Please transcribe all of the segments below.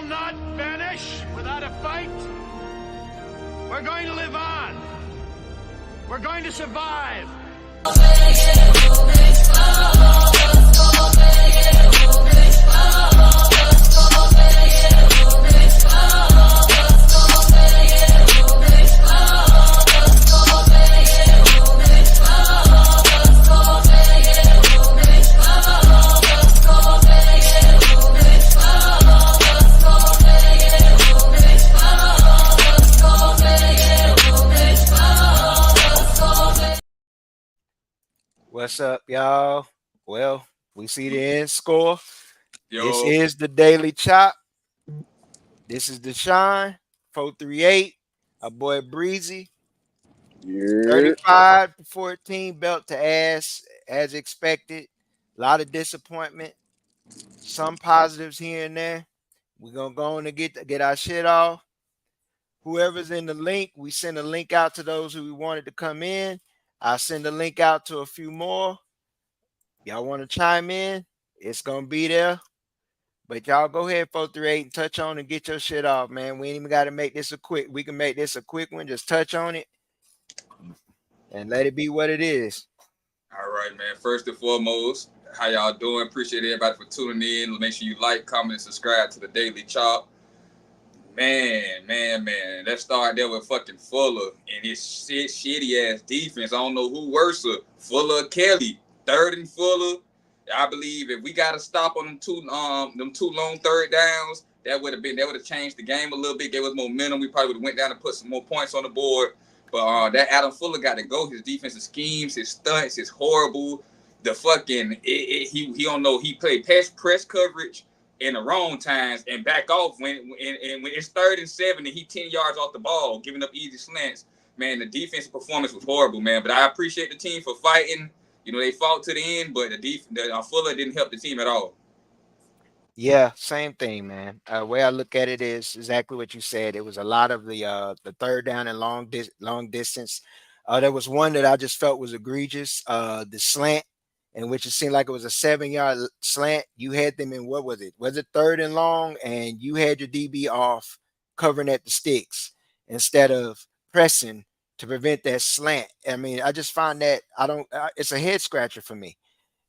not vanish without a fight. We're going to live on. We're going to survive. What's up, y'all? Well, we see the end score. Yo. This is the Daily Chop. This is Deshaun, 438. Our boy Breezy. 35-14, belt to ass, as expected. A lot of disappointment. Some positives here and there. We're going to go on and get our shit off. Whoever's in the link, we send a link out to those who we wanted to come in. I'll send a link out to a few more. Y'all want to chime in? It's going to be there. But y'all go ahead, 438, and touch on and get your shit off, man. We ain't even got to make this a quick. We can make this a quick one. Just touch on it and let it be what it is. All right, man. First and foremost, how y'all doing? Appreciate everybody for tuning in. Make sure you like, comment, and subscribe to the Daily Chop. Man. Let's start there with fucking Fuller and his shitty ass defense. I don't know who worse, Fuller or Kelly. Third and Fuller. I believe if we got to stop on them two long third downs, that would have changed the game a little bit, gave us momentum. We probably would have went down and put some more points on the board. But that Adam Fuller got to go. His defensive schemes, his stunts, is horrible. The fucking he don't know. He played press coverage in the wrong times and back off when it's 3rd and 7 and he 10 yards off the ball, giving up easy slants. Man, the defensive performance was horrible, man. But I appreciate the team for fighting. You know, they fought to the end, but the Fuller didn't help the team at all. Yeah, same thing, man. Way I look at it is exactly what you said. It was a lot of the third down and long distance. There was one that I just felt was egregious. The slant, in which it seemed like it was a 7-yard slant. You had them in, what was it? Was it 3rd and long? And you had your DB off covering at the sticks instead of pressing to prevent that slant. I mean, I just find that it's a head scratcher for me.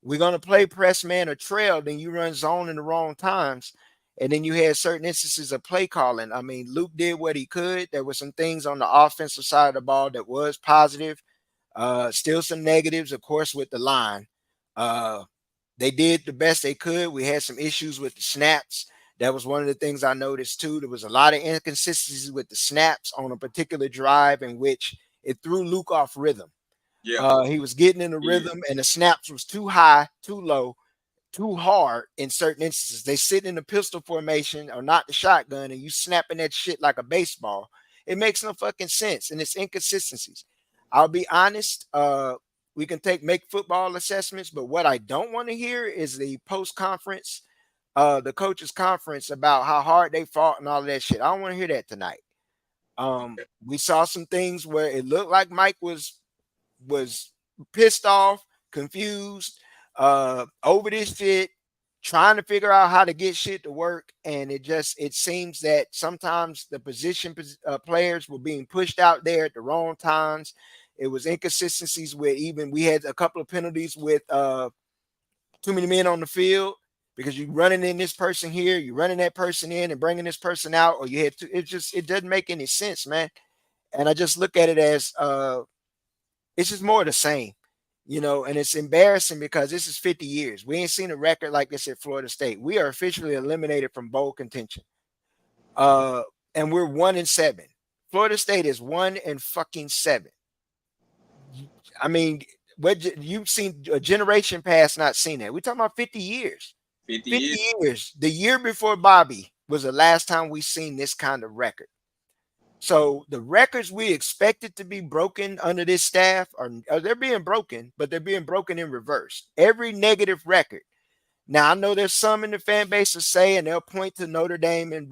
We're going to play press man or trail, then you run zone in the wrong times. And then you had certain instances of play calling. I mean, Luke did what he could. There were some things on the offensive side of the ball that was positive. Still some negatives, of course, with the line. They did the best they could. We had some issues with the snaps. That was one of the things I noticed too. There was a lot of inconsistencies with the snaps on a particular drive in which it threw Luke off rhythm. Yeah, he was getting in the rhythm and the snaps was too high, too low, too hard in certain instances. They sit in the pistol formation or not the shotgun and you snapping that shit like a baseball. It makes no fucking sense. And it's inconsistencies. I'll be honest. We can make football assessments, but what I don't want to hear is the post-conference, the coaches' conference about how hard they fought and all of that shit. I don't want to hear that tonight. We saw some things where it looked like Mike was pissed off, confused, over this shit, trying to figure out how to get shit to work. And it seems that sometimes the position players were being pushed out there at the wrong times. It was inconsistencies with we had a couple of penalties with too many men on the field because you're running in this person here, you're running that person in and bringing this person out, or you had to, it doesn't make any sense, man. And I just look at it as it's just more of the same, and it's embarrassing because this is 50 years. We ain't seen a record like this at Florida State. We are officially eliminated from bowl contention. And we're 1-7. Florida State is 1-7. I mean, you've seen a generation past not seen that. We're talking about 50 years. 50 years. The year before Bobby was the last time we seen this kind of record. So the records we expected to be broken under this staff are they're being broken, but they're being broken in reverse. Every negative record. Now I know there's some in the fan base that say, and they'll point to Notre Dame and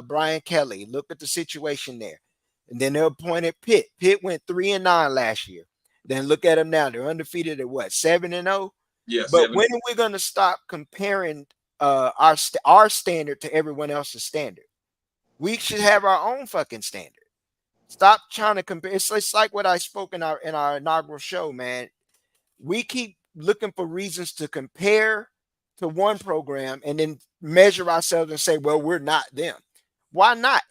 Brian Kelly. Look at the situation there, and then they'll point at Pitt. Pitt went 3-9 last year. Then look at them now. They're undefeated at what, 7-0? Yeah. But when are we going to stop comparing our standard to everyone else's standard. We should have our own fucking standard. Stop trying to compare. It's like what I spoke in our inaugural show, man. We keep looking for reasons to compare to one program and then measure ourselves and say, well, we're not them. Why not?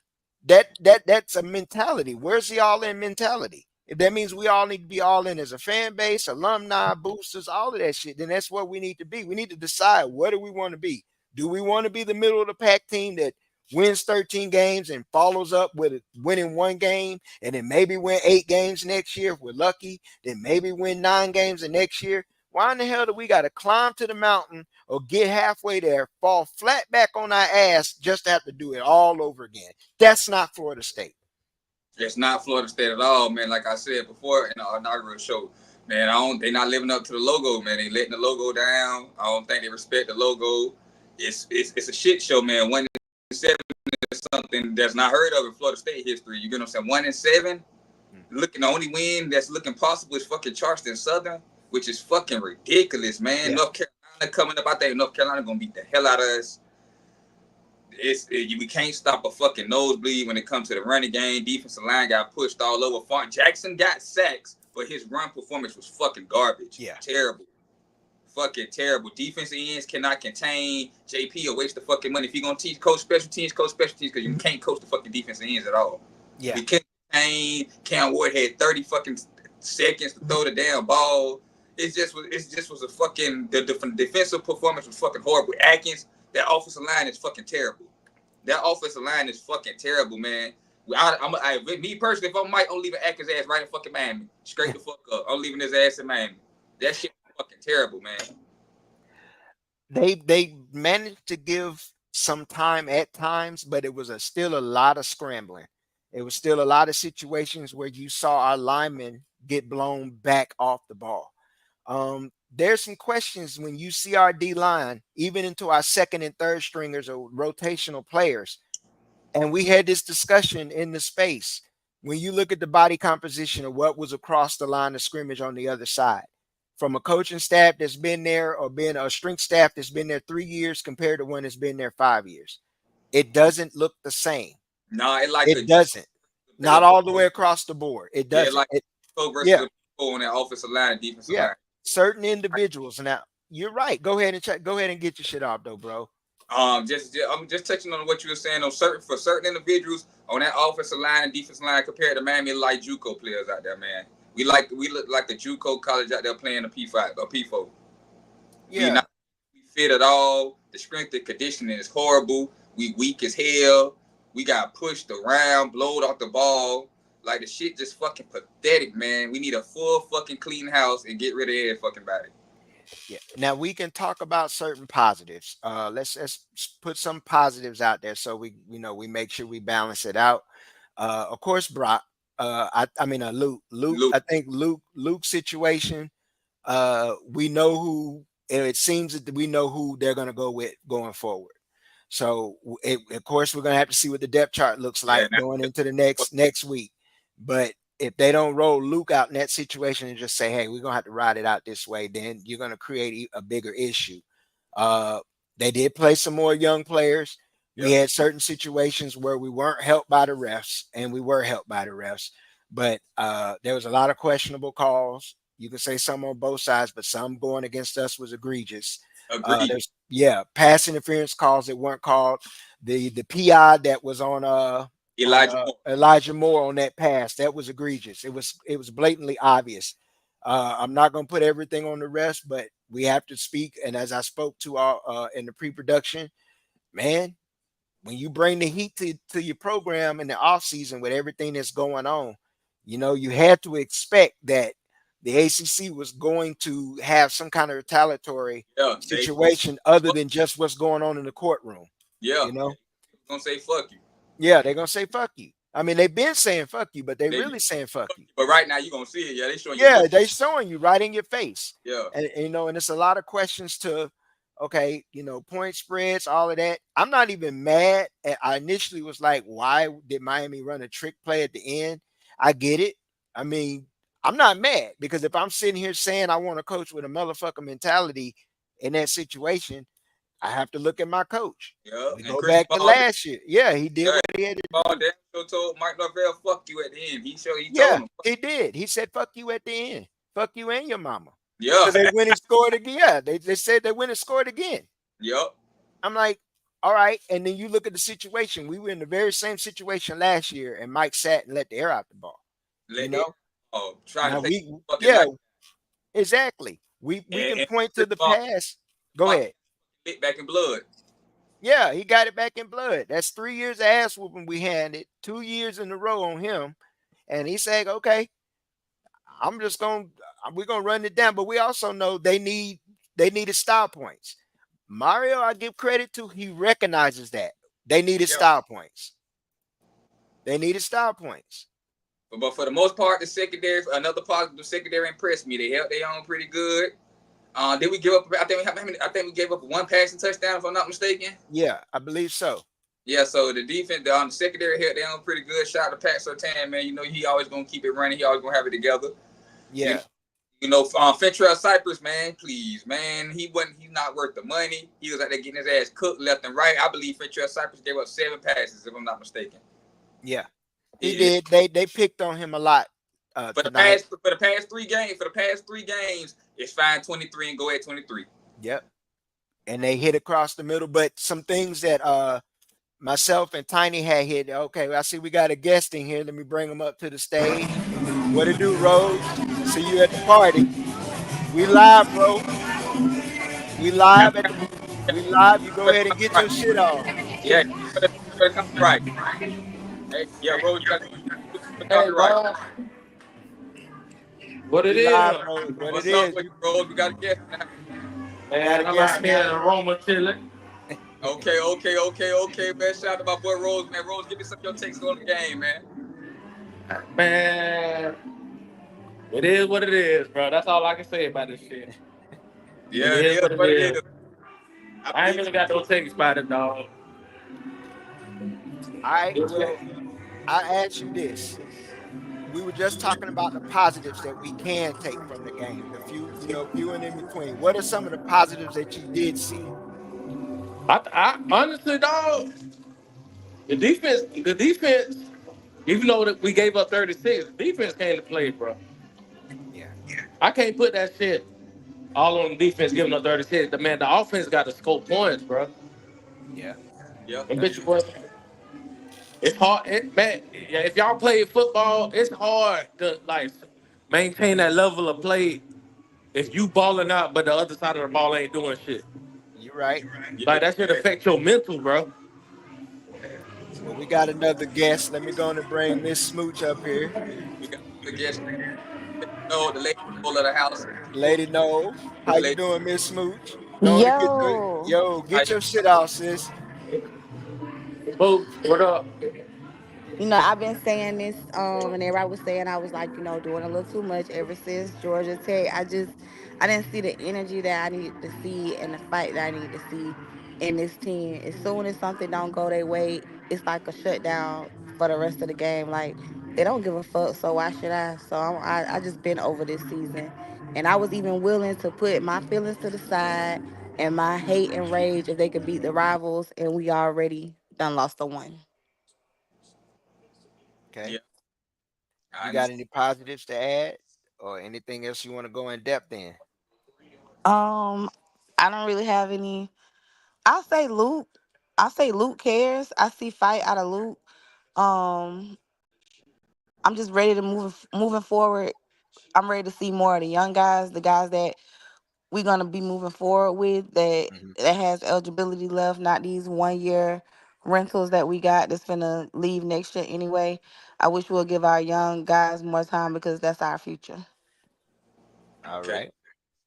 That's a mentality. Where's the all in mentality? If that means we all need to be all in as a fan base, alumni, boosters, all of that shit, then that's what we need to be. We need to decide, what do we want to be? Do we want to be the middle of the pack team that wins 13 games and follows up with winning one game and then maybe win 8 games next year if we're lucky, then maybe win 9 games the next year? Why in the hell do we got to climb to the mountain or get halfway there, fall flat back on our ass just to have to do it all over again? That's not Florida State. It's not Florida State at all, man. Like I said before in our inaugural show, man, they're not living up to the logo, man. They letting the logo down. I don't think they respect the logo. It's a shit show, man. 1-7 is something that's not heard of in Florida State history. You get what I'm saying? 1-7. Looking, the only win that's looking possible is fucking Charleston Southern, which is fucking ridiculous, man. Yeah. North Carolina coming up. I think North Carolina gonna beat the hell out of us. We can't stop a fucking nosebleed when it comes to the running game. Defensive line got pushed all over. Font Jackson got sacks, but his run performance was fucking garbage. Yeah. Terrible. Fucking terrible. Defensive ends cannot contain. JP will waste the fucking money. If you're going to coach special teams, because you can't coach the fucking defensive ends at all. Yeah. We can't contain. Cam Ward had 30 fucking seconds to throw the damn ball. It just was a fucking, the defensive performance was fucking horrible. Atkins, that offensive line is fucking terrible. That offensive line is fucking terrible, man. Me personally, if I'm Mike, I'm leaving Atkins' ass right in fucking Miami. Straight the fuck up. I'm leaving his ass in Miami. That shit is fucking terrible, man. They managed to give some time at times, but it was still a lot of scrambling. It was still a lot of situations where you saw our linemen get blown back off the ball. There's some questions when you see our D-line, even into our second and third stringers or rotational players. And we had this discussion in the space. When you look at the body composition of what was across the line of scrimmage on the other side, from a coaching staff that's been there or been a strength staff that's been there 3 years compared to one that's been there 5 years, it doesn't look the same. No, it doesn't. Not all the way across the board. It doesn't. Yeah, on that offensive line and defensive line. Certain individuals. Now, you're right. Go ahead and get your shit off, though, bro. I'm just touching on what you were saying. For certain individuals on that offensive line and defensive line compared to Miami, like JUCO players out there, man. We look like the JUCO college out there playing a P5 or P4. Yeah. We fit at all. The strength and conditioning is horrible. We weak as hell. We got pushed around, blowed off the ball. Like, the shit just fucking pathetic, man. We need a full fucking clean house and get rid of every fucking body. Yeah. Now we can talk about certain positives. Let's put some positives out there so we make sure we balance it out. Of course, Brock. Luke. I think Luke's situation. We know who. It seems that we know who they're going to go with going forward. So, of course, we're going to have to see what the depth chart looks like going into the next week. But if they don't roll Luke out in that situation and just say, hey, we're going to have to ride it out this way, then you're going to create a bigger issue. They did play some more young players. Yep. We had certain situations where we weren't helped by the refs, and we were helped by the refs. But there was a lot of questionable calls. You can say some on both sides, but some going against us was egregious. Pass interference calls that weren't called. The PI that was on Elijah Moore on that pass, that was egregious. It was blatantly obvious. I'm not going to put everything on the refs, but we have to speak. And as I spoke to in the pre-production, man, when you bring the heat to your program in the offseason with everything that's going on, you had to expect that the ACC was going to have some kind of retaliatory situation other than just what's going on in the courtroom. Yeah. They're going to say fuck you. Yeah, they're going to say fuck you. I mean, they've been saying fuck you, but they're really saying fuck you. But right now you're going to see it. Yeah, they're showing you. Yeah, they're showing you right in your face. Yeah. And it's a lot of questions to, okay, point spreads, all of that. I'm not even mad. I initially was like, why did Miami run a trick play at the end? I get it. I mean, I'm not mad because if I'm sitting here saying I want to coach with a motherfucker mentality in that situation, I have to look at my coach. Yeah, We and go Chris back to Paul, last year. Yeah, he did yeah, what he had to Paul do. damn sure told Mike Norvell, "Fuck you" at the end. He told Yeah, him, he did. He said, "Fuck you" at the end. Fuck you and your mama. yeah, Because they went and scored again. Yeah, they said they went and scored again. yep. I'm like, all right. And then you look at the situation. We were in the very same situation last year, and Mike sat and let the air out the ball. You Let it, know. trying to Now play we, fucking yeah, night, exactly. We can and point to Chris the Paul past. Go popped ahead. it back in blood. Yeah, he got it back in blood. That's 3 years of ass whooping we handed, 2 years in a row on him. And he said, okay, I'm just gonna we're gonna run it down. But we also know they needed style points. Mario, I give credit to, he recognizes that. They needed Yeah, style points. They needed style points. but for the most part, the secondary, another part, the secondary impressed me. They held their own pretty good. Did we give up? I think we gave up one passing touchdown, if I'm not mistaken. Yeah, I believe so. Yeah, so the defense, the secondary held their own pretty good. Shout out to Pat Surtain, man. You know he always gonna keep it running. He always gonna have it together. You, Yeah, Fentrell Cypress, man, please, man. He's not worth the money. He was out there getting his ass cooked left and right. I believe Fentrell Cypress gave up 7 passes, if I'm not mistaken. yeah. He Yeah. did. They picked on him a lot tonight. For the past 3 games, it's fine 23 and go at 23. Yep. And they hit across the middle. But some things that myself and Tiny had hit. Okay, well, I see we got a guest in here. Let me bring him up to the stage. What it do, Rose? See you at the party. We live, bro. We live at the. We live. You go ahead and get Right. your shit off. Yeah, you better come right. Hey, yeah, Rose, you got to Hey, copyright. bro, what it We is? live, bro. What it What's up is? with you, Rose? We got a guest now. We got a Man, I'm guest out here now. in Roma chilling. Okay, man. Shout out to my boy Rose, man. Rose, give me some of your takes on the game, man. Man, it is what it is, bro. That's all I can say about this shit. It Yeah, it is is what it what it is. is. I I ain't believe really got no takes about it, dog. All right. Well, I ask you this. We were just talking about the positives that we can take from the game. The few, few and in between. What are some of the positives that you did see? I honestly, dog, the defense, even though that we gave up 36, the defense came to play, bro. Yeah. I can't put that shit all on the defense giving up 36. The offense got to score points, bro. Yeah. yeah, And that's bitch, true. boy, it's hard. Man, yeah, if y'all play football, it's hard to like maintain that level of play if you balling out, but the other side of the ball ain't doing shit. You're right. Yeah, Like that shit affect your mental, bro. Well, we got another guest. Let me go on and bring Miss Smooch up here. we got the guest. No, the lady of the house. Lady Nove. How The you lady, doing, Miss Smooch? Go on and get your Yo, get your shit off, sis. Boo, what up? I've been saying this, and everybody was saying I was like, doing a little too much ever since Georgia Tech. I didn't see the energy that I needed to see and the fight that I need to see in this team. As soon as something don't go their way, it's like a shutdown for the rest of the game. Like they don't give a fuck, so why should I? So I just been over this season, and I was even willing to put my feelings to the side and my hate and rage if they could beat the rivals, and we already done lost the one. Okay. yeah, I You got understand. any positives to add or anything else you want to go in depth in? Um, I don't really have any. I'll say Luke. I say Luke cares. I see fight out of Luke. Um, I'm just ready to moving forward. I'm ready to see more of the young guys, the guys that we're gonna be moving forward with Mhm. that has eligibility left, not these 1 year rentals that we got that's gonna leave next year anyway. I wish we'll give our young guys more time because that's our future. All Okay. right.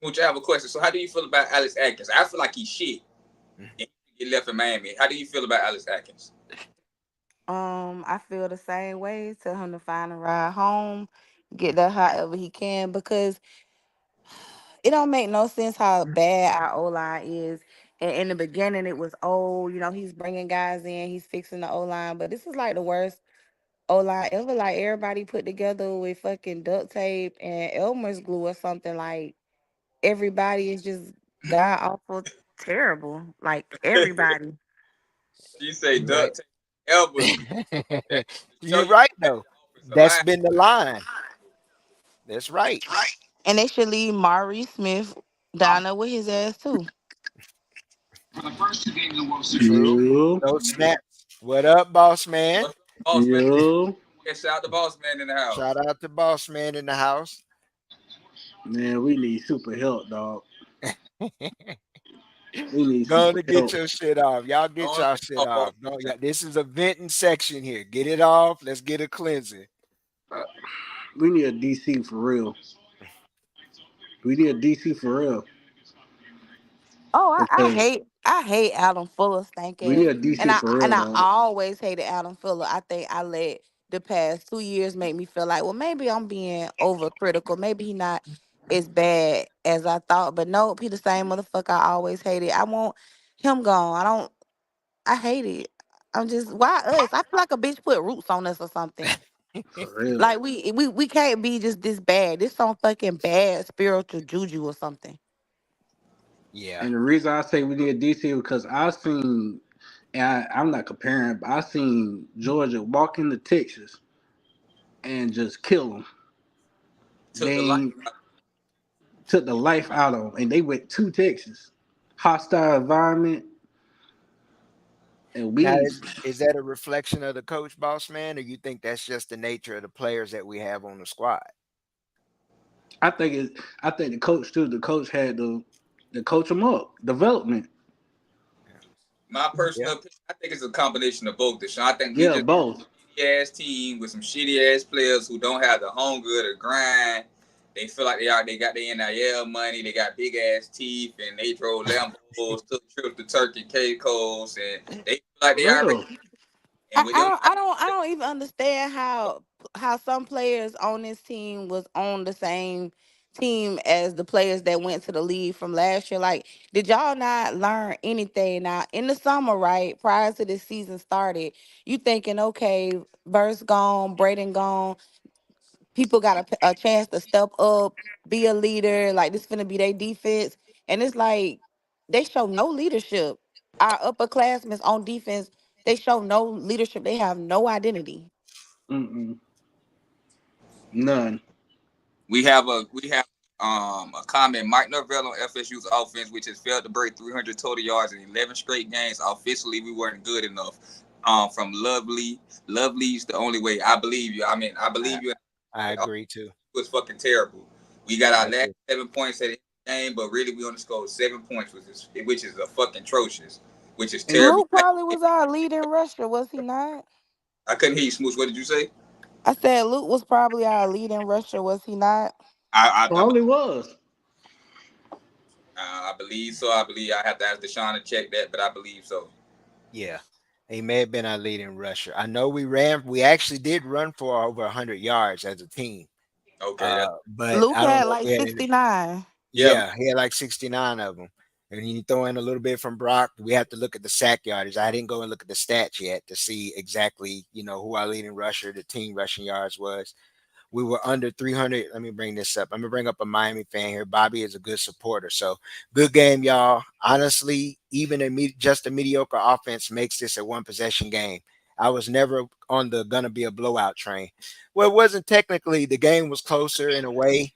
Smooch, I have a question. So, how do you feel about Alex Atkins? I feel like he's shit and he left in Miami. How do you feel about Alex Atkins? I feel the same way. Tell him to find a ride home, get there however he can, because it don't make no sense how bad our O line is. And in the beginning, it was he's bringing guys in, he's fixing the O line, but this is like the worst O line ever. Like everybody put together with fucking duct tape and Elmer's glue or something. Like everybody is just god awful terrible. Like everybody. She say You right. duck tape elbows. That show You you right that though. offensive That's line. been the line. That's right. And they should leave Maurice Smith down there with his ass too. True. Yo, No snaps. What up, boss man? What's up, boss man? yo, Yeah, shout out the boss man in the house. Shout out to boss man in the house. man, we need super help, dog. We need Going super to get help. your shit off. Y'all get Going y'all shit off on off. No, yeah, this is a venting section here. Get it off. Let's get a cleansing. We need a DC for real. We need a DC for real. Oh, Because I hate Adam Fuller stank we need ass. a DC for real, And I dog. always hated Adam Fuller. I think I let the past 2 years make me feel like, well, maybe I'm being overcritical. Maybe he not as bad as I thought. But nope, he the same motherfucker I always hated. I want him gone. I hate it. I'm just why us? I feel like a bitch put roots on us or something. For real. Like we can't be just this bad. This some fucking bad spiritual juju or something. Yeah. And the reason I say we need a DC is because I seen, and I'm not comparing, but I seen Georgia walk into Texas and just kill them. took the life. They took the life out of them, and they went to Texas. Hostile environment, and Now, we. is that a reflection of the coach, boss man, or you think that's just the nature of the players that we have on the squad? I think it. I think the coach too. The coach had to coach them up. Development. My Yeah. personal opinion, I think it's a combination of both. Deshaun, I think we Yeah, just both. shitty ass team with some shitty ass players who don't have the hunger to grind. They feel like they got their NIL money, they got big ass teeth, and they drove Lambos, took trips to Turkey, Caicos, and they feel like they already. Real. And with them, I don't even understand how some players on this team was on the same team as the players that went to the league from last year. Like, did y'all not learn anything? Now in the summer, right, prior to this season started, you thinking, okay, Verse gone, Braden gone, people got a chance to step up, be a leader. Like this finna be their defense, and it's like they show no leadership. Our upperclassmen on defense, they show no leadership. They have no identity. Mm-mm. None. we have a comment. Mike Norvell on FSU's offense, which has failed to break 300 total yards in 11 straight games. Offensively, we weren't good enough. From Lovely's the only way. I believe you. I mean, I I, believe you. I It agree too. was fucking terrible. We got I our last agree. 7 points at the game, but really we only scored 7 points, which is a fucking atrocious, which is And terrible. Luke probably was our leading rusher, was he not? I couldn't hear you, Smooth. What did you say? I said Luke was probably our leading rusher, was he not? I probably was. I believe so. I believe I have to ask Deshaun to check that, but I believe so. Yeah. He may have been our leading rusher. I know we actually did run for over 100 yards as a team. Okay, that's But Luke I don't had know if like we had any. 69. yeah. Yeah, he had like 69 of them. And you throw in a little bit from Brock, we have to look at the sack yardage. I didn't go and look at the stats yet to see exactly, who our leading rusher, the team rushing yards was. We were under 300. Let me bring this up. I'm gonna bring up a Miami fan here. Bobby is a good supporter, so good game, y'all. Honestly, even just a mediocre offense makes this a one possession game. I was never on the gonna be a blowout train. Well, it wasn't technically. The game was closer in a way.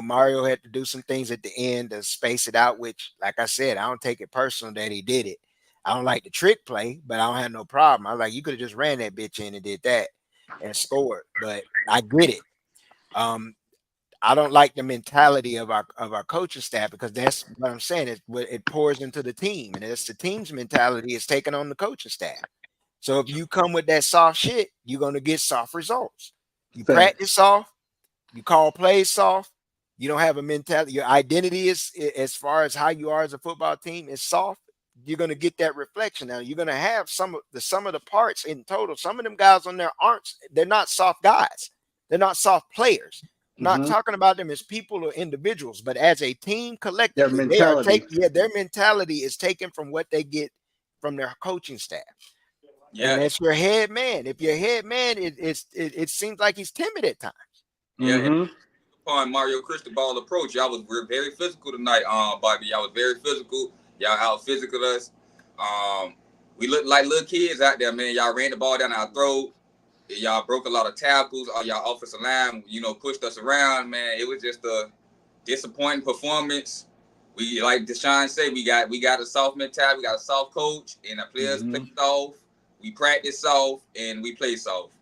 Mario had to do some things at the end to space it out, which, like I said, I don't take it personal that he did it. I don't like the trick play, but I don't have no problem. I like you could have just ran that bitch in and did that and scored, but I get it. Um, I don't like the mentality of our coaching staff because that's what I'm saying. It pours into the team, and it's the team's mentality is taking on the coaching staff. So if you come with that soft shit, you're gonna get soft results. You Facts. practice soft, you call plays soft. You don't have a mentality. Your identity is as far as how you are as a football team is soft. You're gonna get that reflection. Now you're gonna have some of the parts in total. Some of them guys on there they're not soft guys. They're not soft players. I'm not Mm-hmm. talking about them as people or individuals, but as a team Their collectively, they are mentality. their mentality is taken from what they get from their coaching staff. And Yeah, that's your head man. If your head man, it seems like he's timid at times. yeah. And Mm-hmm. upon Mario Cristobal approach, y'all was very physical tonight, Bobby. Y'all was very physical. Y'all out physical us. We looked like little kids out there, man. Y'all ran the ball down our throat. Y'all broke a lot of tackles. All y'all offensive line, pushed us around, man. It was just a disappointing performance. We, like Deshaun said, we got a soft mentality. We got a soft coach, and the players play soft. We practice soft, and we play soft.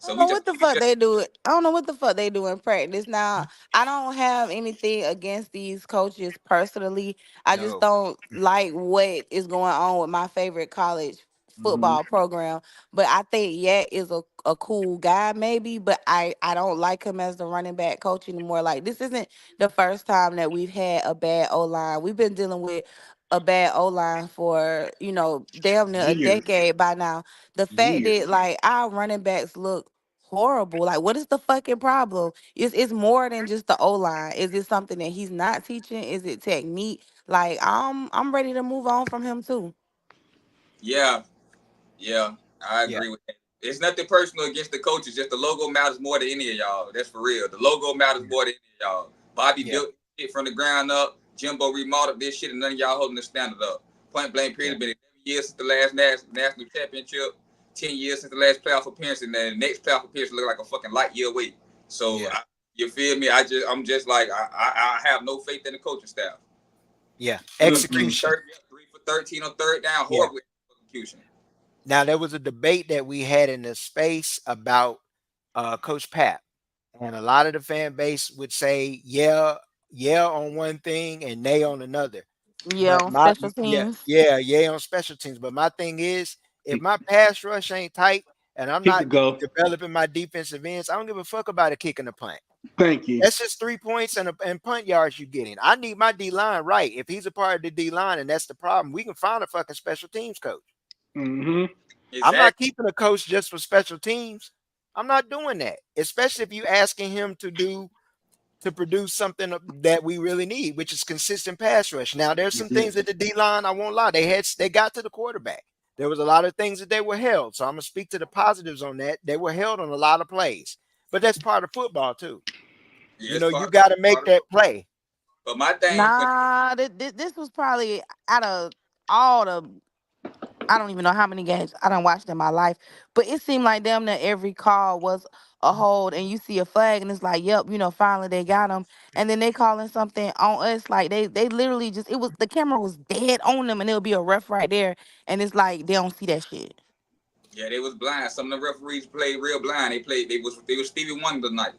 I So don't we know just, what the fuck they do. I don't know what the fuck they do in practice. Now, I don't have anything against these coaches personally. I just No. don't like what is going on with my favorite college Mm-hmm. football program. But I think Yet is a cool guy, maybe. But I don't like him as the running back coach anymore. Like, this isn't the first time that we've had a bad O line. We've been dealing with a bad O line for, damn near a Years. decade by now. The fact that, Years. like, our running backs look horrible. Like, what is the fucking problem? It's more than just the O line. Is it something that he's not teaching? Is it technique? Like, I'm ready to move on from him too. yeah, yeah, I Yeah. agree with that. It's nothing personal against the coaches. Just the logo matters more than any of y'all. That's for real. The logo matters more than any of y'all. Bobby Yeah. built shit from the ground up. Jimbo remodeled this shit, and none of y'all holding the standard up. Point blank period. Yeah. It's been 11 years since the last national championship. 10 years since the last playoff appearance, and the next playoff appearance look like a fucking light year away. So Yeah. you feel me? I'm just like I have no faith in the coaching staff. Yeah. Good Execution. 3 for 13 on third down. Yeah. Horrible execution. Now there was a debate that we had in the space about Coach Pap, and a lot of the fan base would say, yeah, yeah on one thing and nay on another. Yeah, But on special yeah, teams. yeah on special teams. But my thing is, if my pass rush ain't tight and I'm He not could go. developing my defensive ends, I don't give a fuck about a kick and a punt. Thank you. That's just 3 points and punt yards you getting. I need my D line right. If he's a part of the D line and that's the problem, we can find a fucking special teams coach. Mm-hmm. I'm not Exactly. keeping a coach just for special teams. I'm not doing that, especially if you asking him to produce something that we really need, which is consistent pass rush. Now, there's some That's it. things at the D line. I won't lie, they got to the quarterback. There was a lot of things that they were held. So I'm gonna speak to the positives on that. They were held on a lot of plays, but that's part of football too. Yeah, it's You part got to part make of that football. play. But my thing, Nah, this was probably out of all the, I don't even know how many games I done watched in my life, but it seemed like damn near every call was a hold, and you see a flag, and it's like, yep, finally they got him, and then they calling something on us, like they literally just, it was, the camera was dead on them, and there'll be a ref right there, and it's like they don't see that shit. yeah, they was blind. Some of the referees played real blind. They was Stevie Wonder tonight.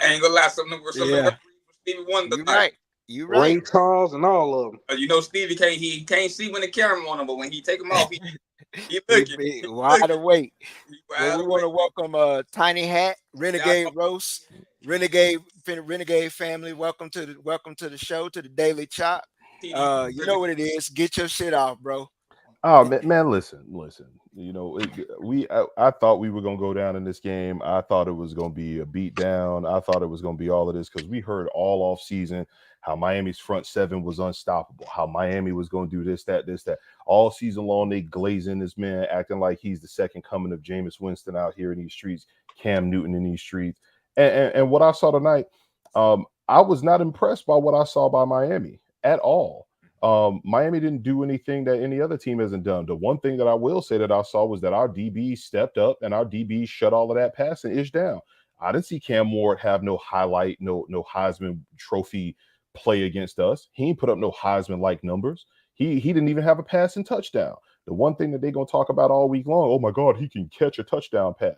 I ain't gonna lie. Some of the Yeah, referees was Stevie Wonder you tonight. right. You right. Ray Charles and all of them. Stevie can't see when the camera on him, but when he take him off, he He looking, be he wide looking, awake. he Well, wide we want awake. to welcome Tiny Hat, Y'all Renegade know, Roast, Renegade family. Welcome to the show, to the Daily Chop. TD You know really. what it is. Get your shit off, bro. Oh man, listen. I thought we were gonna go down in this game. I thought it was gonna be a beat down. I thought it was gonna be all of this because we heard all off season how Miami's front seven was unstoppable, how Miami was gonna do this, that, this, that. All season long, they glazing this man, acting like he's the second coming of Jameis Winston out here in these streets, Cam Newton in these streets. And what I saw tonight, I was not impressed by what I saw by Miami at all. Miami didn't do anything that any other team hasn't done. The one thing that I will say that I saw was that our DBs stepped up and our DBs shut all of that passing ish down. I didn't see Cam Ward have no highlight, no Heisman Trophy play against us. He ain't put up no Heisman like numbers. He didn't even have a passing touchdown. The one thing that they're gonna talk about all week long, oh my God, he can catch a touchdown pass.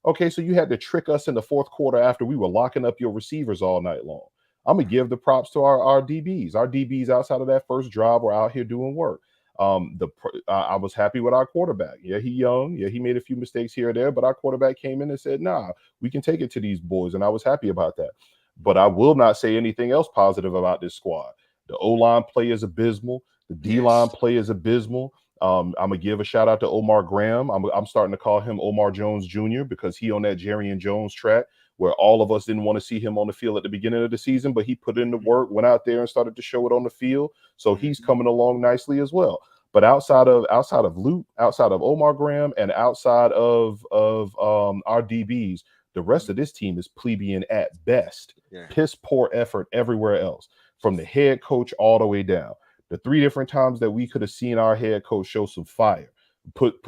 Okay, so you had to trick us in the fourth quarter after we were locking up your receivers all night long. I'm gonna give the props to our DBs. Our DBs outside of that first drive were out here doing work. I was happy with our quarterback. Yeah, he young. Yeah, he made a few mistakes here or there, but our quarterback came in and said, "Nah, we can take it to these boys," and I was happy about that. But I will not say anything else positive about this squad. The O line play is abysmal. The D line Yes. play is abysmal. I'm gonna give a shout out to Omar Graham. I'm starting to call him Omar Jones Jr. because he on that Jerry and Jones track where all of us didn't want to see him on the field at the beginning of the season, but he put in the work, went out there and started to show it on the field. So he's Mhm. coming along nicely as well. But outside of Luke, outside of Omar Graham, and outside of our DBs, the rest of this team is plebeian at best. Yeah. Piss poor effort everywhere else, from the head coach all the way down. The 3 different times that we could have seen our head coach show some fire, put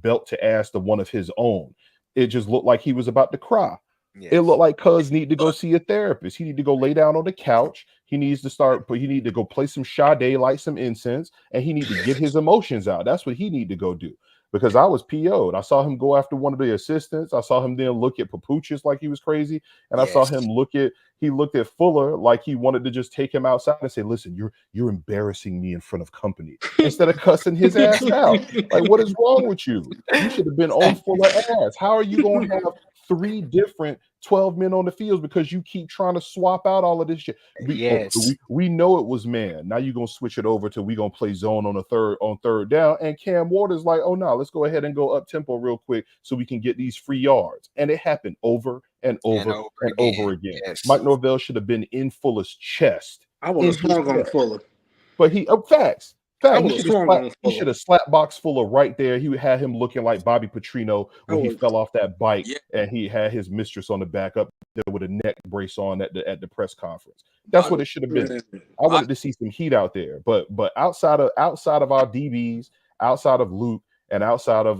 belt to ass to one of his own, it just looked like he was about to cry. Yes. It looked like Cuz need to go see a therapist. He need to go lay down on the couch. He needs to start, but he need to go play some Sade, light some incense, and he need to get his emotions out. That's what he need to go do. Because I was PO'd. I saw him go after one of the assistants. I saw him then look at Papuchis like he was crazy. And I saw him looked at Fuller like he wanted to just take him outside and say, listen, you're embarrassing me in front of company, instead of cussing his ass out. Like, what is wrong with you? You should have been on Fuller ass. How are you going to have 3 different 12 men on the field because you keep trying to swap out all of this shit? We know it was man. Now you're gonna switch it over to we gonna play zone on third down. And Cam Ward is like, oh no, let's go ahead and go up tempo real quick so we can get these free yards. And it happened over and over again. Yes. Mike Norvell should have been in Fuller's chest. I would have swung on Fuller. But facts. He should have slapped box Fuller right there. He had him looking like Bobby Petrino when he fell off that bike and he had his mistress on the back up there with a neck brace on at the press conference. That's what it should have been. I wanted to see some heat out there, but outside of our DBs, outside of Luke, and outside of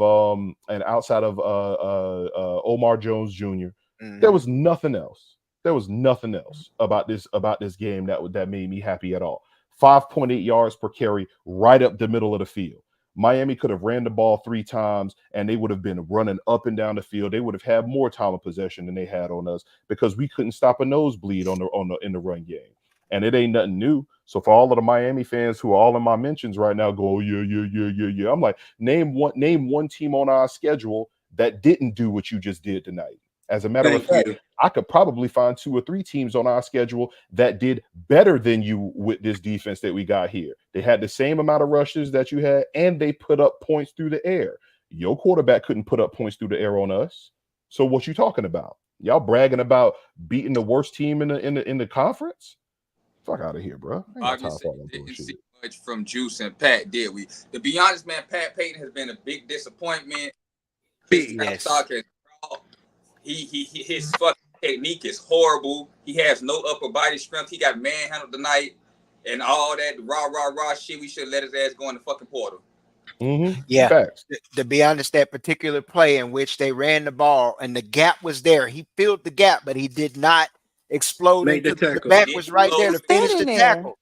Omar Jones Jr., there was nothing else. There was nothing else about this game that made me happy at all. 5.8 yards per carry right up the middle of the field. Miami could have ran the ball 3 times and they would have been running up and down the field. They would have had more time of possession than they had on us because we couldn't stop a nosebleed in the run game. And it ain't nothing new. So for all of the Miami fans who are all in my mentions right now, go, yeah. I'm like, name one team on our schedule that didn't do what you just did tonight. As a matter of fact, I could probably find 2 or 3 teams on our schedule that did better than you with this defense that we got here. They had the same amount of rushes that you had, and they put up points through the air. Your quarterback couldn't put up points through the air on us. So what you talking about? Y'all bragging about beating the worst team in the conference? Fuck out of here, bro. Obviously, didn't see much from Juice and Pat, did we? To be honest, man, Pat Payton has been a big disappointment. His fucking technique is horrible. He has no upper body strength. He got manhandled tonight and all that rah shit. We should have let his ass go in the fucking portal. Yeah. Facts. To be honest, that particular play in which they ran the ball and the gap was there. He filled the gap, but he did not explode. The back was right there to finish the tackle.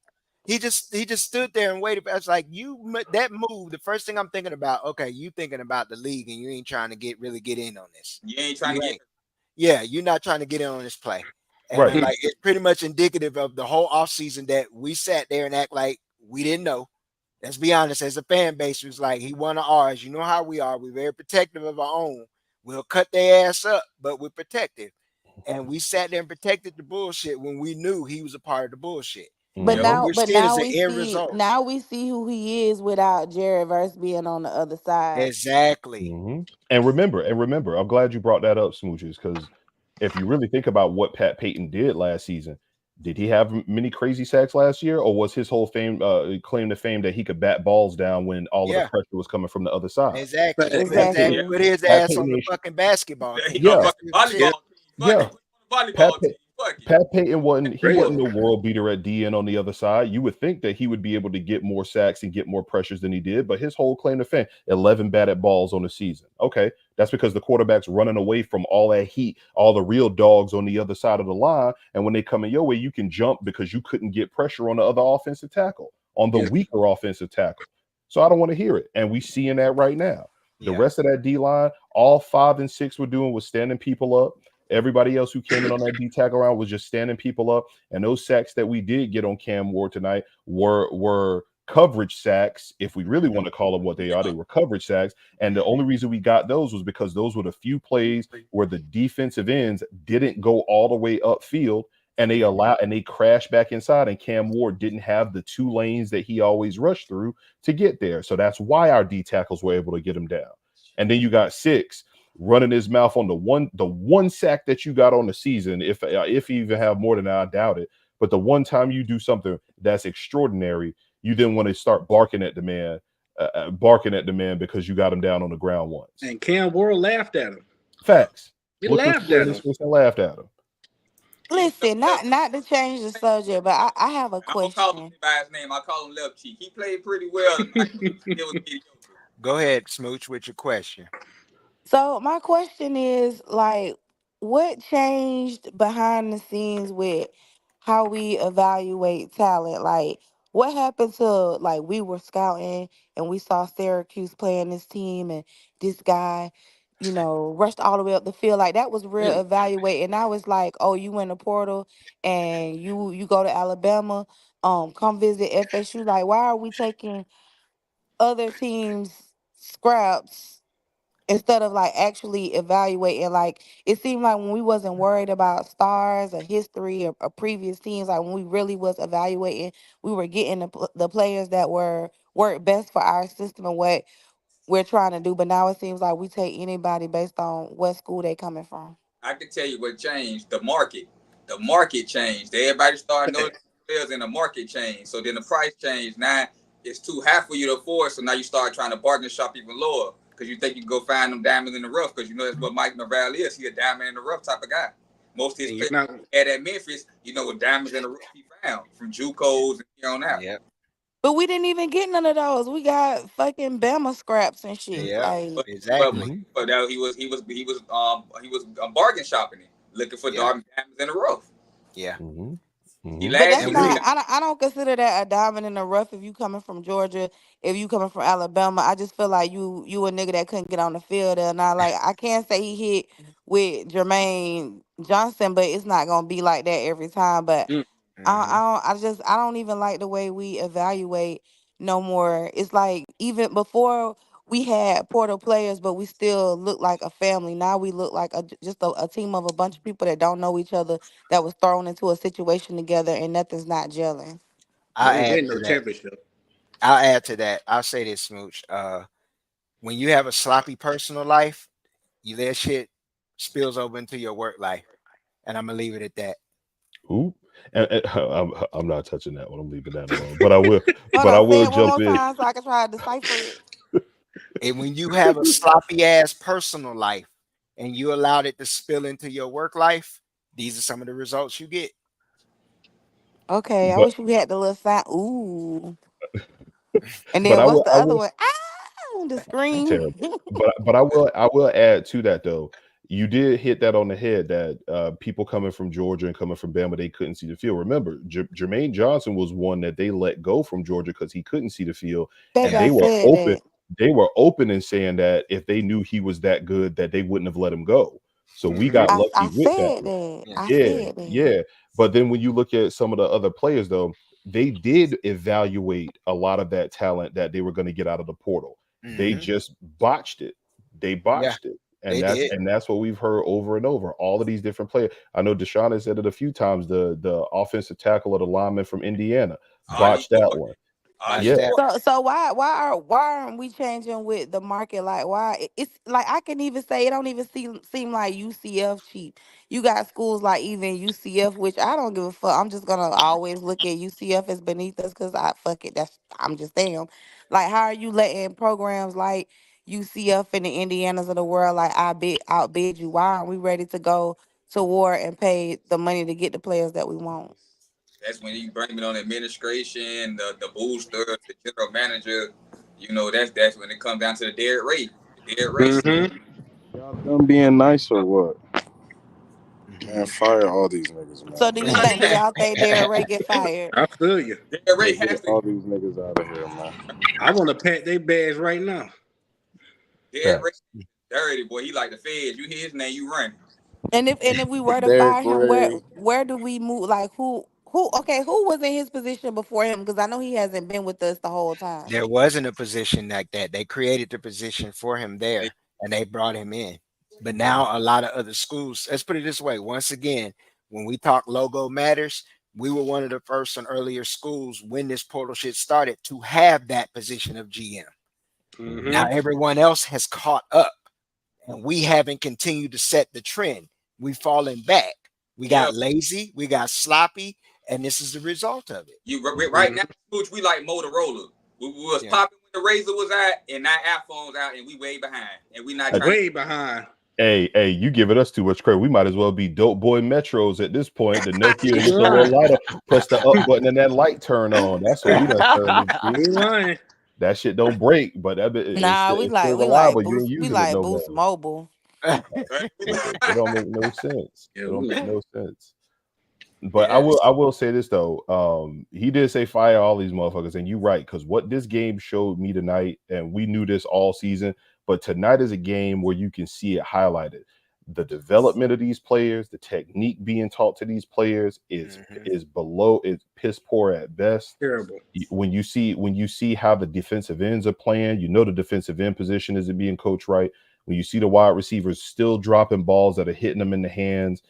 He just stood there and waited. I was like, that move. The first thing I'm thinking about, okay, you thinking about the league and you ain't trying to really get in on this. You ain't trying to get. Yeah, you're not trying to get in on this play. And right. Like it's pretty much indicative of the whole offseason that we sat there and act like we didn't know. Let's be honest, as a fan base, it was like he one of ours. You know how we are. We're very protective of our own. We'll cut their ass up, but we're protective. And we sat there and protected the bullshit when we knew he was a part of the bullshit. But now we see who he is without Jared Verse being on the other side. Exactly. And remember, I'm glad you brought that up, Smooches, because if you really think about what Pat Payton did last season, did he have many crazy sacks last year, or was his whole claim to fame that he could bat balls down when all of the pressure was coming from the other side? Exactly. Put his ass on the fucking basketball team. Pat Payton wasn't the world beater at DN on the other side. You would think that he would be able to get more sacks and get more pressures than he did, but his whole claim to fame, 11 batted balls on the season. Okay, that's because the quarterback's running away from all that heat, all the real dogs on the other side of the line, and when they come in your way, you can jump because you couldn't get pressure on the other offensive tackle, on the weaker offensive tackle. So I don't want to hear it, and we seeing that right now. The rest of that D-line, all 5 and 6 were doing was standing people up. Everybody else who came in on that D tackle round was just standing people up. And those sacks that we did get on Cam Ward tonight were coverage sacks. If we really want to call them what they are, they were coverage sacks. And the only reason we got those was because those were the few plays where the defensive ends didn't go all the way upfield and they crashed back inside. And Cam Ward didn't have the 2 lanes that he always rushed through to get there. So that's why our D tackles were able to get him down. And then you got 6 running his mouth on the one sack that you got on the season. If you even have more than that, I doubt it. But the one time you do something that's extraordinary, you then want to start barking at the man because you got him down on the ground once. And Cam Ward laughed at him. Facts. He laughed at him. And laughed at him. You know Listen, Left not to change the subject, but I have a I don't call him question. by his name. I call him Left Cheek. He played pretty well tonight. It was mediocre. Go ahead, Smooch, with your question. So my question is like, what changed behind the scenes with how we evaluate talent? Like, what happened to like we were scouting and we saw Syracuse playing this team and this guy, rushed all the way up the field. Like that was real Mm. evaluating. Now it's like, oh, you in the portal and you go to Alabama, come visit FSU. Like, why are we taking other teams' scraps instead of like actually evaluating? Like it seemed like when we wasn't worried about stars or history or previous teams, like when we really was evaluating, we were getting the players that work best for our system and what we're trying to do. But now it seems like we take anybody based on what school they coming from. I can tell you what changed. The market. The market changed. Everybody started noticing players in the market changed. So then the price changed. Now it's too high for you to afford. So now you start trying to bargain shop even lower because you think you can go find them diamonds in the rough because you know that's what Mike Norvell is. He a diamond in the rough type of guy. Most of his And you're players not. had at Memphis, with diamonds in the rough he found from JUCOs and here on out. Yep. But we didn't even get none of those. We got fucking Bama scraps and shit. Yep. Like, But Exactly. but that he was bargain shopping it, looking for Yeah. diamonds in the rough. Yeah. He but last that's year And he not. we got I don't consider that a diamond in the rough. If you coming from Georgia, if you coming from Alabama, I just feel like you a nigga that couldn't get on the field. And I like I can't say he hit with Jermaine Johnson, but it's not gonna be like that every time. But Mm. hmm I don't even like the way we evaluate no more. It's like even before we had portal players, but we still look like a family. Now we look like just a team of a bunch of people that don't know each other that was thrown into a situation together and nothing's not gelling. I'll We ain't add winning no to that. championship. I'll say this, Smooch. When you have a sloppy personal life, that shit spills over into your work life. And I'm gonna leave it at that. Ooh, and I'm not touching that one. I'm leaving that alone. But I will. Hold But I on, say will it one jump more in. time so I can try to decipher it. And when you have a sloppy ass personal life and you allowed it to spill into your work life, these are some of the results you get. Okay, I But wish we had the little sign. Ooh. And but then I what's will. the I other will. one? Ah, the scream. Terrible. But I will add to that though. You did hit that on the head that people coming from Georgia and coming from Bama, they couldn't see the field. Remember, Jermaine Johnson was one that they let go from Georgia because he couldn't see the field, Baby, and Yeah. I they were said open. that. They were open in saying that if they knew he was that good, that they wouldn't have let him go. So we hmm got I lucky with that. said that. Yeah. I Yeah, said that. yeah. But then when you look at some of the other players, though, they did evaluate a lot of that talent that they were going to get out of the portal. They hmm just botched it. They Yeah, botched it. And they that's did. and that's what we've heard over and over. All of these different players. I know Deshaun has said it a few times. The offensive tackle of the lineman from Indiana Ali botched that Ford. one. Ali Watch Yeah. that. Ford. So why aren't we changing with the market? Like why it's like I can even say it don't even seem like UCF cheap. You got schools like even UCF, which I don't give a fuck. I'm just gonna always look at UCF as beneath us because I fuck it. I'm just damn. Like how are you letting programs like UCF and the Indianas of the world like outbid you? Why aren't we ready to go to war and pay the money to get the players that we want? That's when you bring it on administration, the booster, the general manager. That's when it comes down to the dead rate. The dead rate. Mm-hmm. Y'all done being nice or what? Man, hmm fire all these niggas, So man. do y'all think Derrick Ray get fired? I feel you. Dead Yeah, rate get has to. all these niggas out of here, man. I want to pat their bags right now. Dead rate Facts. dirty boy. He like the feds. You hear his name, you run. And if we were to Derek fire him, Ray. where do we move? Like who? Okay, who was in his position before him? Because I know he hasn't been with us the whole time. There wasn't a position like that. They created the position for him there and they brought him in. But now a lot of other schools, let's put it this way. Once again, when we talk logo matters, we were one of the first and earlier schools when this portal shit started to have that position of GM. Mhm. Now Mm-hmm. everyone else has caught up and we haven't continued to set the trend. We've fallen back. We Yeah. got lazy, we got sloppy, and this is the result of it. Right Mm-hmm. now, Smooch, we like Motorola. We was Yeah. popping when the Razor was out, and now iPhone's out, and we way behind, and we not I, trying to. Way behind. Hey, you giving us too much credit. We might as well be dope boy metros at this point. The Nokia He with the little lying. light on, press the up button and that light turn on. That's what we done turned into. He lying. That shit don't break, but Nah, it's still reliable. You ain't we using it like no Boost more. Mobile. It don't make no sense. Yeah, It don't we make like. no sense. But Yeah, I will say this though. He did say fire all these motherfuckers, and you right, because what this game showed me tonight, and we knew this all season, but tonight is a game where you can see it highlighted. The development of these players, the technique being taught to these players Mhm. is below, it's piss poor at best. Terrible. When you see how the defensive ends are playing, you know the defensive end position isn't being coached right. When you see the wide receivers still dropping balls that are hitting them in the hands,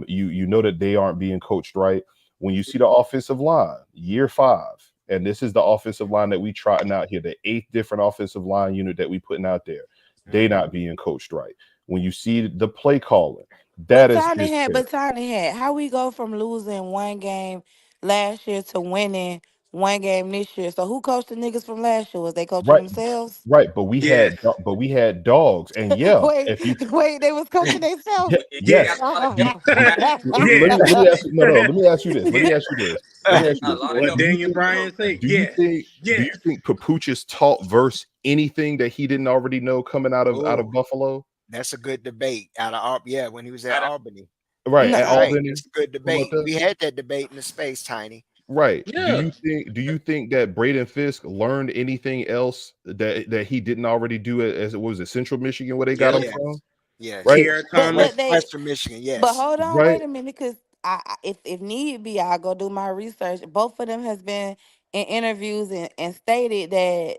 you know that they aren't being coached right. When you see the offensive line, year 5, and this is the offensive line that we trotting out here, the 8th different offensive line unit that we putting out there, they not being coached right. When you see the play calling, that is piss poor. But Tiny had, how we go from losing one game last year to winning one game this year? So who coached the niggas from last year? Was they coaching Right, themselves? right. Yes. But we had dogs, and yeah, wait, if you wait, they was coaching themselves. yeah, he got yes. a lot of Do help. you, do you- Yes. let me ask you no, let me ask you this. Let Yeah. me ask you this. Let me ask you A this. lot of What help. Daniel Bryan said? Yes. Do you Yes. think Papuchis taught Verse anything that he didn't already know coming out Oh, of Buffalo? that's a good debate out of yeah, when he was at Out of- Albany. Right, No, at You're right. Albany. That's a good Something like debate. that? We had that debate in the space, Tiny. Right. Yeah. Do you think that Braden Fisk learned anything else that he didn't already do as it was at Central Michigan where they got him Yep. from? Yes. Yes. Right? Kiera but Thomas. Western Michigan, but yes. hold on, Right? wait a minute, because if need be, I'll go do my research. Both of them has been in interviews and stated that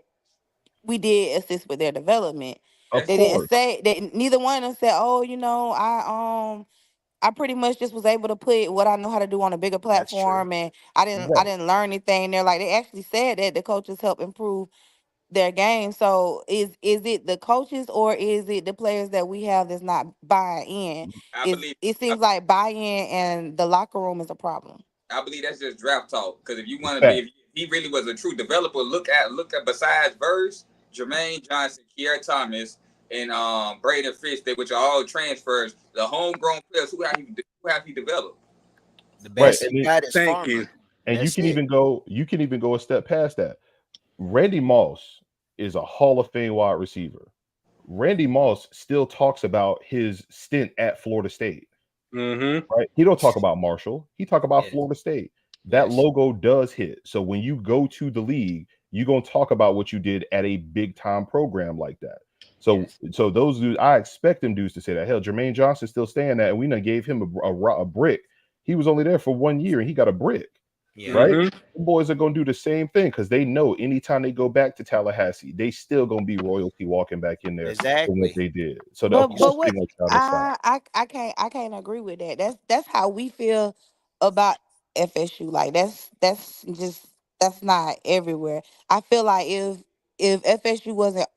we did assist with their development. Of That's They didn't course. say that, neither one of them said, "Oh, I pretty much just was able to put what I know how to do on a bigger That's true. platform, and I Right. didn't learn anything there." Like they actually said that the coaches help improve their game. So is it the coaches or is it the players that we have that's not buying in? I Is believe. it seems like buy-in and the locker room is a problem. I believe that's just draft talk. Because if you want to be, Fact. if he really was a true developer, look at besides Verse, Jermaine Johnson, Kier Thomas, and Braden Fish, which are all transfers. The homegrown players who have he developed? The Right. best he got is Thank Farmer. you. And That's it. you can even go a step past that. Randy Moss is a Hall of Fame wide receiver. Randy Moss still talks about his stint at Florida State, Mm-hmm. right? He don't talk about Marshall. He talk about Yeah. Florida State. That Yes. logo does hit. So when you go to the league, you're gonna talk about what you did at a big time program like that. So Yes. those dudes, I expect them dudes to say that. Hell, Jermaine Johnson still staying that, and we done gave him a brick. He was only there for 1 year, and he got a brick, Yeah. right? Mm-hmm. The boys are gonna do the same thing because they know anytime they go back to Tallahassee, they still gonna be royalty walking back in there from what Exactly. they did. So of But You course s- they're what gonna try to sign. I can't agree with that. That's how we feel about FSU. Like that's not everywhere. I feel like if FSU wasn't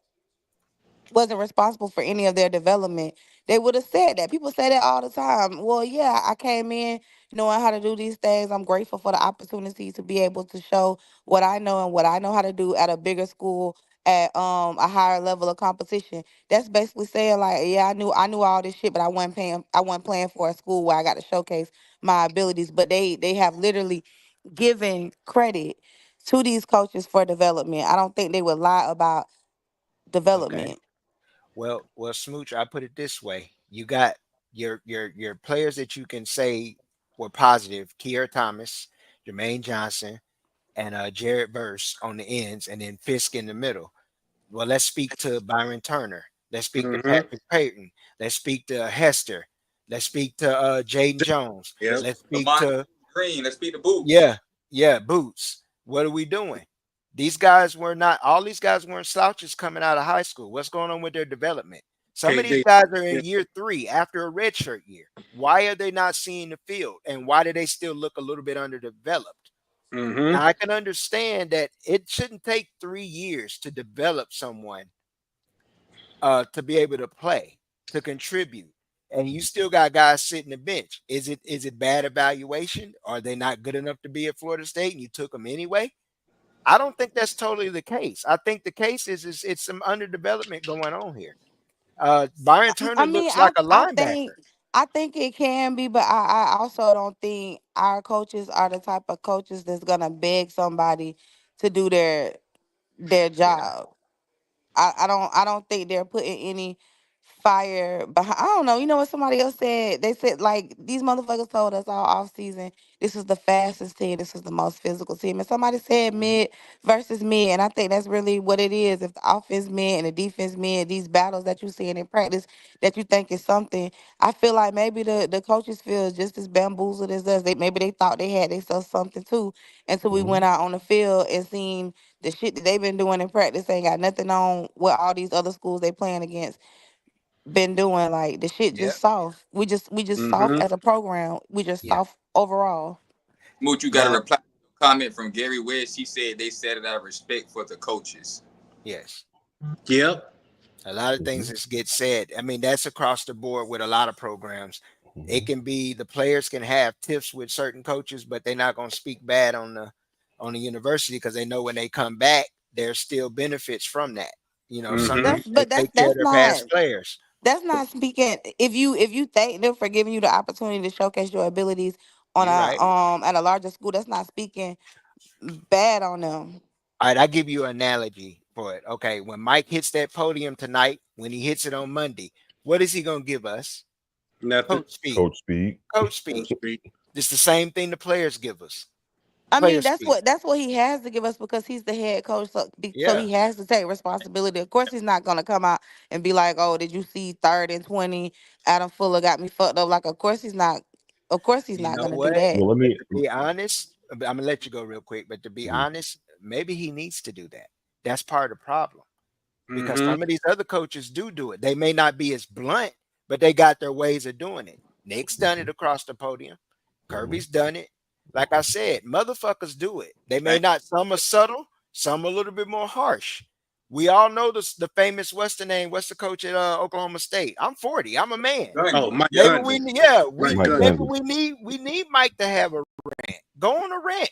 responsible for any of their development, they would have said that. People say that all the time. Well, yeah, I came in knowing how to do these things. I'm grateful for the opportunity to be able to show what I know and what I know how to do at a bigger school at a higher level of competition. That's basically saying like, yeah, I knew all this shit, but I wasn't playing for a school where I got to showcase my abilities. But they have literally given credit to these coaches for development. I don't think they would lie about okay. development. Well, Smooch, I put it this way. You got your players that you can say were positive, Kier Thomas, Jermaine Johnson, and Jared Verse on the ends, and then Fisk in the middle. Well, let's speak to Byron Turner. Let's speak to Mm-hmm. Patrick Payton. Let's speak to Hester. Let's speak to Jaden Jones. Yep. Let's speak Lamont to Green. Let's beat the Boots. yeah, yeah, Boots. What are we doing? These guys were not all these guys weren't slouches coming out of high school. What's going on with their development? Some of these KJ. guys are in year 3 after a redshirt year. Why are they not seeing the field? And why do they still look a little bit underdeveloped? Mm-hmm. Now I can understand that it shouldn't take 3 years to develop someone to be able to play, to contribute. And you still got guys sitting the bench. Is it bad evaluation? Are they not good enough to be at Florida State and you took them anyway? I don't think that's totally the case. I think the case is it's some underdevelopment going on here. Byron Turner I mean, looks like a think linebacker. it can be, but I also don't think our coaches are the type of coaches that's gonna beg somebody to do their Yeah, job. I don't think they're putting any fire behind. I don't know. You know what somebody else said? They said like these motherfuckers told us all off season this is the fastest team, this is the most physical team, and somebody said mid versus mid, and I think that's really what it is. If the offense mid and the defense mid, these battles that you seeing in practice that you think is something, I feel like maybe the coaches feel just as bamboozled as us. Maybe they thought they had themselves something too until we Mhm. went out on the field and seen the shit that they've been doing in practice ain't got nothing on what all these other schools they playing against been doing. Like the shit yeah, just soft. We just soft Mm-hmm. as a program. We just yeah. soft overall. Moot, you got a Now, reply comment from Gary West. She said they said it out of respect for the coaches. yes. Yep. A lot of things Mhm. that get said. I mean, that's across the board with a lot of programs. It Mhm. can be the players can have tiffs with certain coaches, but they're not going to speak bad on the university because they know when they come back, there's still benefits from that. You know, some of Mm-hmm. them That's they but take care of their past players. that's not speaking. If you thank them for giving you the opportunity to showcase your abilities on You're a right. at a larger school, that's not speaking bad on them. All right, I'll give you an analogy for it. Okay, when Mike hits that podium tonight, when he hits it on Monday, what is he going to give us? Nothing. Coach speak. Coach speak. Coach So speak. speak. It's the same thing the players give us. I mean, Players speak. that's what he has to give us because he's the head coach. So Yeah. he has to take responsibility. Of course, he's not gonna come out and be like, "Oh, did you see 3rd and 20? Adam Fuller got me fucked up." Like, of course he's not. Of course he's You not know gonna do what? that. Well, let But me. to be honest, I'm gonna let you go real quick. But to be Mhm. honest, maybe he needs to do that. That's part of the problem because Mm-hmm. some of these other coaches do it. They may not be as blunt, but they got their ways of doing it. Nick's done it Mhm. across the podium. Mhm. Kirby's done it. Like I said, motherfuckers do it. They may Hey, not. Some are subtle. Some a little bit more harsh. We all know the famous what's the name? What's the coach at Oklahoma State? I'm 40. I'm a man. oh, Gundy. Mike Maybe Yep. Gundy. Mike Mike Gundy. maybe Gundy. we need Mike to have a rant. Go on a rant.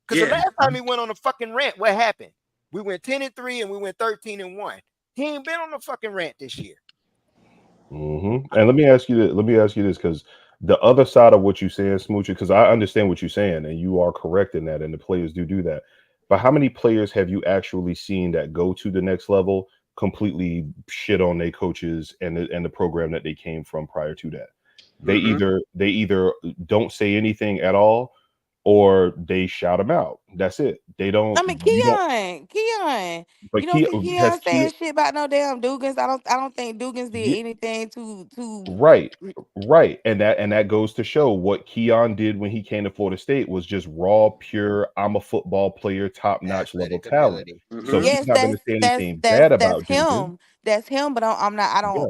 Because the Yeah. last time he went on a fucking rant, what happened? We went 10-3 and we went 13-1. He ain't been on a fucking rant this year. And let me ask you this. Let me ask you this, because the other side of what you're saying, Smoochie, because I understand what you're saying, and you are correct in that, and the players do that. But how many players have you actually seen that go to the next level, completely shit on their coaches and the program that they came from prior to that? Mm-hmm. They either don't say anything at all, or they shout them out. That's it. They don't. I mean, You don't. Keon. You But don't Kia see has Keon Kia. saying shit about no damn Dugans. I don't think Dugans did anything to. Right, right, and that goes to show what Keon did when he came to Florida State was just raw, pure. I'm a football player, top notch level Athletic talent. ability. So Mm-hmm. he's Yes, not going to say anything bad that's about Dugan. him. That's him. But I'm not. Yeah.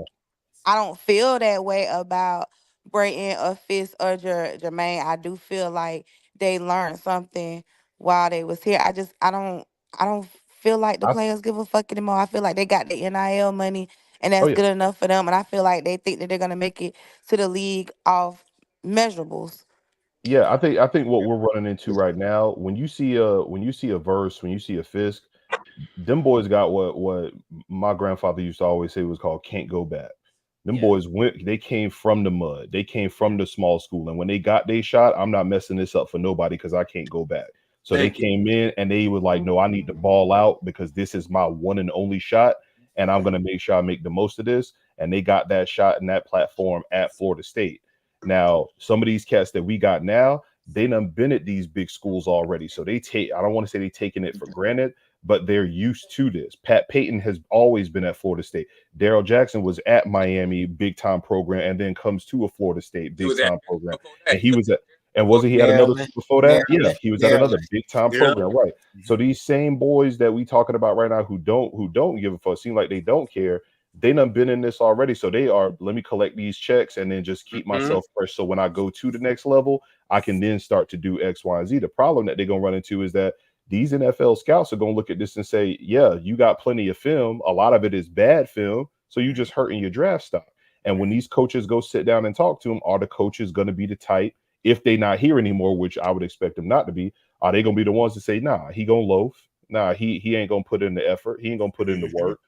I don't feel that way about Brayton or Fitz or Jermaine. I do feel like they learned something while they was here. I don't feel like the I, players give a fuck anymore. I feel like they got the NIL money and oh that's yeah, good enough for them. And I feel like they think that they're gonna make it to the league off measurables. yeah. I think what we're running into right now, when you see a verse, when you see a Fisk, them boys got what my grandfather used to always say was called can't go back. Them Yeah. boys they came from the mud. They came from the small school. And when they got their shot, I'm not messing this up for nobody because I can't go back. So they Thank you. came in and they were like, no, I need to ball out because this is my one and only shot. And I'm gonna make sure I make the most of this. And they got that shot and that platform at Florida State. Now, some of these cats that we got now, they done been at these big schools already. So I don't want to say they taking it for granted, but they're used to this. Pat Payton has always been at Florida State. Daryl Jackson was at Miami, big time program, and then comes to a Florida State, He big was at time program. before And that. he was at, and Before wasn't he at another Maryland. school before that? Yeah, Maryland. he was at another Maryland. big time Yeah. program, right? So these same boys that we talking about right now who don't give a fuck, seem like they don't care. They done been in this already, so they are. Let me collect these checks and then just keep Mm-hmm. myself fresh. So when I go to the next level, I can then start to do X, Y, and Z. The problem that they're gonna run into is that these NFL scouts are going to look at this and say, yeah, you got plenty of film. A lot of it is bad film. So you just hurting your draft stock. And when these coaches go sit down and talk to them, are the coaches going to be the type, if they not here anymore, which I would expect them not to be, are they going to be the ones to say, nah, he going to loaf? Nah, he ain't going to put in the effort. He ain't going to put in the work.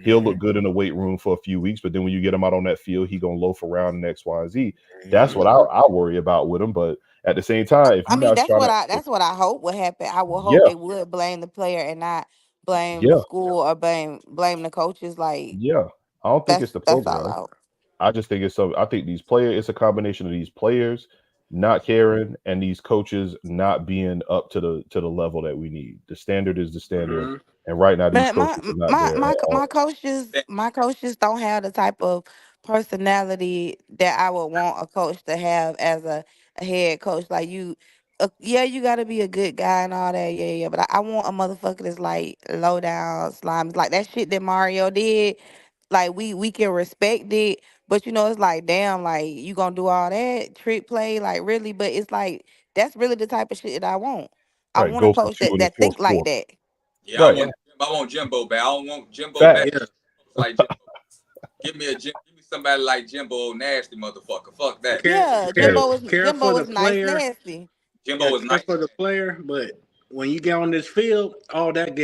He'll Mhm. look good in the weight room for a few weeks, but then when you get him out on that field, he gonna loaf around in X, Y, and Z. That's Mhm. what I worry about with him. But at the same time, if I you're mean, not trying to, that's what I hope would happen. I would hope yeah, they would blame the player and not blame the yeah, school or blame the coaches. Like yeah. I don't think it's the that's all I program. hope. I just think it's some. I think these players. It's a combination of these players not caring and these coaches not being up to the level that we need. The standard is the standard, Mm-hmm. and right now these But coaches are not there at all. my coaches don't have the type of personality that I would want a coach to have as a head coach. Like yeah, you got to be a good guy and all that. Yeah, yeah. But I want a motherfucker that's like low down slime. Like that shit that Mario did. Like we can respect it, but it's like damn, like you gonna do all that trick play, like really? But it's like that's really the type of shit that I want. I Right, want a go for coach two in the that fourth think like quarter. that. Yeah, Right, I want Jimbo back. I don't want Jimbo back. facts. Yeah. Like Jimbo. Give me somebody like Jimbo, nasty motherfucker. Fuck that. Yeah, Yeah, Care Jimbo for the was nice, player. nasty. Jimbo Yeah, was care nice. for the player. But when you get on this field, all that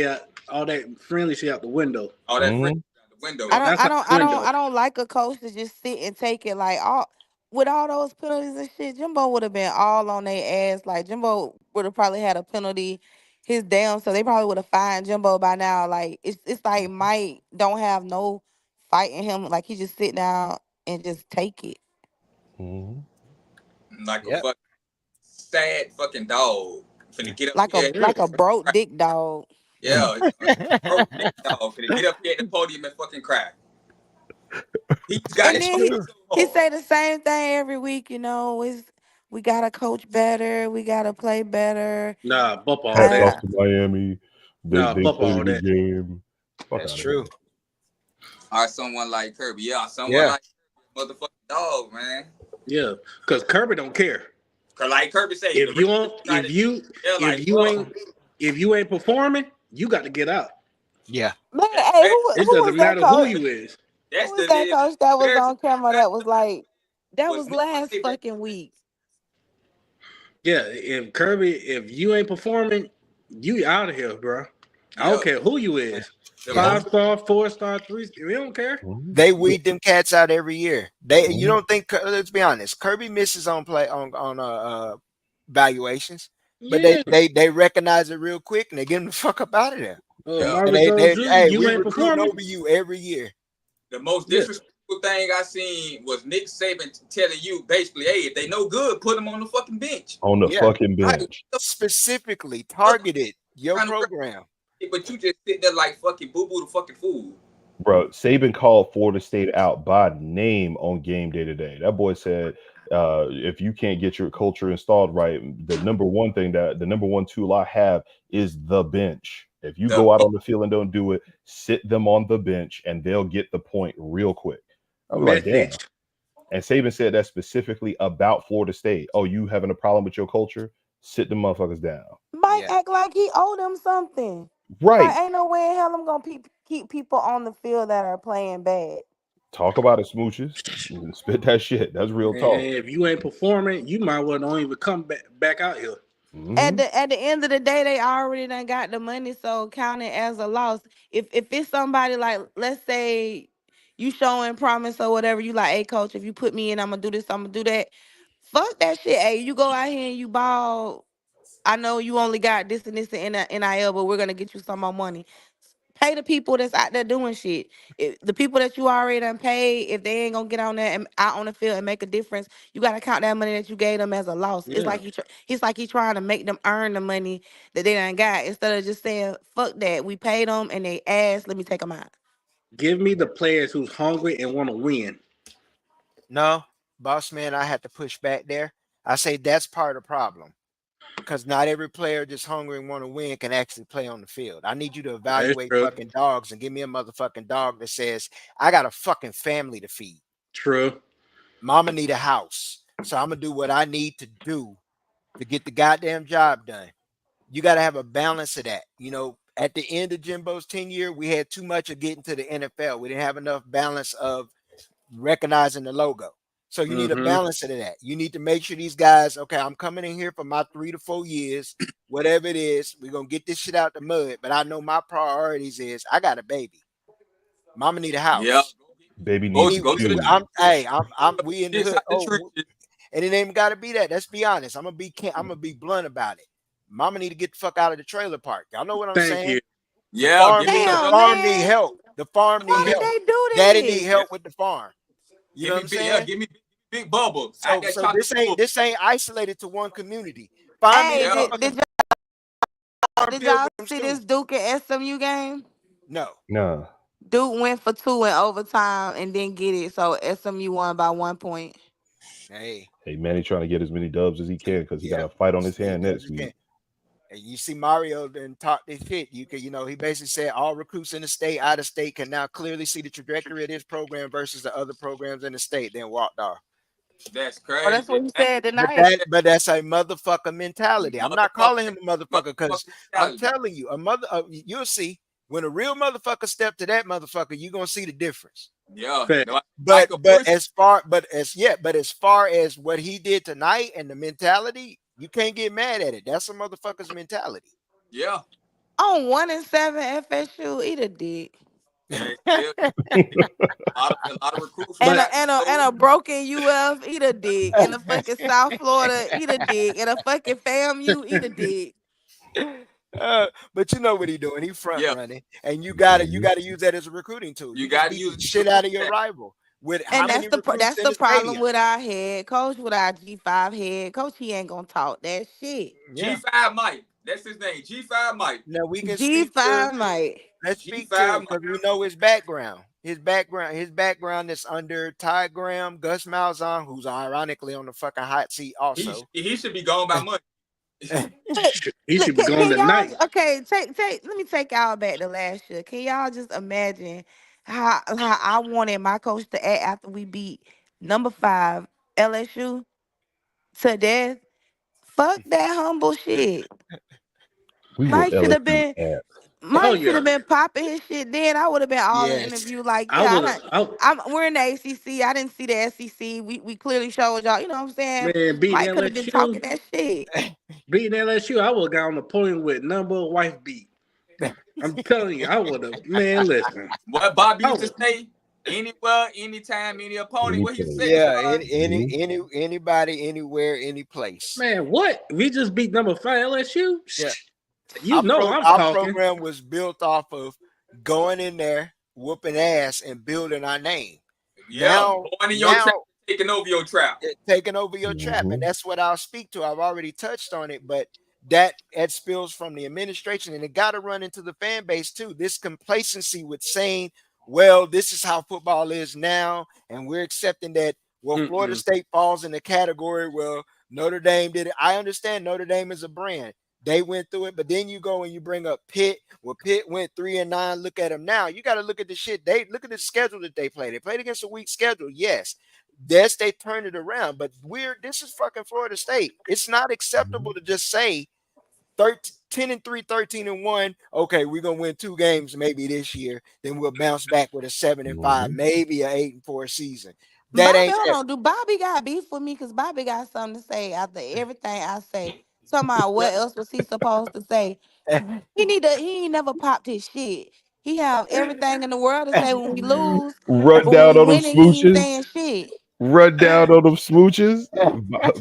friendly shit out the window. All that friend hmm out the window. That's out the window. I don't like a coach to just sit and take it like all with all those penalties and shit. Jimbo would have been all on their ass. Like Jimbo would have probably had a penalty his damn, so they probably would have fined Jimbo by now. Like it's like Mike don't have no fight in him. Like he just sit down and just take it hmm Like a Yep. fucking sad fucking dog. Finna get up here. Yeah. like a broke dick dog. Yeah, broke dick dog. Finna get up here at the podium and fucking cry. He's got And it That's then fucking true. so he hard. say the same thing every week. Is we gotta coach better, we gotta play better. Nah, bump all Hats that. off I to Miami. Nah, They bump played a all good that. game. Fuck That's out of true. here. Or someone like Kirby. Yeah, someone Yeah. like Kirby, motherfucking dog, man. Yeah, because Kirby don't care. Cause like Kirby say, the Ravens try to they're like, fuck. if you ain't performing, you got to get out. Yeah. Man, That's hey, fact. It who was doesn't that matter who coach? you is. Who That's was the that coach that was embarrassing on camera fact that was like that was was Nick last Saban. fucking week? Yeah, if you ain't performing, you out of here, bro. I don't Yeah. care who you is. The Yeah. most 5 star, 4 star, 3. We don't care. Mhm. They Yeah, weed them cats out every year. You mhm. don't think? Let's be honest. Kirby misses on play on valuations, but Yeah. they recognize it real quick and they get him the fuck up out of there. Yeah. And Marvin Jones Jr., hey, you we ain't recruiting performing. over you every year. the most Yeah. disrespectful thing I seen was Nick Saban telling you basically, hey, if they no good, put them on the fucking bench. On the Yeah, fucking Like bench. specifically what the fuck targeted your kind of program. but you just sit there like fucking boo boo the fucking fool. Bro, Saban called Florida State out by name on game day today. That boy said, if you can't get your culture installed right, the number one tool I have is the bench. If you The go out on the field and don't do it, sit them on the bench and they'll get the point real quick. I was like, damn. Message. And Saban said that specifically about Florida State. Oh, you having a problem with your culture? Sit the motherfuckers down. Mike Yeah, act like he owed them something. Like Right. ain't no way in hell I'm gonna keep people on the field that are playing bad. Talk about it, smooches. Spit that shit. That's real And talk. if you ain't performing, you might well don't even come back out here. hmm At the end of the day, they already done got the money, so count it as a loss. If it's somebody like, let's say you showing promise or whatever, you like, hey coach, if you put me in, I'm gonna do this, I'm gonna do that. Fuck that shit. Hey, you go out here and you ball. I know you only got this and this and NIL, but we're gonna get you some more money. Pay the people that's out there doing shit. The people that you already done paid, if they ain't gonna get on there and out on the field and make a difference, you gotta count that money that you gave them as a loss. It's Yeah. like he's like he trying to make them earn the money that they done got instead of just saying fuck that. We paid them and they asked, let me take them out. Give me the players who's hungry and want to win. no, boss man, I had to push back there. I say that's part of the problem because not every player just hungry and want to win can actually play on the field. I need you to That's evaluate true. fucking dogs and give me a motherfucking dog that says I got a fucking family to feed. True. Mama need a house, so I'm gonna do what I need to do to get the goddamn job done. You got to have a balance of that. At the end of Jimbo's tenure, we had too much of getting to the NFL. We didn't have enough balance of recognizing the logo. So you need a Mm-hmm. balance of that. You need to make sure these guys, okay, I'm coming in here for my 3 to 4 years, whatever it is. We're gonna get this shit out the mud. But I know my priorities is I got a baby. Mama need a Yeah, house. Baby go needs a go to the shoe. We in the shits hood. out the trenches. And it ain't got to be that. Let's be honest. I'm gonna be blunt about it. Mama need to get the fuck out of the trailer park. Y'all know what I'm Thank saying? you. Yeah, give me some The Damn, help. farm need man. help. The farm Why need Give me would help. they do Daddy need this? yeah, help with the farm. You know give what me I'm big yeah, saying? give me big bubble out So there so chopping wood. this ain't isolated to one community. Find me the Hey, Yeah, motherfucking farm did y'all pilgrims see too. this Duke and SMU game? No. Nah. Duke went for two in overtime and didn't get it, so SMU won by 1 point. Hey, Hey man, he's trying to get as many dubs as he can because he got yeah. a fight on As his many hand dubs next as can. week. And you see Mario then talk this shit. He basically said all recruits in the state, out of state, can now clearly see the trajectory of this program versus the other programs in the state. Then walked off. that's Oh, that's crazy. what he said But tonight. that's a motherfucker mentality. I'm not calling him a motherfucker because Motherfucking I'm mentality. telling you, you'll see when a real motherfucker step to that motherfucker, you're gonna see the difference. Yeah, Fact. no, like a pussy. As far as what he did tonight and the mentality, you can't get mad at it. That's a motherfucker's mentality. Yeah, On 1-7 FSU, eat a dick. yeah. A lot of recruits from And But a Jackson and a and Hole. a broken UF, eat a dick. And a fucking South Florida, eat a dick. And a fucking FAMU, eat a dick. But you know what he doing? He front Yeah, running, and you Mhm. gotta use that as a recruiting tool. you You just got to beat use the it to shit out of your attack. rival with how And many recruits that's in the the problem stadium? with our head coach, with our G5 head coach. He ain't gonna talk that shit. Yeah. G5 Mike, that's his name. G5 Mike. Now we can speak to G5 might. let's speak to G5 him Mike. because we know his background. His background is under Ty Graham, Gus Malzahn, who's ironically on the fucking hot seat He also. he should be gone by money. Look, he look, should be going can y'all tonight. okay? Let me take y'all back to last year. Can y'all just imagine how I wanted my coach to act after we beat number 5 LSU to death? Fuck that humble shit. We whoop Mike should have LSU been ass. Oh Mike should yeah. have been popping his shit then. I would have been all in the Yes. interview like, I yeah, would have. we're in the ACC. I didn't see the SEC. We clearly showed y'all. You know what I'm saying? Man, beating Mike could have been LSU. talking that shit. Beating LSU, I would have got on the podium with number wife beat. I'm telling you, I would have. Man, listen. What Bob I used to would. say, anywhere, anytime, any opponent. Any What he used to place. say, Yeah, Sean? Mhm. anybody, anywhere, any place. Man, what? We just beat number 5 LSU. Yeah. You know I'm Our talking. program was built off of going in there, whooping ass, and building our name. Yeah, Now, going in your trap, now taking over your trap. taking over your trap, and Mhm. that's what I'll speak to. I've already touched on it, but that it spills from the administration, and it got to run into the fan base too. This complacency with saying, "Well, this is how football is now," and we're accepting that. Well, Florida Mm-mm. State falls in the category. Well, Notre Dame did it. I understand Notre Dame is a brand. They went through it, but then you go and you bring up Pitt. Well, Pitt went 3-9. Look at them now. You got to look at the shit. They look at the schedule that they played. They played against a weak schedule. Yes, yes, they turned it around, but this is fucking Florida State. It's not acceptable Mhm. to just say 10-3, 13-1. Okay, we're gonna win 2 games maybe this year. Then we'll bounce back with a 7-5, Mhm. maybe a 8-4 season. That Bobby, ain't hold that. on. Do Bobby got beef with me? Because Bobby got something to say after everything I say. Talking about what else was he supposed to say? He ain't never popped his shit. He have everything in the world to say when we lose, Run but when down we on them winning, he ain't smooches. saying shit. Run down on them smooches.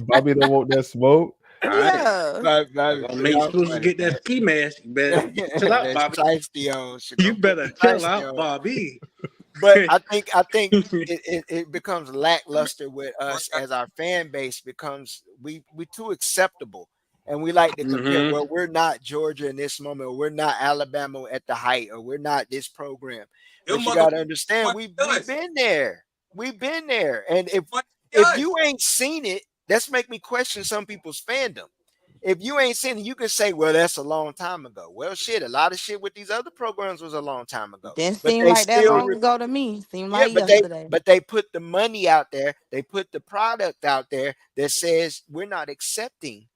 Bobby don't want that smoke. All right. Yeah. Bobby, Gonna make y'all Spruce funny, get that man. ski mask. You better chill out, That's Bobby. shiesty on. She You gonna put better the chill shiesty out, on. Bobby. But I think it becomes lackluster with us as our fan base becomes we too acceptable, and we like to compare. Mm-hmm. Well, we're not Georgia in this moment, or we're not Alabama at the height, or we're not this program. Them But you got to motherfuckers understand, want we've us. been there. We've been there, and Want if us. you ain't seen it, that's make me question some people's fandom. If you ain't seen it, you can say, well, that's a long time ago. Well, shit, a lot of shit with these other programs was a long time ago. Didn't But seem they like that still long ago to me. Seemed yeah, like yesterday. but they put the money out there. They put the product out there that says we're not accepting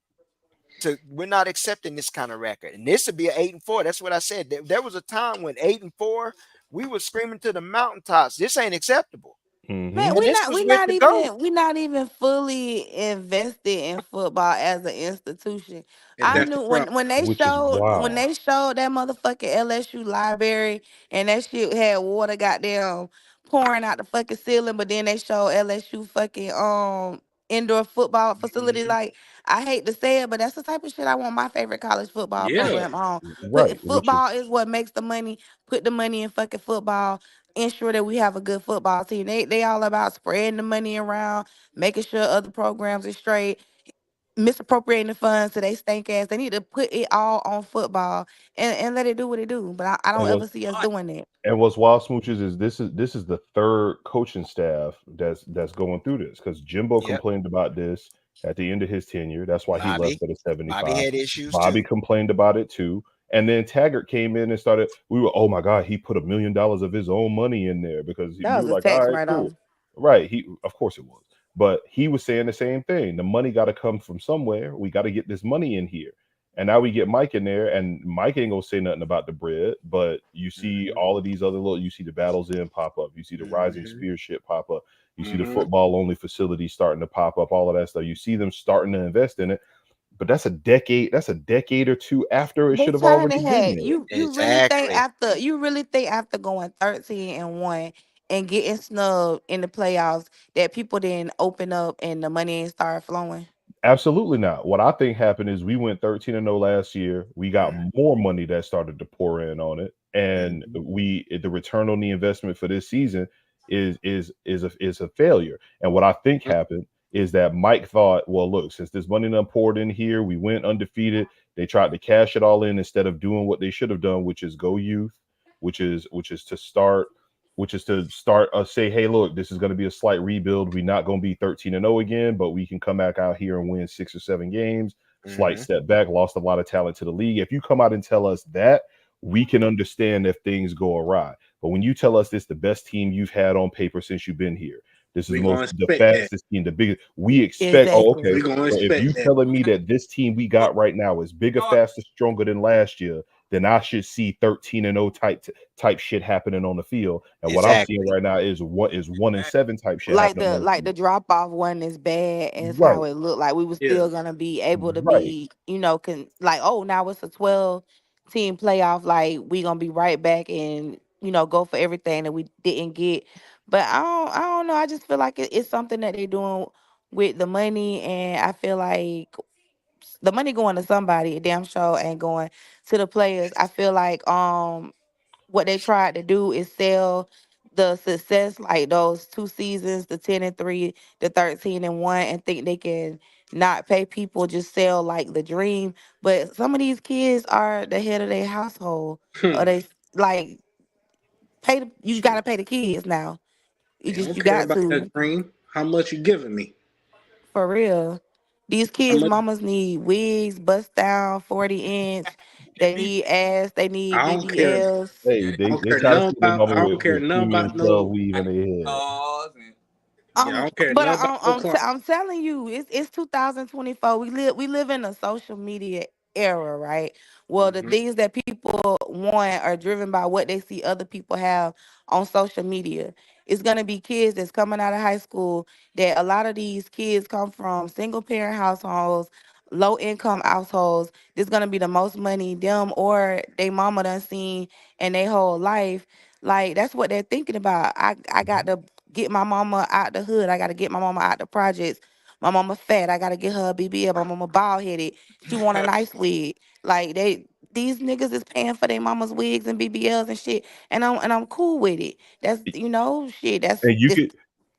this kind of record. And this would be an 8-4. That's what I said. There was a time when 8-4, we were screaming to the mountaintops. This ain't acceptable. Mm-hmm. Man, And we this not was we with not the GOAT. even we not even fully invested in football as an institution. And I that's knew the problem. Which is when wild. they showed that motherfucking LSU library and that shit had water goddamn pouring out the fucking ceiling, but then they showed LSU fucking indoor football facility. Mhm. Like, I hate to say it, but that's the type of shit I want my favorite college football Yeah. program on. Put Right. Which is football is what makes the money. Put the money in fucking football, ensure that we have a good football team. They all about spreading the money around, making sure other programs are straight, misappropriating the funds to they stank ass. They need to put it all on football and let it do what it do. But I and don't was ever see us doing that. and what's wild, Smooches, is this is the third coaching staff that's going through this, because Jimbo Yep. complained about this at the end of his tenure. That's why he left Bobby. at a Bobby 75. had issues Bobby too. complained about it too. And then Taggart came in and started. We were, oh my God, he put $1 million of his own money in there, because That we was were a like, all tax right, write off. cool. Right. Of course it was. But he was saying the same thing. The money got to come from somewhere. We got to get this money in here. And now we get Mike in there, and Mike ain't gonna say nothing about the bread. But you see Mhm. all of these other little, you see the Battles Inn pop up, you see the Rising Mhm. Spear shit pop up, you see the Mhm. football only facilities starting to pop up, all of that stuff. You see them starting to invest in it, but that's a decade or two after it They should have trying already to been have there. Exactly. you really think after going 13-1 and getting snubbed in the playoffs that people didn't open up and the money ain't start flowing? Absolutely not. What I think happened is we went 13-0 last year. We got more money that started to pour in on it, and Mhm. the return on the investment for this season is a failure. And what I think happened is that Mike thought, well, look, since this money done poured in here, we went undefeated. They tried to cash it all in instead of doing what they should have done, which is go youth, which is to start say, hey, look, this is going to be a slight rebuild. We're not going to be 13-0 again, but we can come back out here and win 6 or 7 games. Slight Hmm. step back, lost a lot of talent to the league. If you come out and tell us that, we can understand if things go awry. But when you tell us this the best team you've had on paper since you've been here, this is We gonna the expect that. fastest team, the biggest, we expect, oh, Exactly. okay. We gonna So if you expect that. telling me that this team we got right now is bigger, faster, stronger than last year, then I should see 13-0 type shit happening on the field. And what I'm seeing Exactly. right now is what is 1-7 type shit Like happening the on the like field. the drop off wasn't as bad as Right, how it looked. Like we was Yeah. still gonna be able to right. be, like, oh, now it's a 12 team playoff. Like, we gonna be right back and go for everything that we didn't get. But I don't know. I just feel like it's something that they doing with the money, and I feel like the money going to somebody. A damn show ain't going to the players. I feel like what they tried to do is sell the success, like those 2 seasons, the 10-3, the 13-1, and think they can not pay people, just sell like the dream. But some of these kids are the head of their household, or Hmm. they like you got Shit. to pay the kids now. They don't You care got about to, that dream. How much you giving me? for real. These How kids' much? mamas need wigs, bust down, 40-inch. They need ass. They need I don't care. BBLs. Hey, I they don't they care try to nothing see their about. mama I don't care with nothing premium about 12 no. weave in their head. Yeah, I don't care But nothing about no clown. I'm telling you, it's 2024. We live in a social media era, right? Well, the Hmm. things that people want are driven by what they see other people have on social media. It's gonna be kids that's coming out of high school, that a lot of these kids come from single parent households, low income households. There's gonna be the most money them or they mama done seen in their whole life. Like, that's what they're thinking about. I got to get my mama out the hood. I gotta get my mama out the projects. My mama fat. I gotta get her a BBL. My mama bald headed. She want a nice wig. Like, these niggas is paying for their mama's wigs and BBLs and shit. And I'm cool with it. That's shit. That's And you it's could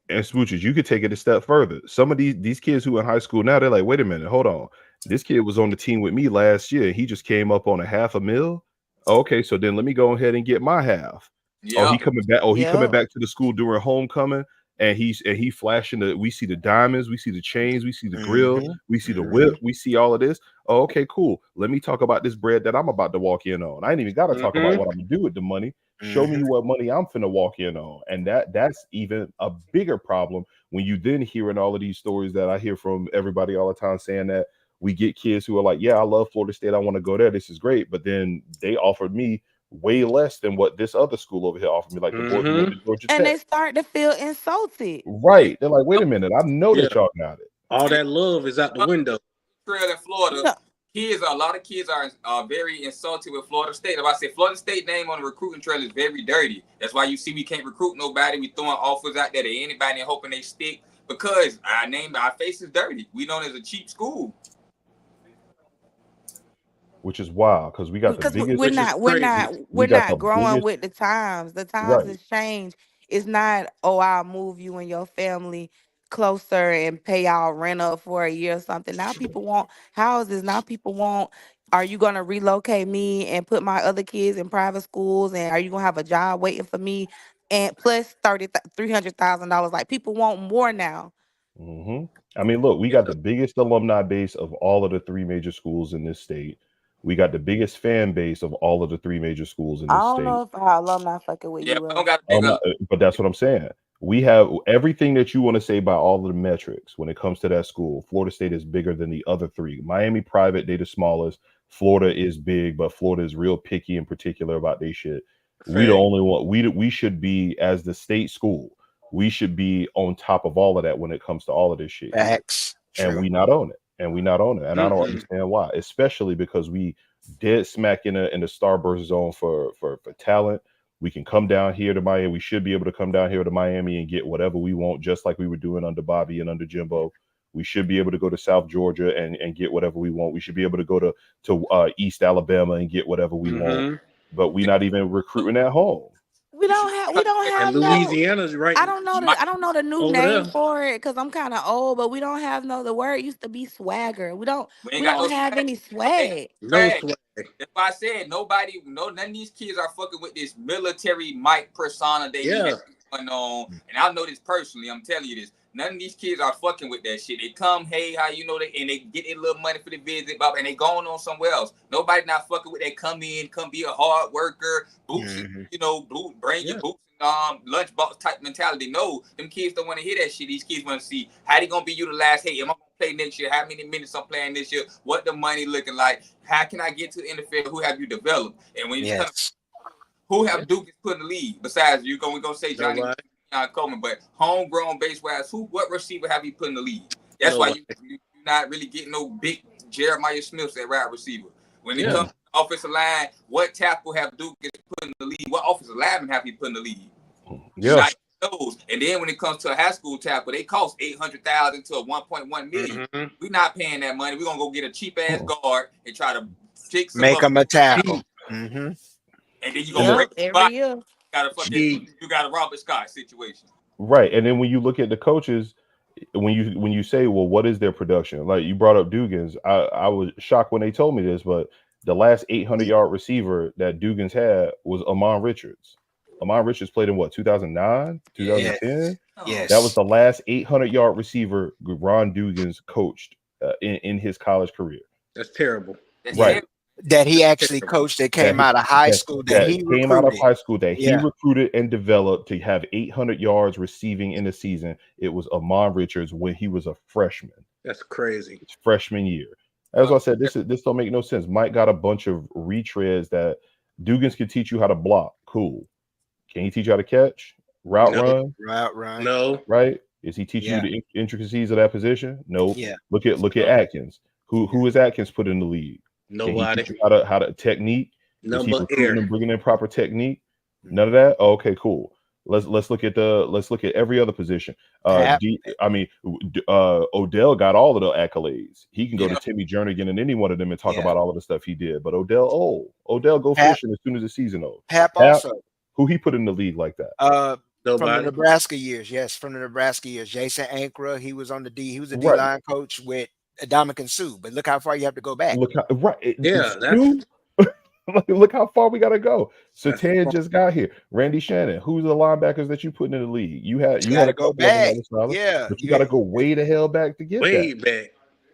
and smooches, you could take it a step further. Some of these kids who are in high school now, they're like, wait a minute, hold on. This kid was on the team with me last year. He just came up on a half a mil. Okay, so then let me go ahead and get my half. Oh, he Yep. coming back. Oh, he coming Yep. back to the school during homecoming, and he flashing the. We see the diamonds, we see the chains, we see the grill, Hmm. we see the whip, Hmm. we see all of this. Oh, okay, cool. Let me talk about this bread that I'm about to walk in on. I ain't even got to talk about Hmm. what I'm gonna do with the money. Show me Hmm. what money I'm finna walk in on, and that's even a bigger problem when you then hearing all of these stories that I hear from everybody all the time saying that we get kids who are like, yeah, I love Florida State, I want to go there, this is great, but then they offered me way less than what this other school over here offered me, like the boys who went to Georgia And Tech. they start to feel insulted. Right. They're like, wait a minute, I know that y'all got it. All that love is out the window. Trail in Florida, No. a lot of kids are very insulted with Florida State. If I say Florida State name on the recruiting trail is very dirty. That's why you see we can't recruit nobody. We throwing offers out there to anybody and hoping they stick because our face is dirty. We known as a cheap school. Which is wild because we got the Because biggest. we're We got the not growing biggest. with the times. The times Right. has changed. It's not, oh, I'll move you and your family closer and pay y'all rent up for a year or something. Now people want houses. Now people want, are you gonna relocate me and put my other kids in private schools? And are you gonna have a job waiting for me? And plus $300,000. Like people want more now. I mean, look, we got the biggest alumni base of all of the three major schools in this state. We got the biggest fan base of all of the three major schools in I this don't state. know if our alumni fucking with Yeah, you. we don't got a big But that's what I'm saying. We have everything that you want to say by all of the metrics when it comes to that school. Florida State is bigger than the other three. Miami private, they the smallest. Florida is big, but Florida is real picky and particular about their shit. We the only one. We should be, as the state school, we should be on top of all of that when it comes to all of this shit. Facts. And we not own it. And I don't understand why, especially because we dead smack in the starburst zone for talent. We can come down here to Miami. We should be able to come down here to Miami and get whatever we want, just like we were doing under Bobby and under Jimbo. We should be able to go to South Georgia and get whatever we want. We should be able to go to East Alabama and get whatever we want. But we're not even recruiting at home. We don't have and Louisiana's right. I don't know the new name for it because I'm kind of old, but we don't have the word used to be swagger. We don't have any swag. No swag. That's why I said none of these kids are fucking with this military mic persona they have going on. And I know this personally. I'm telling you this. None of these kids are fucking with that shit. They come, hey, how you know and they get their little money for the visit, and they going on somewhere else. Nobody not fucking with that. Come be a hard worker, boots, bring your boots and lunchbox type mentality. No, them kids don't want to hear that shit. These kids want to see how they gonna be utilized. Hey, am I gonna play next year? How many minutes I'm playing this year? What the money looking like? How can I get to the NFL? Who have you developed? And when you who have Duke put in the league besides you? We gonna say Johnny. Coleman, but homegrown base wise, what receiver have you put in the league? That's why you're not really getting no big Jeremiah Smiths at wide receiver. When it comes to offensive line, what tackle have Duke put in the league? What offensive lineman have you put in the league? Yeah. And then when it comes to a high school tackle, they cost $800,000 to $1.1 million. We're not paying that money. We're gonna go get a cheap ass guard and try to fix make them a tackle. And then you gonna break every year. You got a Robert Scott situation. Right. And then when you look at the coaches, when you say, well, what is their production? Like you brought up Dugans. I was shocked when they told me this, but the last 800-yard receiver that Dugans had was Amon Richards. Amon Richards played in 2009, 2010? Yes. That was the last 800-yard receiver Ron Dugans coached in his college career. That's terrible. Right. That he actually coached that came out of high school that he came out of high school that he recruited and developed to have 800 yards receiving in the season. It was Amon Richards when he was a freshman. That's crazy. His freshman year. As I said, this don't make no sense. Mike got a bunch of retreads that Dugans can teach you how to block. Cool. Can he teach you how to catch? Route run? No. Right? Is he teaching you the intricacies of that position? No. Yeah. Look at Atkins. Who is Atkins put in the league? Nobody. How to technique? No, is he but bringing in proper technique? None of that. Oh, okay, cool. Let's look at every other position. Odell got all of the accolades. He can go to Timmy Jernigan and any one of them and talk about all of the stuff he did. But Odell go fishing as soon as the season over. Hap also. Who he put in the league like that? From the Nebraska years, Jason Ankra, he was on the D. He was a D line coach with Adamik Sue. But look how far you have to go back. Look how far we gotta go. Satan just got here. Randy Shannon, who's the linebackers that you put in the league? You had to go back. But you got to go way the hell back to get back.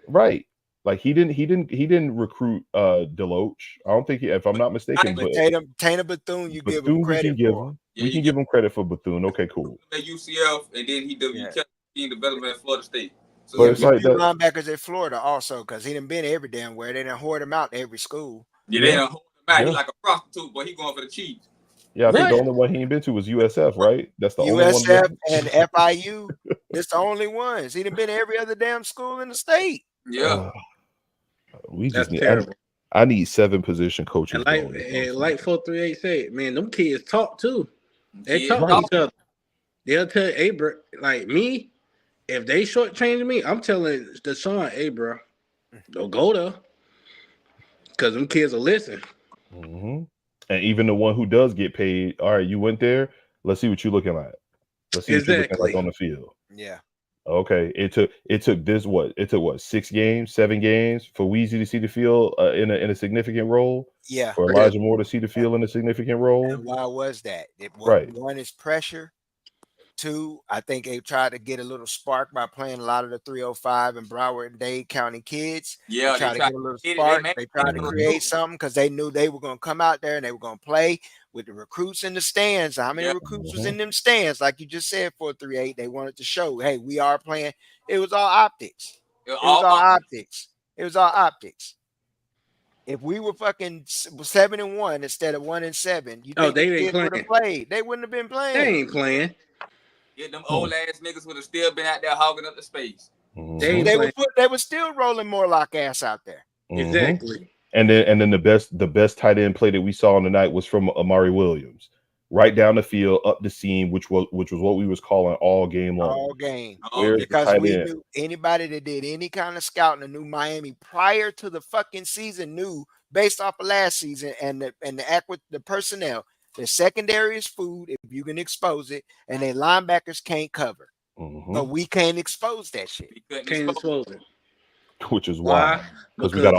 Right. Like he didn't recruit Deloach. I don't think if I'm not mistaken. But Tanner Bethune, you give him credit for. We can give him credit for Bethune. Okay, cool. At UCF, and then he kept being development at Florida State. So but it's like linebackers at Florida also, because he done been every damn where. They done hoard him out to every school. They done hoard him He Yeah. like a prostitute, but he going for the cheese. Yeah, I think the What? only one he ain't been to was USF, right? That's the only one. USF and FIU, it's the only ones. He done been to every other damn school in the state. Yeah. We That's just need. terrible. I need 7 position coaches And like going. and like 438 said, man, them kids talk too. They Kids talk to Right. each other. They'll tell Abra, like me, if they shortchanging me, I'm telling Deshaun, hey, bro, don't go there. Because them kids will listen. And even the one who does get paid, all right, you went there. Let's see what you're looking like. Let's see what you're looking like on the field. Yeah. Okay. It took this what? It took what? 6 games, 7 games for Weezy to see the field in a significant role. Yeah. For Elijah Moore to see the field in a significant role. And why was that? Right. One is pressure. 2, I think they tried to get a little spark by playing a lot of the 305 and Broward and Dade County kids. Yeah, They tried to get a little spark. They tried to create something because they knew they were going to come out there and they were going to play with the recruits in the stands. How many recruits was in them stands? Like you just said, 438, they wanted to show, hey, we are playing. It was all optics. It was all optics. It was all optics. If we were fucking 7-1 instead of 1-7, you think they the ain't kids would have played? They wouldn't have been playing. They ain't playing. Yeah, them old ass niggas would have still been out there hogging up the space. They were still rolling Morlock ass out there. Exactly. And then the best tight end play that we saw on the night was from Amari Williams, right down the field, up the seam, which was what we was calling all game long. All game. Where's because the tight we end? knew anybody that did any kind of scouting and knew Miami prior to the fucking season knew based off of last season and the personnel. The secondary is food if you can expose it, and their linebackers can't cover. But we can't expose that shit. Can't expose it. Which is why. Because we I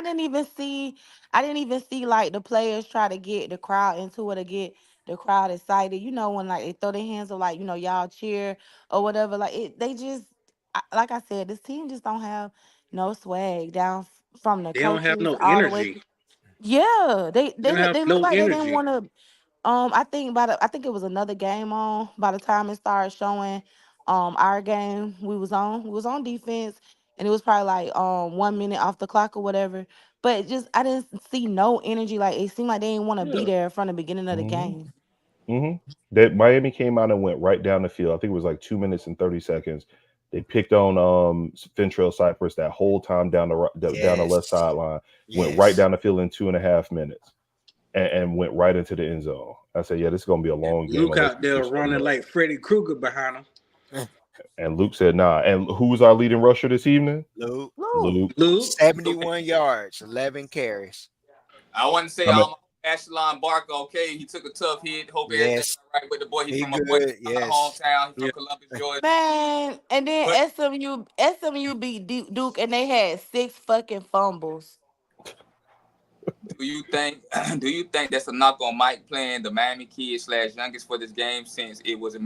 didn't even see like the players try to get the crowd into it or get the crowd excited. You know, when like they throw their hands up, like, you know, y'all cheer or whatever. Like they just like I said, this team just don't have no swag down from the They don't have coaches no all the way. energy. Yeah, They don't have they no look like they didn't energy. want to. I think I think it was another game on. By the time it started showing, our game we was on defense, and it was probably like 1 minute off the clock or whatever. But just I didn't see no energy. Like it seemed like they didn't want to be there from the beginning of the game. That Miami came out and went right down the field. I think it was like 2 minutes and 30 seconds. They picked on Fentrell Cypress that whole time down the left sideline. Went right down the field in 2.5 minutes. And went right into the end zone. I said, yeah, this is going to be a long game. Luke out there running like Freddy Krueger behind him. And Luke said, nah. And who was our leading rusher this evening? Luke. 71 yards, 11 carries. I want to say Ashlon Barker, okay, he took a tough hit. Hope everything's all right with the boy. He's from my hometown. He's from Columbus, Georgia. Man, and then SMU beat Duke and they had 6 fucking fumbles. Do you think that's a knock on Mike playing the Miami kids / youngest for this game since it was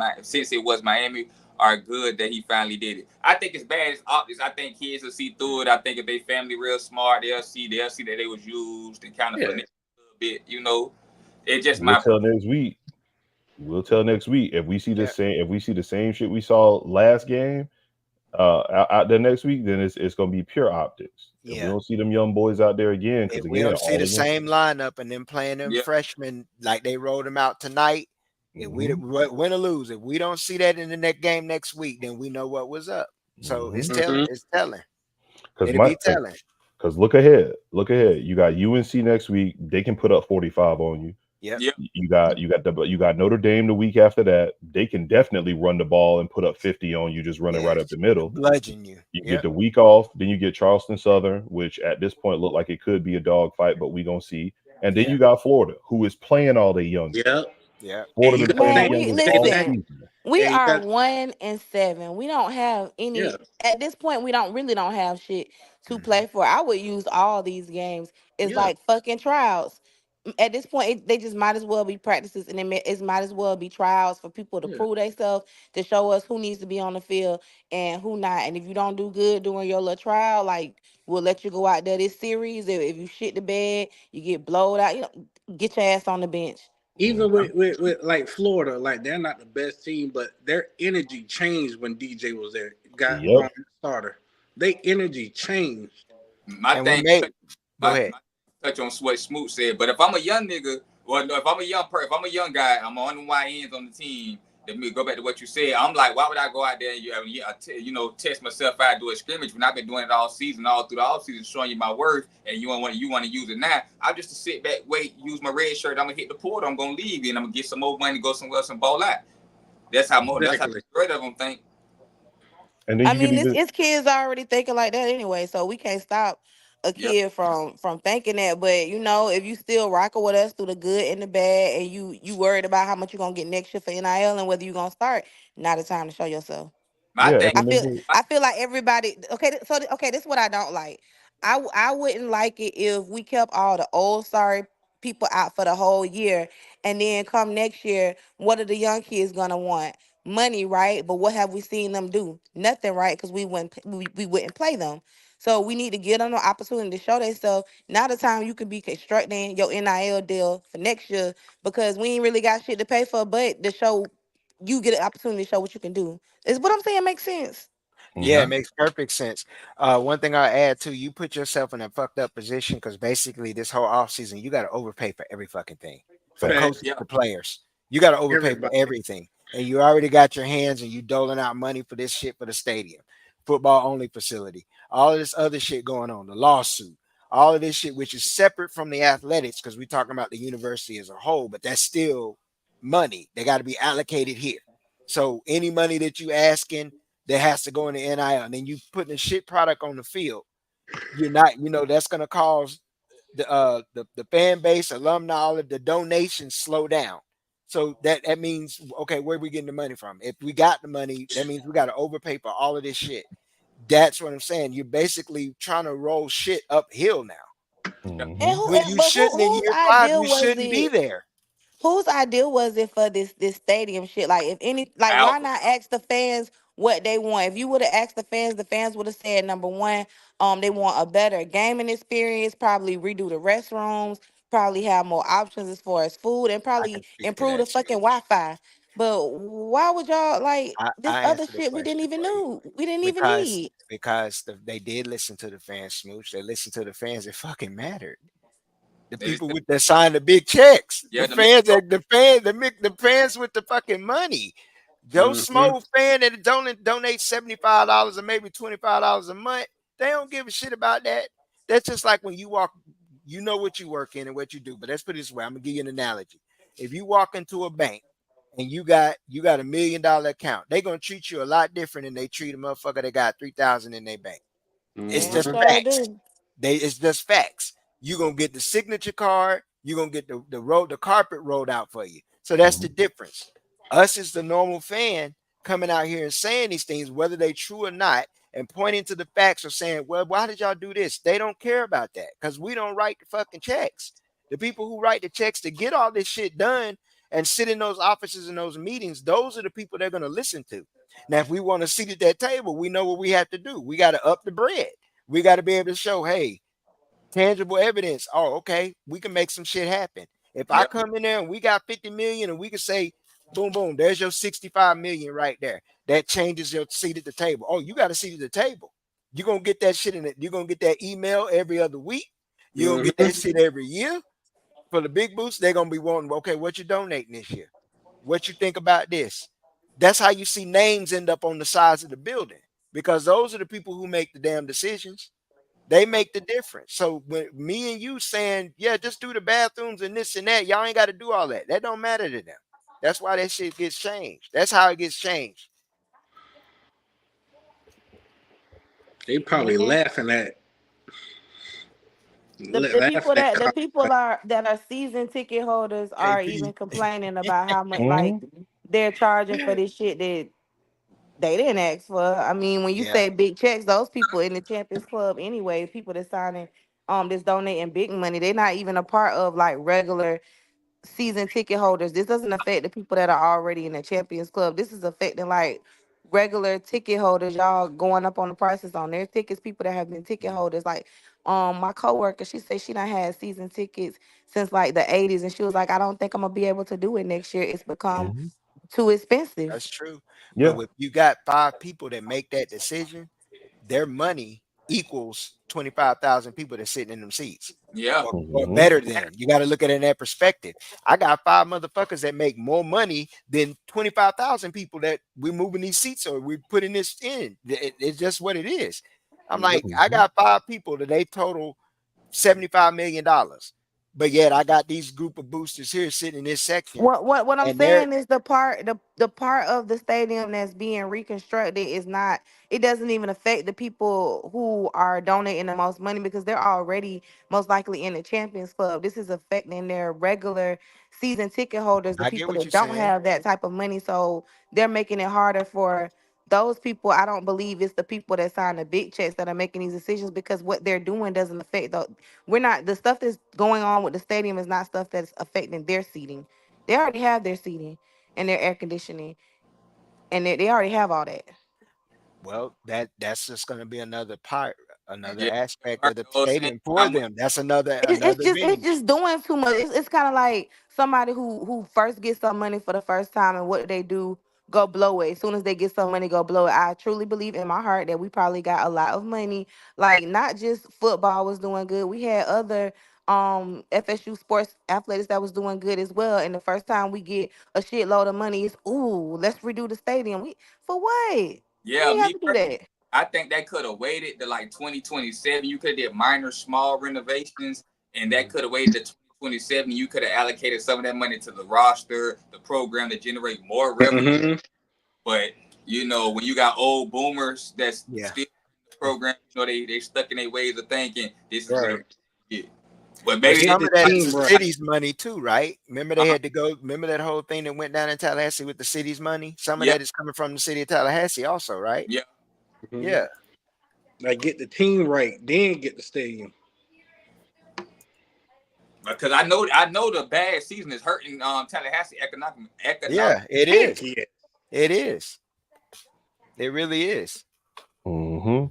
Miami are good that he finally did it? I think it's bad as optics. I think kids will see through it. I think if they family real smart, they'll see that they was used and kind of finesse a little bit. You know, it just We'll tell next week if we see the same shit we saw last game. Out there next week, then it's gonna be pure optics. If we don't see them young boys out there again, if we don't see the same lineup and then playing them freshmen like they rolled them out tonight, if we win or lose, if we don't see that in the next game next week, then we know what was up. So it's telling. Because look ahead. You got UNC next week. They can put up 45 on you. Yep. You got Notre Dame the week after that. They can definitely run the ball and put up 50 on you, just running right up the middle. Bludgeon you. You get the week off, then you get Charleston Southern, which at this point look like it could be a dog fight, but we gonna see. And then you got Florida, who is playing all their young. Yeah. Florida been playing all season. We are 1-7. We don't have any at this point. We don't have shit to play for. I would use all these games. It's like fucking trials. At this point, they just might as well be practices, and it might as well be trials for people to prove themselves, to show us who needs to be on the field and who not. And if you don't do good during your little trial, like, we'll let you go out there this series. If you shit the bed, you get blowed out. You know, get your ass on the bench. Even with like Florida, like they're not the best team, but their energy changed when DJ was there. Got starter. Their energy changed. Go my ahead. touch on what Smoot said. But if I'm a young nigga, or no, if I'm a if I'm a young guy, I'm on the YNs on the team. Let me go back to what you said. I'm like, why would I go out there and test myself out, do a scrimmage when I've been doing it all season, all through the off season, showing you my worth, and you want to use it now? I'm just to sit back, wait, use my red shirt. I'm gonna hit the portal. I'm gonna leave, and I'm gonna get some more money, go somewhere else and ball out. That's how more. That's how the Exactly. majority of them think. And then I you could mean, even it's kids already thinking like that anyway, so we can't stop a Yeah, kid from thinking that. But if you still rocking with us through the good and the bad, and you worried about how much you're gonna get next year for NIL and whether you're gonna start, not the time to show yourself. my yeah, thing. and then I feel like everybody. Okay, okay, this is what I don't like. I wouldn't like it if we kept all the old sorry people out for the whole year, and then come next year, what are the young kids gonna want? Money, right? But what have we seen them do? Nothing, right? Because we wouldn't play them. So we need to give them the opportunity to show themselves. Now the time you can be constructing your NIL deal for next year because we ain't really got shit to pay for, but to show you get an opportunity to show what you can do. Is what I'm saying makes sense? Yeah, it mhm, makes perfect sense. One thing I'll add too, you put yourself in a fucked up position because basically this whole offseason, you got to overpay for every fucking thing, for the facts. coaches, Yeah, the players. You got to overpay for Everybody. everything, and you already got your hands and you doling out money for this shit for the stadium, football only facility, all of this other shit going on, the lawsuit, all of this shit, which is separate from the athletics because we're talking about the university as a whole, but that's still money. They got to be allocated here. So any money that you asking that has to go in the NIL. And then you putting a shit product on the field. You're not, that's gonna cause the fan base, alumni, all of the donations slow down. So that means okay, where are we getting the money from? If we got the money, that means we got to overpay for all of this shit. That's what I'm saying. You're basically trying to roll shit uphill now. yeah. And Mhm. who? When you But shouldn't in whose year five, idea you was shouldn't be it? there. Whose idea was it for this stadium shit? Like, if any, like, why Alpha. not ask the fans what they want? If you would have asked the fans would have said number one, they want a better gaming experience, probably redo the restrooms, probably have more options as far as food, and I can probably speak to improve the that, fucking Smooch. Wi-Fi. But why would y'all like this I other answer the shit we didn't question even for you. know? We didn't even because need. they did listen to the fans, Smooch. They listened to the fans. It fucking mattered. The They just, people that signed the big checks, yeah, the main goal. the fans with the fucking money. Those Hmm. small fan that donate $75 or maybe $25 a month, they don't give a shit about that. That's just like when you walk, you know what you work in and what you do. But let's put it this way: I'm gonna give you an analogy. If you walk into a bank and you got $1 million account, they're gonna treat you a lot different than they treat a motherfucker that got 3,000 in their bank. It's Damn just Hmm. sure facts. do. It's just facts. You're gonna get the signature card, you're gonna get the carpet rolled out for you. So that's the Mhm. difference. Us as the normal fan coming out here and saying these things, whether they true or not, and pointing to the facts or saying, well, why did y'all do this? They don't care about that because we don't write the fucking checks. The people who write the checks to get all this shit done and sit in those offices and those meetings, those are the people they're gonna listen to. Now, if we want to sit at that table, we know what we have to do. We got to up the bread. We got to be able to show, hey, tangible evidence. Oh, okay, we can make some shit happen. If I Yeah, come in there and we got 50 million and we can say, boom, boom, there's your 65 million right there. That changes your seat at the table. Oh, you got a seat at the table. You're gonna get that shit in it. You're gonna get that email every other week. You're gonna get that Hmm. shit every year. For the big boosts, they're gonna be wanting, okay, what you donating this year? What you think about this? That's how you see names end up on the sides of the building because those are the people who make the damn decisions. They make the difference. So when me and you saying, yeah, just do the bathrooms and this and that, y'all ain't got to do all that. That don't matter to them. That's why that shit gets changed. That's how it gets changed. They probably Man, the laughing people at that the Colin. people are that are season ticket holders are KP. even complaining about how much like Mhm. they're charging for this shit that they didn't ask for. I mean, when you Yeah, say big checks, those people in the Champions Club anyway, people that signing this donating big money, they're not even a part of like regular season ticket holders. This doesn't affect the people that are already in the Champions Club. This is affecting like regular ticket holders. Y'all going up on the prices on their tickets. People that have been ticket holders. Like my coworker, she said she done had season tickets since like the 80s, and she was like, I don't think I'm gonna be able to do it next year. It's become Mhm. too expensive. that's true. But Yeah. if you got five people that make that decision, their money equals 25,000 people that's sitting in them seats. Yeah. Or Mhm. better than. You got to look at it in that perspective. I got 5 motherfuckers that make more money than 25,000 people that we're moving these seats or we're putting this in. It's just what it is. I'm like, I Mhm. got 5 people that they total $75 million. But yet I got these group of boosters here sitting in this section What I'm and they're saying is the part of the stadium that's being reconstructed is not, it doesn't even affect the people who are donating the most money because they're already most likely in the Champions Club. This is affecting their regular season ticket holders, the I get people what you're that don't saying. have that type of money. So they're making it harder for those people. I don't believe it's the people that sign the big checks that are making these decisions because what they're doing doesn't affect the, we're not, the stuff that's going on with the stadium is not stuff that's affecting their seating. They already have their seating and their air conditioning, and they already have all that. Well, that's just going to be another part, another Yeah. aspect Right, of the I was saying stadium for how much. them. That's another It's another just it's venue. just doing too much. It's kind of like somebody who first gets some money for the first time, and what they do, go blow it. As soon as they get some money, go blow it. I truly believe in my heart that we probably got a lot of money. Like not just football was doing good. We had other FSU sports athletes that was doing good as well. And the first time we get a shitload of money, it's ooh, let's redo the stadium. We for what? We Yeah, ain't have me to do personally, that. I think that could have waited to like 2027. You could have did minor, small renovations, and that could have waited to 2027. You could have allocated some of that money to the roster, the program to generate more revenue. Mhm. But when you got old boomers that's Yeah. still in the program, they stuck in their ways of thinking this is what I'm Right. get. But But maybe Get some the of that is team the right. city's money too, right? Remember they uh, had to go. Remember that whole thing that went down in Tallahassee with the city's money. Some of yeah, that is coming from the city of Tallahassee, also, right? yeah. Mhm. Yeah. Like get the team right, then get the stadium. Because I know the bad season is hurting Tallahassee economic. Yeah. It Heck is. yeah. It is. It really is. Mhm.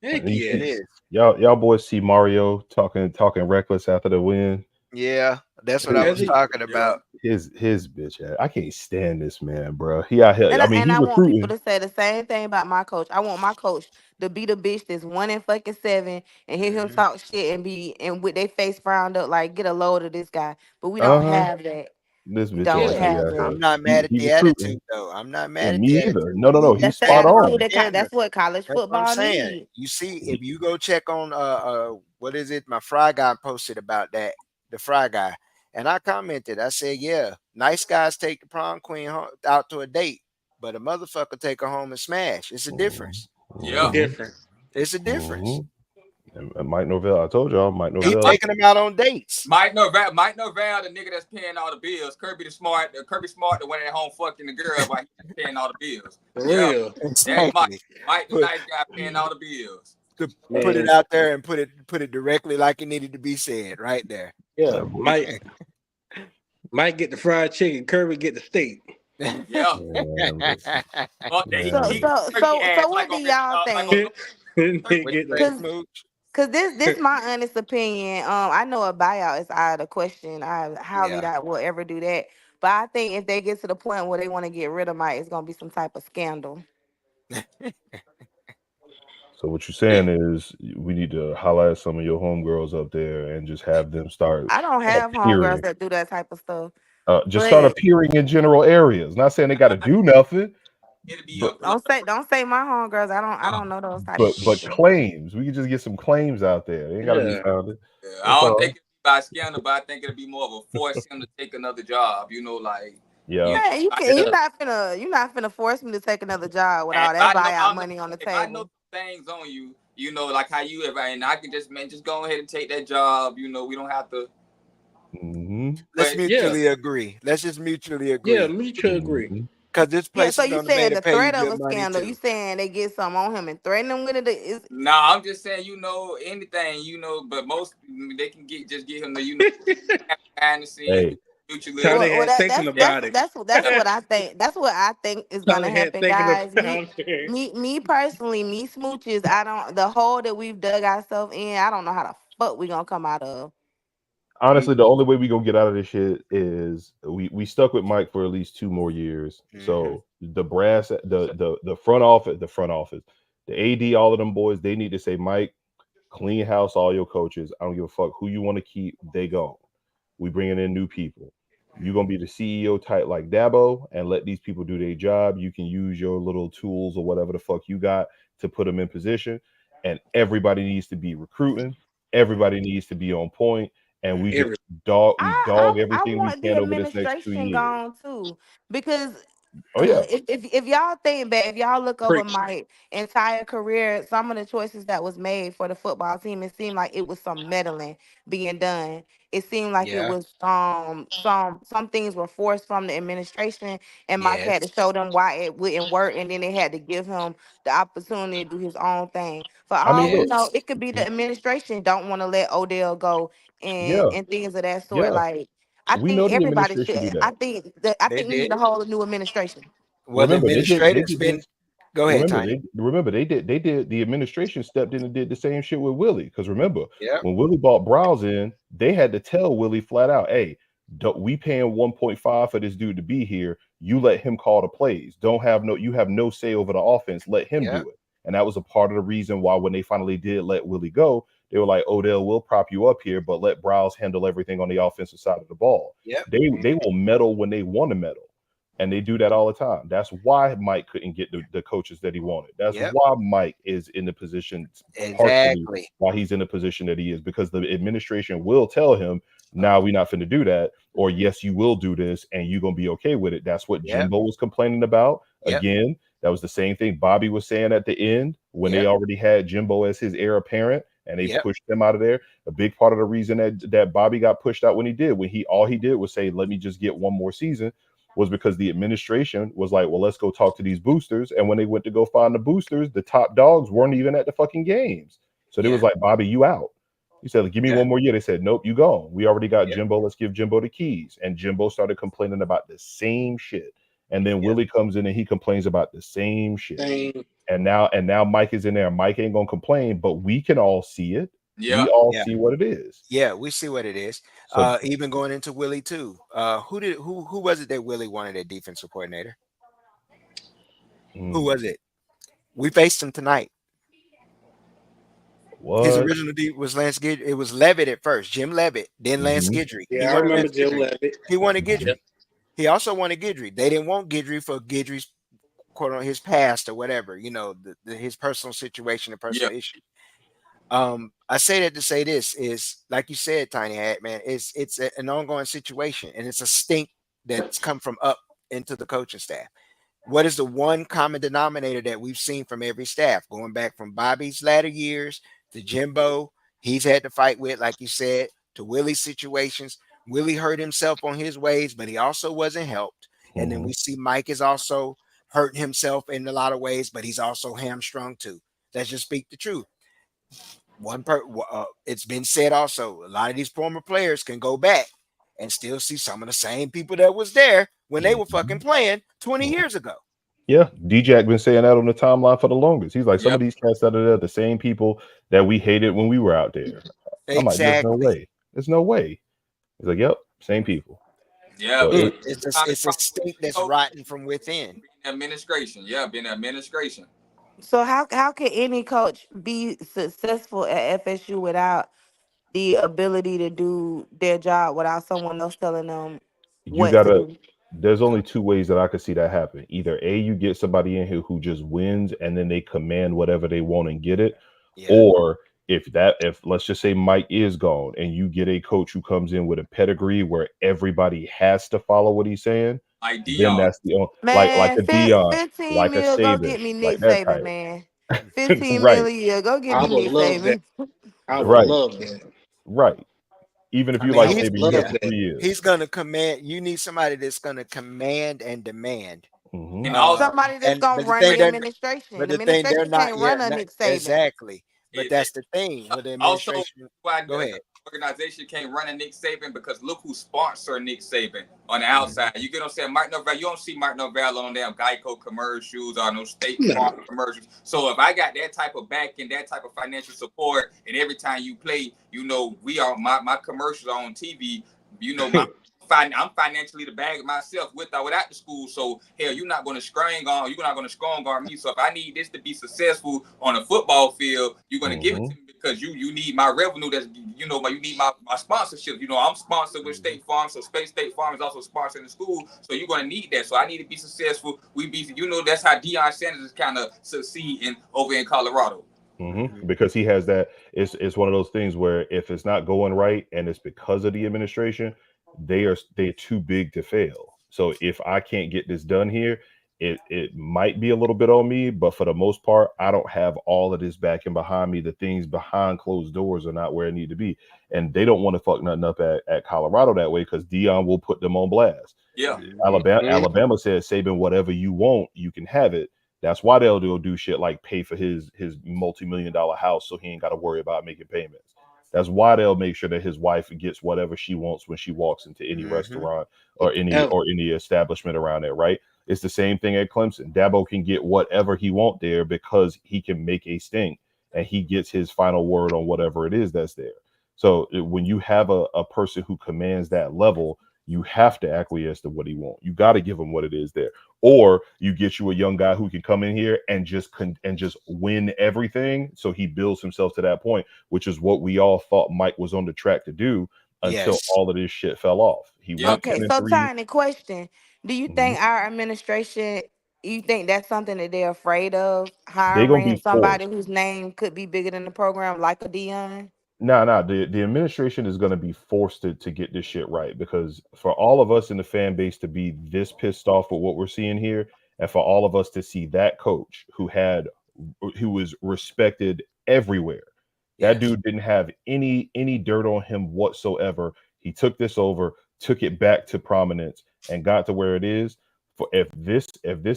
Heck It yes. is. Y'all boys see Mario talking reckless after the win. Yeah. That's what I As was he talking Yeah. about. His bitch ass. I can't stand this man, bro. He out here. And I I, mean, and he I want people recruiting. to say the same thing about my coach. I want my coach to be the bitch that's 1 and fucking 7 and hear him Mhm. talk shit and be and with their face frowned up like get a load of this guy. But we don't Uh huh. have that. This We bitch don't ass yeah. nigga have out that. here. I'm not mad at He the attitude recruiting, though. I'm not mad and at me the either. attitude. No, We no, no. need to He's That's the set spot up attitude on. propaganda. that's what college That's what I'm football saying. needs. You see, He, if you go check on what is it? My fry guy posted about that, the fry guy. And I commented, I said, yeah, nice guys take the prom queen out to a date, but a motherfucker take her home and smash. It's a mhm, difference. Yeah. mhm, Different. It's a difference. mhm. And Mike Norvell, I told y'all, Mike Yeah. He Norvell. taking them out on dates. Mike Norvell, the nigga that's paying all the bills. Kirby Smart, the one at home fucking the girl while he's paying all the bills. For Yeah, real. that's Mike. Exactly. Mike, the Put nice guy paying all the bills. to put it Man. out there and put it directly like it needed to be said right there. Yeah. That boy, Might get the fried chicken, Kirby get the steak. Yeah. man, listen, He So keep man. so turkey so so ass what like do on his y'all like on think? no turkey. What Get you the say, Cause Smooch? Cause this my honest opinion. I know a buyout is out of the question. I highly Yeah. doubt we'll ever do that. But I think if they get to the point where they want to get rid of Mike, it's gonna be some type of scandal. So what you're saying is we need to highlight some of your homegirls up there and just have them start I don't have homegirls appearing. that do that type of stuff. Just start But appearing in general areas. Not saying they got to do nothing, It'll be but a plus. don't say my homegirls. I Uh, don't know those type of but people. claims. We can just get some claims out there. They ain't got to be yeah. founded. I That's don't think all. it'll be by scandal, but I think it'll be more of a force him to take another job. Like Yeah. you know, Man, you I, can Yeah. you're not finna force me to take another job with and all if that I know buyout money on the if I know table. some things on you, like how you ever, and I can just go ahead and take that job. We don't have to. Hmm. Let's But Yeah. mutually agree. Let's just mutually Yeah. agree. Mutual agree. Hmm. Because this Yeah, place so is you going to be saying to the pay you threat of good a money scandal? You too. saying they get something on him and threaten him with it? Is nah, I'm just saying, anything, but most they can just get him to, behind the scenes, Hey, mutually Charlie agree. well had thinking that's about it. that's what I think. That's what I think is gonna Charlie had happen, thinking guys. about it. Me personally, me smooches. I don't the hole that we've dug ourselves in. I don't know how the fuck we gonna come out of. honestly, the only way we gonna get out of this shit is we stuck with Mike for at least 2 more years. Hmm. So the brass, the front office, The AD, all of them boys, they need to say, Mike, clean house, all your coaches. I don't give a fuck who you want to keep. They gone. We bringing in new people. You're gonna be the CEO type like Dabo and let these people do their job. You can use your little tools or whatever the fuck you got to put them in position. And everybody needs to be recruiting. Everybody needs to be on point. And we just Every dog I everything we want the can over this next 2 administration years. gone too, because Oh yeah, if y'all think back, if y'all look over preach. my entire career, some of the choices that was made for the football team, it seemed like it was some meddling being done. It seemed like it Yeah. was some things were forced from the administration, and Mike had to Yes. show them why it wouldn't work, and then they had to give him the opportunity to do his own thing. For I mean, all we look, know, it could be the administration don't want to let Odell go, yeah, and things of that sort. yeah. Like I We think know the everybody administration should. do I that. think that I They think we need did. a whole new administration. Well, the Remember, they administrator's did been. this. Go ahead, Remember, Tiny. they did the administration stepped in and did the same shit with Willie. Because remember, Yep. when Willie bought Browse in, they had to tell Willie flat out, "Hey, don't, we paying 1.5 for this dude to be here. You let him call the plays. Don't have no, you have no say over the offense. Let him Yep. do it." And that was a part of the reason why when they finally did let Willie go, they were like, "Odell, we'll prop you up here, but let Browse handle everything on the offensive side of the ball." Yep. They will meddle when they want to meddle. And they do that all the time. That's why Mike couldn't get the coaches that he wanted. That's Yep. why Mike is in the position, partially Exactly. why he's in the position that he is, because the administration will tell him, "Nah, we're not finna do that," or "Yes, you will do this, and you're gonna be okay with it." That's what Yep. Jimbo was complaining about. Yep. Again, that was the same thing Bobby was saying at the end when they Yep. already had Jimbo as his heir apparent, and they Yep. pushed him out of there. A big part of the reason that Bobby got pushed out when he all he did was say, "Let me just get one more season," was because the administration was like, "Well, let's go talk to these boosters." And when they went to go find the boosters, the top dogs weren't even at the fucking games. So they Yeah. was like, "Bobby, you out." He said, "Give me Yeah. one more year." They said, "Nope, you gone. We already got Yep. Jimbo. Let's give Jimbo the keys." And Jimbo started complaining about the same shit. And then Yep. Willie comes in and he complains about the same shit. Thing. And now Mike is in there. Mike ain't gonna complain, but we can all see it. We Yeah. all Yeah. see what it is. Yeah. We see what it is. So Even going into Willie too. Who was it that Willie wanted a defensive coordinator? Who mm, was it? We faced him tonight. His what? original D was Lance Guidry. It was Levitt at first, Jim Levitt, then Lance Mhm. Guidry. He Yeah, I wanted remember Lance Jim Guidry. Levitt. He wanted Yep. Guidry. He also wanted Guidry. They didn't want Guidry for Guidry's quote on his past or whatever, his personal situation and Yeah. personal issue. I say that to say this is like you said, Tiny Hat, man, an ongoing situation and it's a stink that's come from up into the coaching staff. What is the one common denominator that we've seen from every staff going back from Bobby's latter years to Jimbo? He's had to fight with, like you said, to Willie's situations. Willie hurt himself on his ways, but he also wasn't helped. And then Mhm. we see Mike is also hurting himself in a lot of ways, but he's also hamstrung too. Let's just speak the truth. It's been said also, a lot of these former players can go back and still see some of the same people that was there when they were fucking playing 20 Mhm. years ago. Yeah, DJ been saying that on the timeline for the longest. He's like, some of Yep. these cats that are there, the same people that we hated when we were out there. I'm like, there's no Exactly. way. There's no way. He's like, yep, same people. Yeah, So but it, It's a stink that's rotten from within. administration. Yeah, being administration. So how can any coach be successful at FSU without the ability to do their job without someone else telling them you what to gotta. do? There's only two ways that I could see that happen. Either A, you get somebody in here who just wins and then they command whatever they want and get it, Yeah. or if let's just say Mike is gone and you get a coach who comes in with a pedigree where everybody has to follow what he's saying, Like then Dion. that's the only, like Man, a Dion, 15 like a mil, go Saban, get me like Nick that Saban, type. man. 15 Right, mil a year, go get I me would Nick love that. Saban. I would right, love that. right. Even if I you mean, like I would he's Saban, you get love yeah, the that. 3 years. he's gonna command. You need somebody that's gonna command and demand. Hmm. And also, Somebody that's And gonna but the run thing the they're administration. but The the thing they're administration not can't yet run a not Nick Saban. exactly. But it, that's the thing with the also administration. why Go the ahead. organization can't run a Nick Saban because look who sponsor Nick Saban on the Mhm. outside. You get what I'm saying? Mike Norvell, you don't see Mike Norvell on damn Geico commercials or no State No. Farm commercials. So if I got that type of backing, that type of financial support, and every time you play, we are my commercials are on TV. My I'm financially the bag myself with or without the school. So hell, you're not going to strong guard me. So if I need this to be successful on a football field, you're going to give it to me because you need my revenue. That's you need my sponsorship. I'm sponsored with State Farm, so State Farm is also sponsoring the school. So you're going to need that. So I need to be successful. That's how Deion Sanders is kind of succeeding over in Colorado. Because he has that. It's one of those things where if it's not going right and it's because of the administration, they're too big to fail. So if I can't get this done here, it might be a little bit on me, but for the most part, I don't have all of this backing behind me. The things behind closed doors are not where it need to be, and they don't want to fuck nothing up at Colorado that way because Deion will put them on blast. Yeah. Alabama said, Saban, whatever you want, you can have it. That's why they'll do shit like pay for his multi-million-dollar house so he ain't got to worry about making payments. That's why they'll make sure that his wife gets whatever she wants when she walks into any restaurant or any establishment around there, right? It's the same thing at Clemson. Dabo can get whatever he wants there because he can make a stink and he gets his final word on whatever it is that's there. So when you have a person who commands that level, you have to acquiesce to what he wants. You got to give him what it is there, or you get you a young guy who can come in here and just win everything. So he builds himself to that point, which is what we all thought Mike was on the track to do until all of this shit fell off. He went Okay, 10-3. so Tiny, question: do you think our administration? You think that's something that they're afraid of They're gonna be hiring somebody forced. whose name could be bigger than the program, like a Dion? Nah. The administration is going to be forced to get this shit right because for all of us in the fan base to be this pissed off with what we're seeing here, and for all of us to see that coach who was respected everywhere, that dude didn't have any dirt on him whatsoever. He took this over, took it back to prominence, and got to where it is. For if this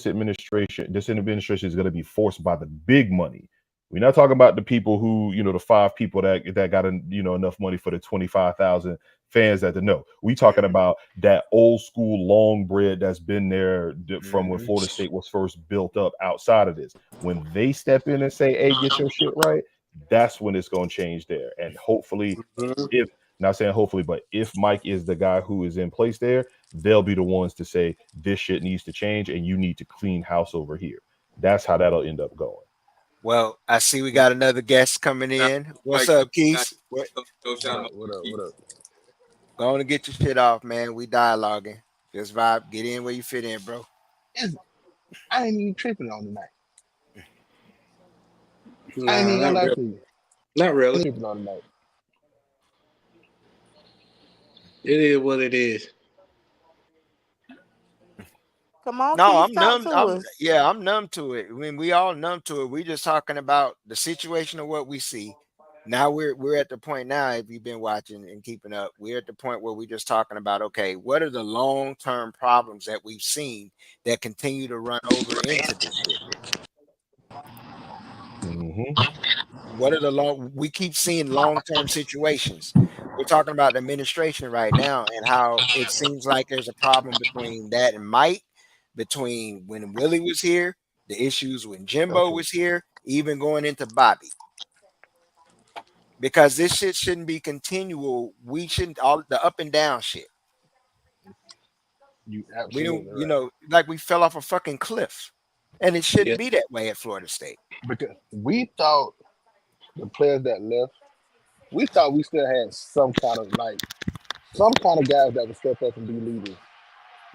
administration is going to be forced by the big money. We're not talking about the people who, the 5 people that got enough money for the 25,000 fans that know. We talking about that old school long bread that's been there from when Florida State was first built up outside of this. When they step in and say, "Hey, get your shit right," that's when it's going to change there. And hopefully, if not saying hopefully, but if Mike is the guy who is in place there, they'll be the ones to say this shit needs to change and you need to clean house over here. That's how that'll end up going. Well, I see we got another guest coming in. What's up, Keith? What up? Go on and get your shit off, man. We dialoguing. Just vibe. Get in where you fit in, bro. I ain't even tripping on tonight. Nah, I ain't even gonna lie to you. Not I really. ain't tripping on tonight. It is what it is. Come on, No, Keith, I'm talk numb. to us. I'm numb to it. I mean, we all numb to it. We just talking about the situation of what we see. Now we're at the point now, if you've been watching and keeping up, we're at the point where we're just talking about, okay, what are the long-term problems that we've seen that continue to run over into this shit? What are we keep seeing long-term situations. We're talking about the administration right now and how it seems like there's a problem between that and Mike, between when Willie was here, the issues when Jimbo was here, even going into Bobby. Because this shit shouldn't be continual. We shouldn't all the up and down shit. You We don't, absolutely right. like we fell off a fucking cliff. And it shouldn't be that way at Florida State. Because we thought the players that left, we thought we still had some kind of guys that would step up and be leaders.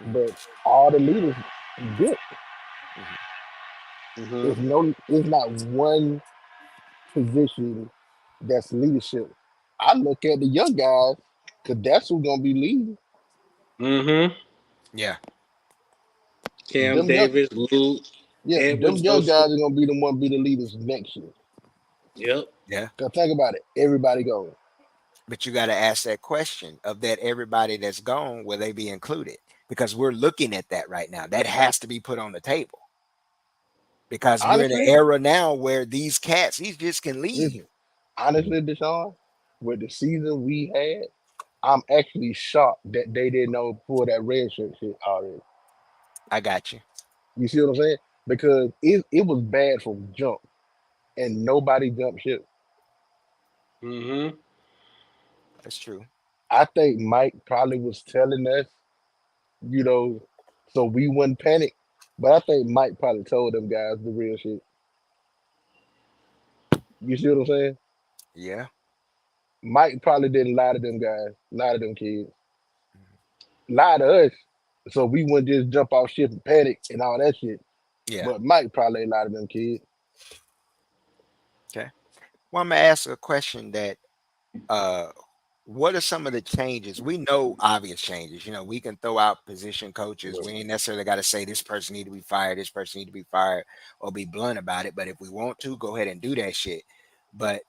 But all the leaders dipped. It's not one position that's leadership. I look at the young guys because that's who's gonna be leading. Yeah. Cam Them young, Davis, Luke, them Edwards, young those. guys are gonna be the one be the leaders next year. Yep. Yeah. Cause think about it, everybody goes. But you got to ask that question of that everybody that's gone, will they be included? Because we're looking at that right now. That has to be put on the table. Because we're in an Honestly, era now where these cats, these just can leave. listen, honestly, Deshaun, with the season we had, I'm actually shocked that they didn't know pull that red shirt shit already. I got you. You see what I'm saying? Because it was bad from jump, and nobody jumped ship. That's true. I think Mike probably was telling us, you know, so we wouldn't panic. But I think Mike probably told them guys the real shit. You see what I'm saying? Yeah. Mike probably didn't lie to them guys, lie to them kids, lie to us, so we wouldn't just jump off ship and panic and all that shit. Yeah. But Mike probably ain't lie to them kids. Okay. Well, I'm gonna ask a question that uh what are some of the changes? We know obvious changes. You know, we can throw out position coaches. Right. We ain't necessarily got to say this person need to be fired, this person need to be fired, or be blunt about it. But if we want to, go ahead and do that shit. But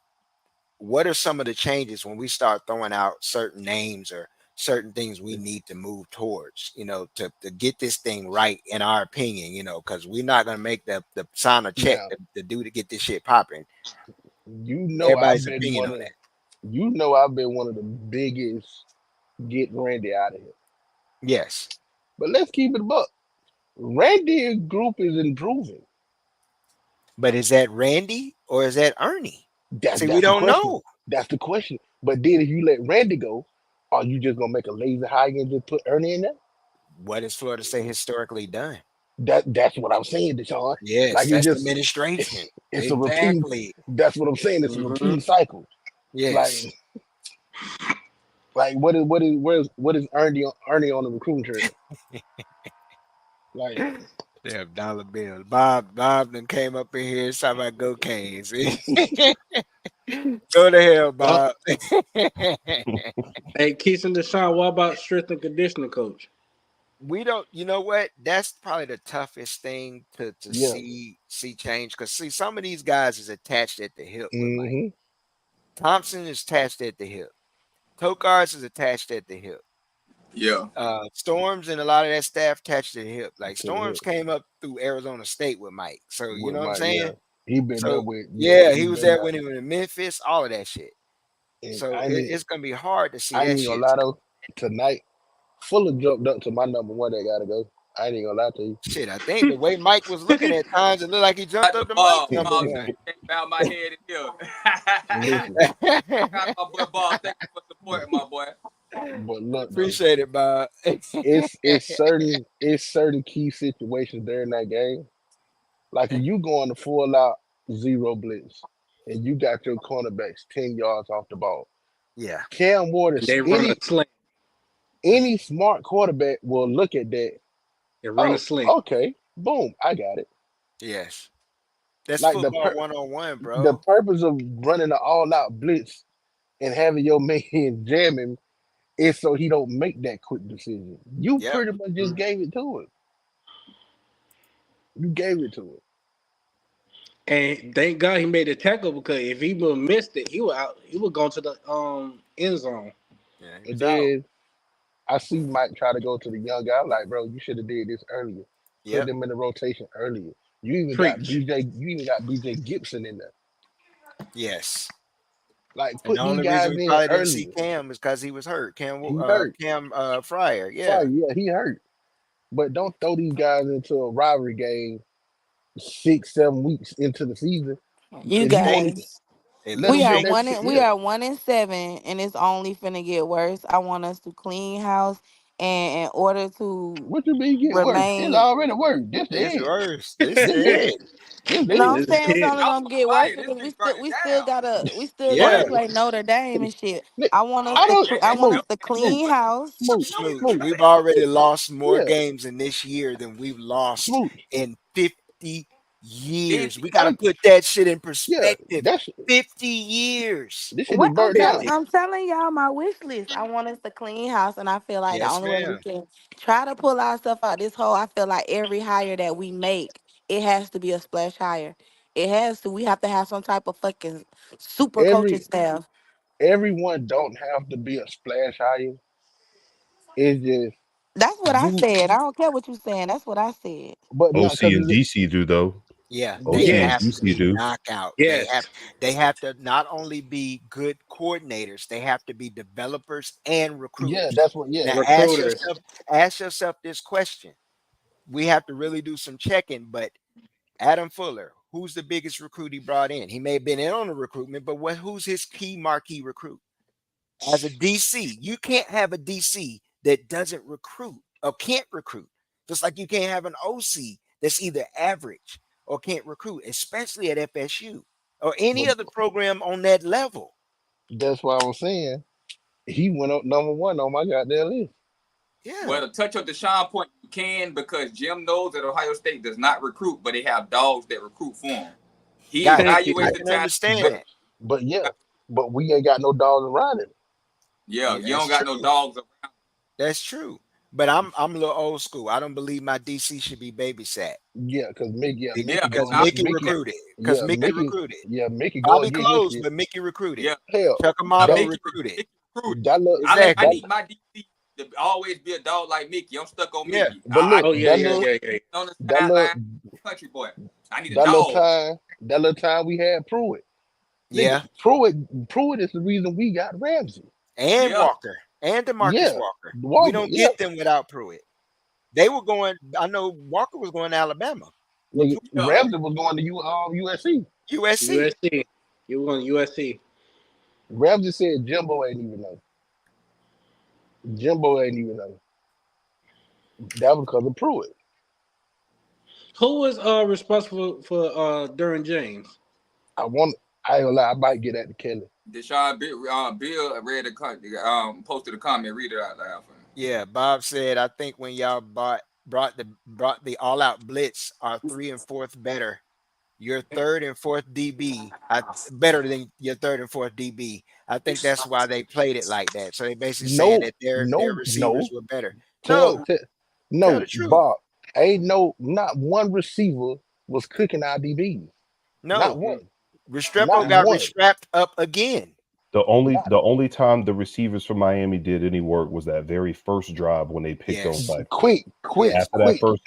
what are some of the changes when we start throwing out certain names or certain things we need to move towards, to get this thing right in our opinion, because we're not gonna make the sign a check Now, to do to get this shit popping. you know I've Everybody's been opinion one on of that. you know I've been one of the biggest get Randy out of here. Yes. But let's keep it a buck. Randy's group is improving. But is that Randy or is that Ernie? That See, we that's the don't question. know. That's the question. But then if you let Randy go, are you just gonna make a lazy hire and just put Ernie in there? What has Florida State historically done? That's what I'm saying, Deshaun. Yes, Like it's that's just administration. it's a routine. Exactly. That's what I'm saying. It's a Mm-hmm. routine cycle. Yes. Like what is Ernie on the recruiting trail? Like Damn dollar bill. Bob then came up in here talking about go Canes. Go to hell, Well, Bob. hey, Keith and Deshaun, what about strength and conditioning coach? We don't, you know what? That's probably the toughest thing to yeah. see change. Because see, some of these guys is attached at the hip with Mike. Mm-hmm. Thompson is attached at the hip. Tokars is attached at the hip. Yeah. Storms and a lot of that staff attached to the hip. Like To the Storms hip came up through Arizona State with Mike. So you with know what I'm Mike. saying? Yeah. He been there So with yeah, he he was been there there. when he was in Memphis, all of that shit. And So it's gonna be hard to see I ain't that even gonna shit. lie though. Tonight, Fuller jumped up to my number one that gotta go. I ain't even gonna lie to you. Shit, I think the way Mike was looking at times, it looked like he jumped Got the up to Mike's ball. number Bob one. said he can't bow my head in here. Listen, Got my boy Bob. Thank you for supporting my boy. but look though, Appreciate it, Bob. it's certain key situations during that game. Like if you go on the full out zero blitz and you got your cornerbacks 10 yards off the ball, Yeah. Cam And Waters, they run a any slant. any smart quarterback will look at that. They run a Oh, slant. okay, boom, I got it. Yes. That's Like football 101, the bro. purpose of running an all out blitz and having your man jam him is so he don't make that quick decision. You Yep. pretty much just gave it to him. You gave it to him. And thank God he made the tackle because if he would have missed it, he would out. He would go to the end zone. Yeah, he And was out. then I see Mike try to go to the young guy. I'm like, bro, you should have did this earlier. Put Yep. them in the rotation earlier. You even got Preach. BJ. You even got BJ Gibson in there. Yes. Like And the put these only reason guys we in probably didn't see earlier. Cam is because he was hurt. He hurt. Cam Fryer. Yeah. Fine, yeah, he hurt. But don't throw these guys into a rivalry game 6, 7 weeks into the season. You If you Hey, want to guys, hey, let we them listen. are get that, one in we yeah. are 1-7, and it's only finna get worse. I want us to clean house, and in order to What you mean get worse? It's remain. already worse. This the It's end. worse. This This is the it. end. This the No, end. I'm This is saying it's it. only Y'all gonna on get worse fire. This because we bitch still burning we still down. Yeah. gotta play Notre Dame and shit. Nick, I want us I to don't I want smooth, us to smooth, clean house. smooth, No, we Smooch, smooth. we've man. already lost more Yeah, games in this year than we've lost smooth. in 50 years. 50. We got to I put that shit in yeah. perspective. That's 50 years. this shit is What burnt down. I'm telling y'all my wish list. I want us to clean house, and I feel like the Yes, only way we ma'am. can try to pull our stuff out this hole. I feel like every hire that we make, it has to be a splash hire. It has to. We have to have some type of fucking super coaching Every staff. everyone don't have to be a splash hire. It's just That's what I you, said. I don't care what you saying. That's what I said. but not OC because and DC do though. Yeah, they OC yeah, and have Yes. to DC be do. knockout. Yes. They have to not only be good coordinators, they have to be developers and yeah. recruiters. That's what yeah. Now Recruiters. ask yourself this question. We have to really do some checking, but Adam Fuller, who's the biggest recruit he brought in? He may have been in on the recruitment, but who's his key marquee recruit? as a DC. You can't have a DC that doesn't recruit or can't recruit. Just like you can't have an OC that's either average or can't recruit, especially at FSU or any But other program on that level. that's why I'm saying he went up #1 on my goddamn list. Yeah. Well, to touch on Deshaun point, you can because Jim knows that Ohio State does not recruit, but they have dogs that recruit for him. He Gotcha. Thank you. I evaluates the can talent. understand But that. but yeah, but we ain't got no dogs around it. Yeah, Yeah, you don't that's got no true. dogs around. That's true. But I'm a little old school. I don't believe my DC should be babysat Yeah, because Yeah, because go Mickey Mickey. recruited. Because Yeah, Mickey recruited. Mickey go Bobby and get his closed, shit. but Mickey recruited. yeah. Hell, Now Chukamato that recruited. Mickey recruited. that look I that Exactly. need my DC to always be a dog like Mickey. I'm stuck on Yeah. Mickey. but I look Oh yeah, that yeah, little yeah, yeah. on the that little sideline, country boy. I need a that little dog. time that little time we had Pruitt. Nigga, Yeah. Pruitt is the reason we got Ramsey. And Yeah, Walker and DeMarcus Yeah. Walker. We Walker, don't yeah. get them without Pruitt. They were going. I know Walker was going to Alabama, but Nigga, yeah. Ramsey was going to USC. USC. USC. You were on USC. Ramsey said Jimbo ain't even know. Jimbo ain't even know. That was because of Pruitt. Who was responsible for Duran James? I ain't gonna lie, I might get at the Kelly. Deshaun Bill read posted a comment. Read it out loud for me. Yeah. Bob said, I think when y'all brought the all out blitz, our 3 and 4th better. Your 3rd and 4th DB better than your 3rd and 4th DB. I think that's why they played it like that. So they basically saying No, that their receivers no. were better. Tell, No, tell tell no, the truth. Bob. Ain't not one receiver was cooking our DBs. Not No, one. Restrepo Not got one. restrapped up again. Not The only time the receivers from Miami did any work was that very first drive when they picked on Yes. Cypher. quick, Yes.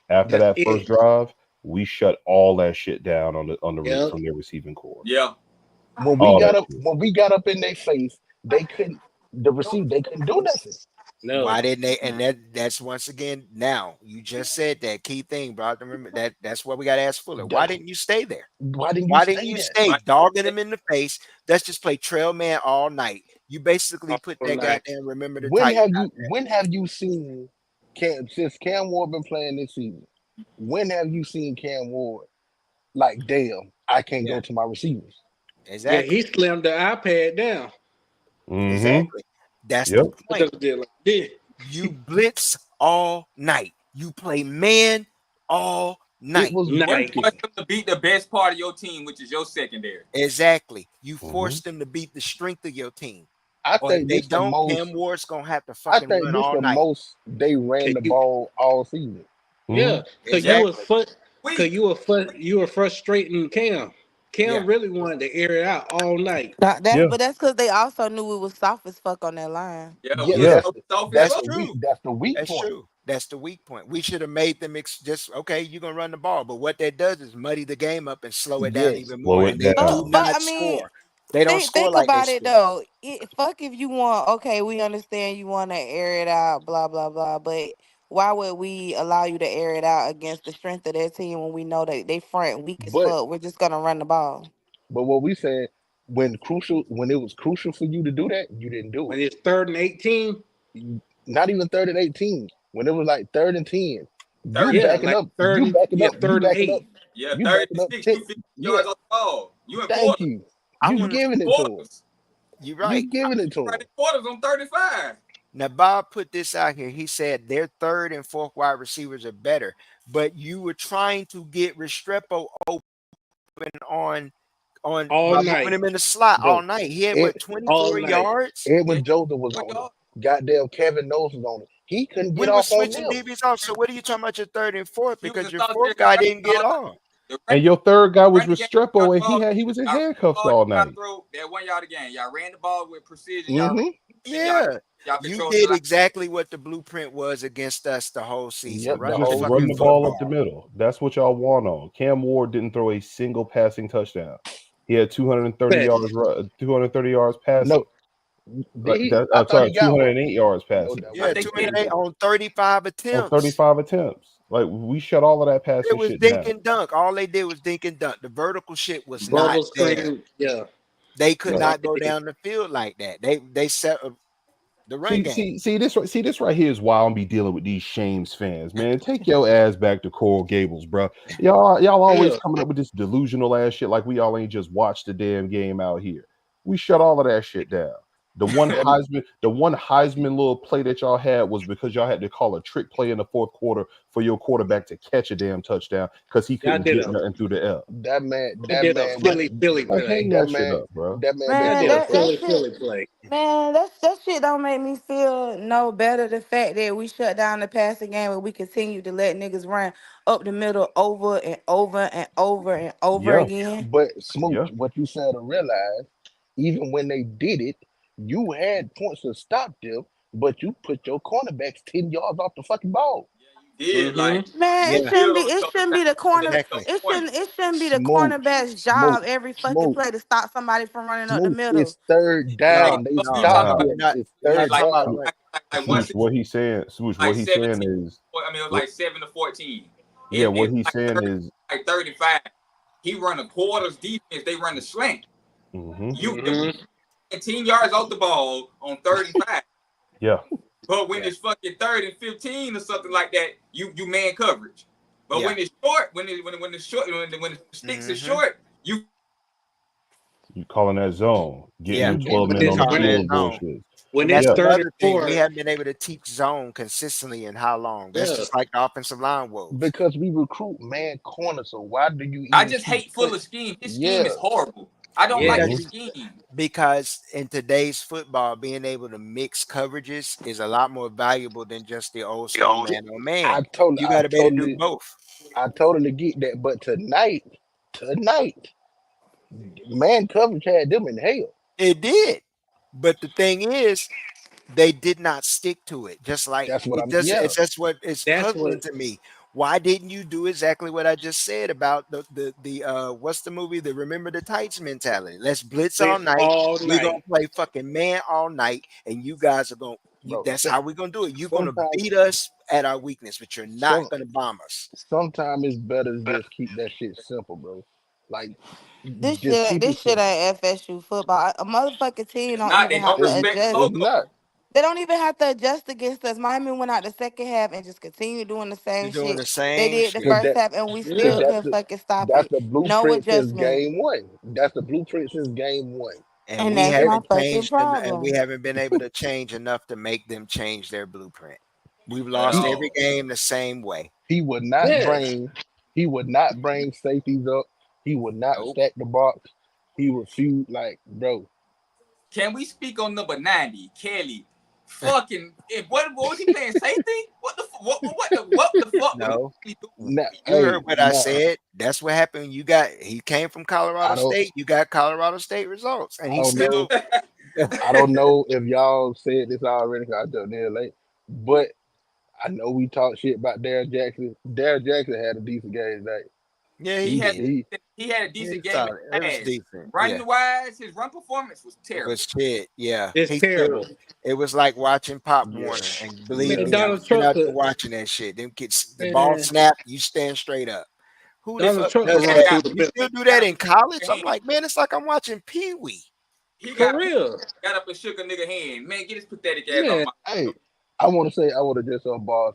After That's that it. first drive, we shut all that shit down Yep. from their receiving core. Yeah, When we All got that up shit. when we got up in their face, they couldn't they couldn't do nothing. No. Why didn't they? And that's once again. Now you just said that key thing, bro. Remember that's what we got to ask Fuller. Why That, didn't you stay there? why didn't you Why didn't stay you there? stay right. dogging him in the face? Let's just play trail man all night. You basically put All that night. goddamn remember the Titan out When have you seen since Cam Ward been playing this season? When have you seen Cam Ward like damn, I can't there. go to my receivers? Yeah, Yeah, exactly. he slammed the iPad down Mm-hmm. Exactly. That's Yep. the point. because of it like this. You blitz all night. You play man all It night. was You Night. working. force them to beat the best part of your team, which is your secondary. Exactly. You Mm-hmm. force them to beat the strength of your team. I Or if think they this the don't, Cam most Ward's gonna have to I fucking think run this all the night. most they ran 'Cause the you, ball all season. yeah, Mm-hmm. because you were Exactly. because Weak. you were frustrating Cam. Yeah. Cam really wanted to air it out all night. Yeah. But that's because they also knew it was soft as fuck on that line. Yeah, Yeah, we was Yeah. so soft as That's fuck. true. that's the weak That's point. true. That's the weak point. We should have made them just okay. You're gonna run the ball, but what that does is muddy the game up and slow it down Yes. even Slow more. it And they do down. But I not mean, score. They don't score think like they about it score. though. Fuck if you want. Okay, we understand you want to air it out, blah blah blah. But why would we allow you to air it out against the strength of their team when we know that they front weak as But fuck? We're just gonna run the ball. what we said when it was crucial for you to do that, you didn't do When it's 3rd and 18, it. Not even 3rd and 18. When it was like 3rd and 10, Third and yeah, like you third and backing up, eight. yeah, you third backing and up six. 10. You 50 Yeah, yards off the ball. You in thank quarters. you. I You want to. giving it to him. Quarters. You're You right. giving it to Right him. in quarters on 35. Now Bob put this out here. He said their 3rd and 4th wide receivers are better, but you were trying to get Restrepo open on All by moving night. him in the slot all Bro, night. He had Ed, what All 24 night. yards. Yeah, Edwin Joseph was what on it. y'all? Goddamn Kevin Knowles was on it. He couldn't get We were off on switching them. DBs off. So what are you talking about your 3rd and 4th? He was Because in your solitary 4th guy confinement didn't get all night. on. The And your third guy was running game, run Restrepo, the and ball. he was in Y'all ran the handcuffs ball, all y'all night. throw that 1 yard again. Y'all ran the ball with precision. Mm-hmm. Y'all You controlled the did line. exactly what the blueprint was against us the whole season. Yep, Run the the Just whole run fucking the season. ball up the football. middle. That's what y'all want on. Cam Ward didn't throw a single passing touchdown. He had 230 Facts. yards, 230 yards passing. No, did he? I thought he Sorry, got one. 208 yards No, passing that I Yeah, wasn't think true. he had 208 on 35 on attempts. 35 attempts. Like we shut all of that It passing was shit dink down. and dunk. All they did was dink and dunk. The vertical shit was not Bubble there. screen. Yeah. They could Yeah. not go down the field like that. They set the run game. See this right here is why I'm be dealing with these Shames fans, man. Take your ass back to Coral Gables, bro. Y'all always Yeah. coming up with this delusional ass shit like we all ain't just watched the damn game out here. We shut all of that shit down. The one Heisman little play that y'all had was because y'all had to call a trick play in the fourth quarter for your quarterback to catch a damn touchdown because he Y'all couldn't did get nothing through the air. That man, They that did a man, Philly Like, play. hang that that shit man, up, bro. that man Y'all been Man, did a catching that passes. Philly shit. play. Man, that shit don't make me feel no better. The fact that we shut down the passing game and we continue to let niggas run up the middle over and over and over and over Yeah, again. But Smooch, yeah. what you said to realize, even when they did it, you had points to stop them, but you put your cornerbacks 10 yards off the fucking ball. Yeah, you did. Like, Man, you it Yeah, shouldn't be. will a It couple shouldn't times be the and corner. make some exactly. points. It shouldn't be the Smooch, cornerback's Smooch, job every fucking Smooch, play to stop somebody from running up the Smooch. middle. It's third Like, down. They you No, stopped talking no, about we're them. not. It's We're not third like talking about down. run. once Smooch, it what he's saying, Smooch, like what he's saying 17. is, I mean, it was what, like 7-14. yeah, what It's he's like saying 30, is, like 35. He run a quarters defense. They run the slant. mm-hmm, You 10 yards off the ball on 35. yeah, But when Yeah. it's fucking 3rd and 15 or something like that, you man coverage. But Yeah. when it's short, when the short when the sticks is Mm-hmm. short, you you calling that zone, getting Yeah. them You get 12 When men it's on the Calling that field when zone. bullshit. when And it's that's Yeah, third and another thing. We four, haven't been able to teach zone consistently in how long? That's yeah. just like the offensive line woes. because we recruit man corner. So why do you I even just keep hate put? Fuller scheme. His scheme Yeah, is horrible. I don't like Yeah. Because his mm-hmm, scheme. because in today's football, being able to mix coverages is a lot more valuable than just the old school man on man. You I got to be able to do totally, both. I totally get that. But tonight, man coverage had them in hell. It did. But the thing is, they did not stick to it. Just like That's what it I'm. does. Yeah, It's that's what is That's what puzzling to me. Why didn't you do exactly what I just said about the what's the movie? The Remember the Tights mentality. Let's blitz all it's night. all We're gonna night. play fucking man all night, and you guys are gonna. bro. That's how we're gonna do it. You're gonna Sometimes, beat us at our weakness, but you're not some gonna bomb us. sometimes it's better to just keep that shit simple, bro. Like, This just shit, keep this it shit simple. ain't FSU football. A motherfucking team It's don't not. even They have don't to It's respect the adjust. it's logo. not. They don't even have to adjust against us. Miami went out the second half and just continued doing the You're same doing shit the they same did the shit, Cause first that half, and we cause still Yeah. that's couldn't fucking stop that's it. the No blueprint since adjustment, game one. That's the blueprint since game one. and and we that's my haven't fucking changed, and we problem. haven't been able to change enough to make them change their blueprint. We've At lost He every all. game the same way. he would not Yeah. bring he would not bring safeties up. He would not Nope. stack the box. He refused. Like, bro, Can we speak on number 90, Kelly? Fucking, what was he playing safety? What the fuck was No. he doing? nah, You hey, heard what I nah, said. That's what happened. He came from Colorado I don't State. You got Colorado State results. And I he don't still know. I don't know if y'all said this already because I jumped in late. But I know we talked shit about Darren Jackson. Darren Jackson had a decent game today. yeah, he he had did. He he had a He decent game in solid. the It was pass. decent. Yeah. Running wise, his run performance was It was terrible. shit. Yeah. It's He still terrible. it was like watching Pop yeah. Warner. And believe Man, me, Yeah. I've Donald been Trump out there could watching that shit. Them kids, the ball man, snap, you stand straight up. Who the Donald fuck Trump could does Man run that? through got the You middle. still do got that up in college? and I'm hand. like, man, it's like I'm watching Pee Wee. He For got real. got up and shook a nigga hand. Man, get his pathetic ass off Man, my. Hey, I want to just on ball.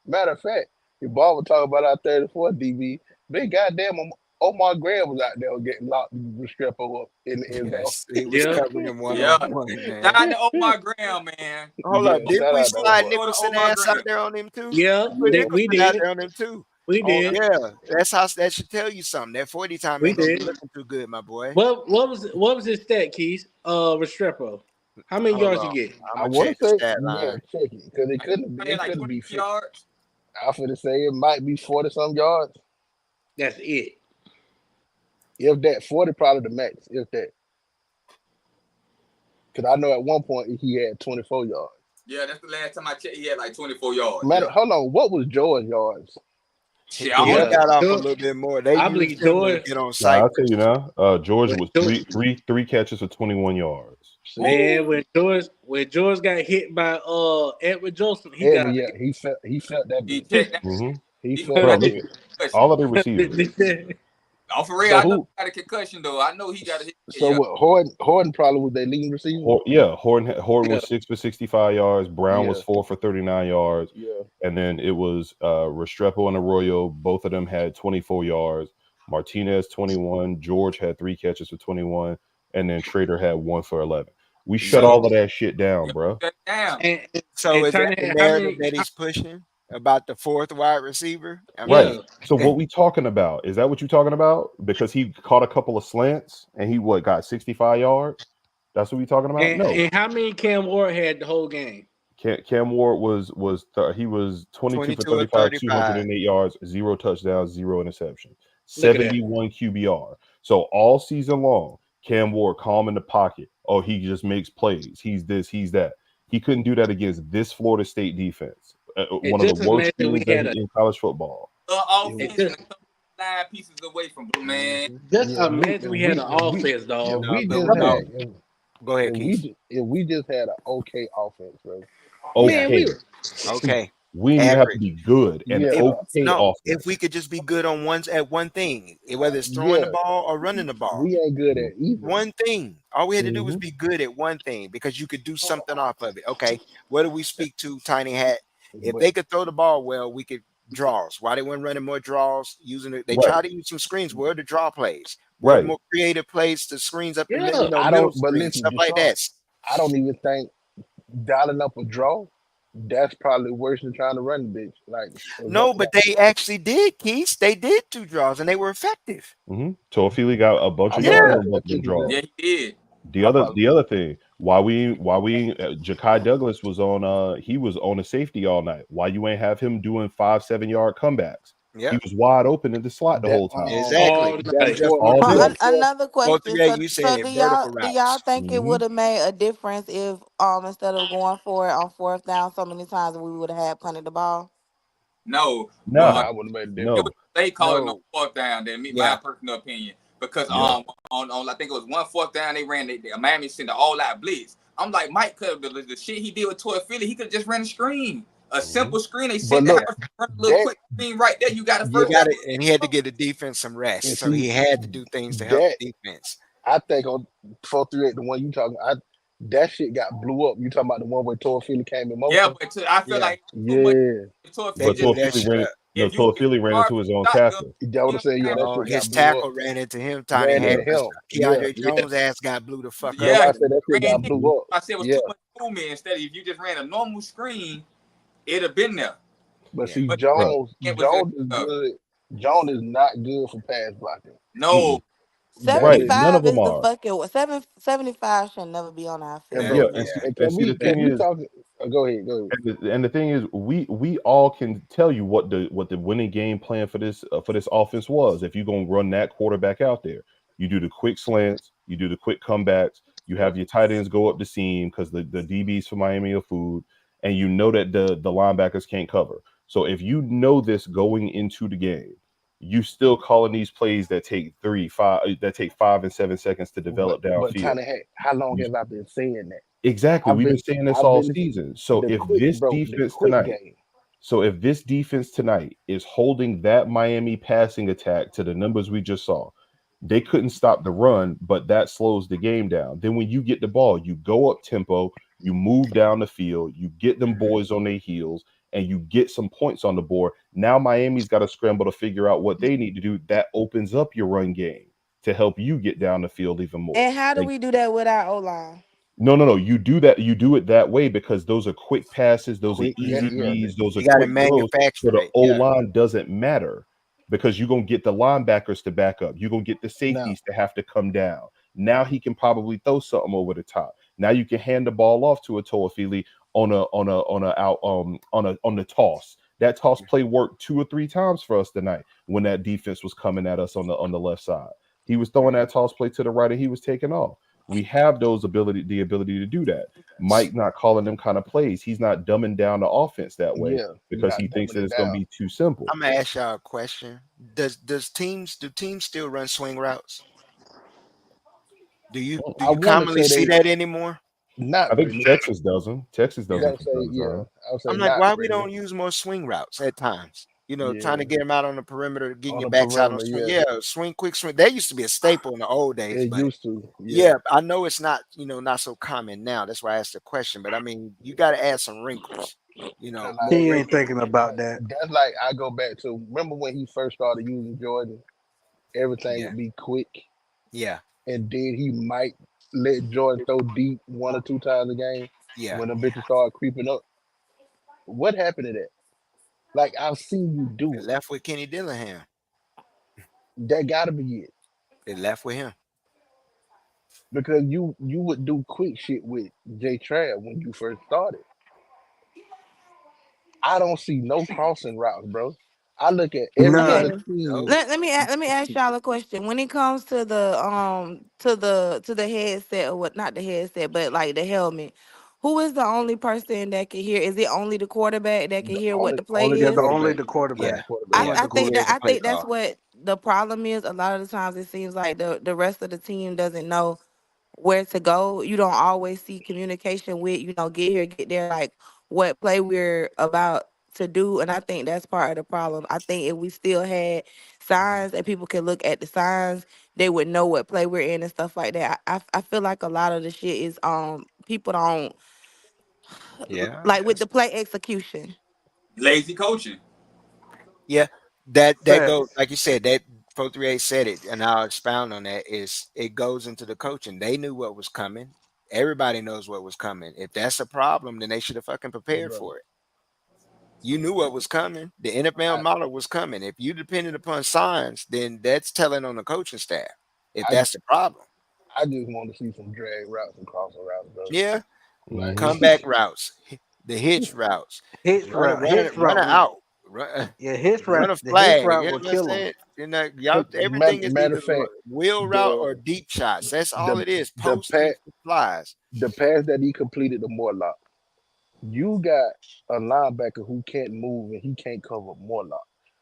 Matter of fact, if ball was talking about our 34 DB, big goddamn Omar Graham was out there getting locked with Restrepo up in the end zone. Yes, he was yeah. covering him one Yeah. on one, Shout man. out to Omar Graham, man. Hold Yeah, up, didn't shout we out to slide Omar. Go to Nicholson Omar ass out Graham. there on him too? Yeah, We put Yeah, we Nicholson out did. there on him too. We Oh did. yeah, that's how that should tell you something. That 40 time We ain't gonna be did. looking too good, my boy. What was his stat, Keys? Restrepo. How many Hold yards you on, get? I'm I gonna want check to the say, stat yeah, line. check it because I think he had it like couldn't 20 be fit. yards. I'm finna say it might be 40 some yards. That's it. If that 40 probably the max. If that, because I know at one point he had 24 yards. Yeah, that's the last time I checked. He had like 24 yards. Matter, Yeah. hold on, what was George yards? Shit, I He don't Yeah. know. got off a George, little bit more. They I used believe him to George get on Nah, I'll tell you Cypress. now. Georgia when was George, three catches for 21 yards. See, man, Ooh, when George got hit by Edward Joseph, he every got year he felt that he bitch. checked that. Mm-hmm. He He felt Bro, that got look that bitch. at concussion. all of their receivers. Oh, for real, So I know who? he got a concussion though. I know he got a hit. So Yeah, what? Horton probably was their leading receiver. Horton Yeah, was 6 for 65 yards. Brown Yeah, was 4 for 39 yards. yeah. And then it was Restrepo and Arroyo. Both of them had 24 yards. Martinez 21. George had 3 catches for 21. And then Trader had 1 for 11. We shut Yeah. all of that shit down, bro. damn. So and is that Tiny the had how narrative many? that he's pushing about the fourth wide receiver? I Right. mean, So what we talking about? Is that what you talking about? Because he caught a couple of slants and he got 65 yards? That's what we talking about? No. And how many Cam Ward had the whole game? Cam Ward he was 22 for 22 or 35, 35. 208 yards, 0 touchdowns, 0 interception, Look at that. 71 QBR. So all season long, Cam Ward calm in the pocket. Oh, he just makes plays. He's this, he's that. He couldn't do that against this Florida State defense, And one of the just worst imagine we teams had a in college football. and Offense and a just couple 9 pieces away from Blue Man. just Yeah, imagine we had an offense, if dog. we but just no. had Go ahead, Keith. if we just had an okay offense, bro. Yeah. Man, we Okay. Okay. We didn't even have to Average. be good. An Yeah. okay No, offense. if we could just be good on one thing, whether it's throwing the Yeah, ball or running the ball. we ain't good at either. One thing. All we had to do was Mhm. be good at one thing because you could do something off of it. Okay. What do we speak to, Tiny Hat? If But they could throw the ball well, we could draws. Why they weren't running more draws? Using it, they Right. try to use some screens. Where are the draw plays? Where are Right. more creative plays to screens up the Yeah. I middle don't. But screen, listen, stuff like Deshaun, that. I don't even think dialing up a draw. That's probably worse than trying to run the bitch. No, but they actually did, Keith. They did 2 draws and they were effective. Toafili got a bunch I of know yards Yeah. on both of them draws. Yeah, he did. The other thing, why we Ja'Kai Douglas was on he was on a safety all night. Why you ain't have him doing 5-7 yard comebacks? Yeah. He was wide open in the slot the whole time. Exactly. All That night. was just All one day. play. Another question. Today, So, you so said vertical do y'all routes. think it Mhm. would have made a difference if instead of going for it on fourth down so many times we would have had punted the ball? No, No, Nah, I wouldn't have made a difference. it was no. they call it no No. 4th down. Than me, Yeah. my personal opinion, because Yeah. on I think it was 1 4th down they ran Miami sent the all out blitz. I'm like Mike could the shit he did with Toy Philly, he could have just ran a screen, a simple screen. They But sent look, that run a little that quick screen right there. You got a You first got down. it, and he had to give the defense some and rest. So see he had to do things to help that the defense. I think on 438, the one you talking, that shit got blew up. You talking about the one where Tor Philly came in Yeah, motion? but I feel Yeah. like too much Yeah, Toy They Philly But just blew that Toafili shit ran up. if you Toafili ran start into his own shotgun, tackle. that would have said, yeah, that Oh, shit his got blew up. tackle ran into him, Tiny Ran Yeah. into Hat, because him. Yeah, Keandre Jones' ass got blew the fuck that's up. why I yeah, said that shit ran got in. blew up. I said it was Yeah, too much movement. Instead, if you just ran a normal screen, it'd have been there. but Yeah. see, But Right. it was just Jones is good. Jones is not good for pass blocking. no. That Right. is, None of 75 them is the are. fucking 75 should never be on our and field. Yeah. bro, And Yeah. see, and and can see the we if thing we is, talking? Go ahead. and the thing is, we all can tell you what the winning game plan for this offense was. If you're gonna run that quarterback out there, you do the quick slants, you do the quick comebacks, you have your tight ends go up the seam because the DBs for Miami are food, and you know that the linebackers can't cover. So if you know this going into the game, you still calling these plays that take 5 and 7 seconds to develop But downfield. Tiny Hat, how long You, have I been saying that? exactly. I've We've been been saying this I've all been season. So the if quick this bro, the defense quick tonight game. So if this defense tonight is holding that Miami passing attack to the numbers we just saw, they couldn't stop the run, but that slows the game down. Then when you get the ball, you go up tempo, you move down the field, you get them boys on their heels, and you get some points on the board. Now Miami's got to scramble to figure out what they need to do. That opens up your run game to help you get down the field even more. And how do Like, we do that with our O line? no. You do that. You do it that way because those are quick passes. Those are Quick, easy yeah. reads. Those are You got to quick throws. So manufacture the it. O Yeah. line doesn't matter because you're gonna get the linebackers to back up. You're gonna get the Now, safeties to have to come down. Now he can probably throw something over the top. Now you can hand the ball off to a Toafili on the toss. That toss play worked 2 or 3 times for us tonight when that defense was coming at us on the left side. He was throwing that toss play to the right and he was taking off. We have the ability to do that. Mike not calling them kind of plays. He's not dumbing down the offense that way yeah, because not he thinks dumbing that it it's going to down. be too simple. I'm gonna ask y'all a question. Do teams still run swing routes? Do you I want to commonly say see they that anymore? not I think really. Texas doesn't. Texas You doesn't gotta from say, time to yeah, time. I would say I'm like, not why we really. don't use more swing routes at times? trying to Yeah, get him out on the perimeter, getting on your the backside on perimeter. swing. Yeah, Yeah, swing, quick swing. That used to be a staple in the old days, it but used to. Yeah, yeah, I know it's not, not so common now. That's why I asked the question. But I mean, you got to add some wrinkles, cause more like He ain't wrinkles. thinking about that. that's like I go back to remember when he first started using Jordan, everything Yeah, would be quick, yeah, and then he might let Jordan throw deep 1 or 2 times a game yeah. when the bitches start creeping up. What happened to that? Like I've seen you do It it. left with Kenny Dillingham. That gotta be it. It left with him. Because you would do quick shit with Jay Trav when you first started. I don't see no crossing routes, bro. I look at every None. other Okay. Nope. team. Let me ask y'all a question. When it comes to the headset or what, not the headset, but like the helmet, who is the only person that can hear? Is it only the quarterback that can The hear what the play only the Yeah, is? only quarterback. the Only Yeah, the quarterback. quarterback. Only yeah. I the Who think hears that the quarterback. I play think that's call? what the problem is. A lot of the times it seems like the rest of the team doesn't know where to go. You don't always see communication with, get here, get there, like what play we're about to do. And I think that's part of the problem. I think if we still had signs and people could look at the signs, they would know what play we're in and stuff like that. I feel like a lot of the shit is people don't Yeah, like with that's the play execution. Lazy coaching. yeah. That goes Facts. like you said. That 438 said it, and I'll expound on that. Is it goes into the coaching? They knew what was coming. Everybody knows what was coming. If that's a problem, then they should have fucking prepared Bro, for it. You knew what was coming. The NFL I, model was coming. If you depended upon signs, then that's telling on the coaching staff. If I that's the problem, I just want to see some drag routes and crossing routes, bro. yeah, Like Hmm. comeback routes, the hitch routes, Hitch route. Hitch run route. it out, run, Yeah, hitch run route. a The hitch flag. route You know will what I'm kill him. saying? Y'all, everything is matter either of fact, wheel route or the deep shots. That's all the it is. the Post pat and flies. the pass that he completed the Morlock. You got a linebacker who can't move and he can't cover Morlock.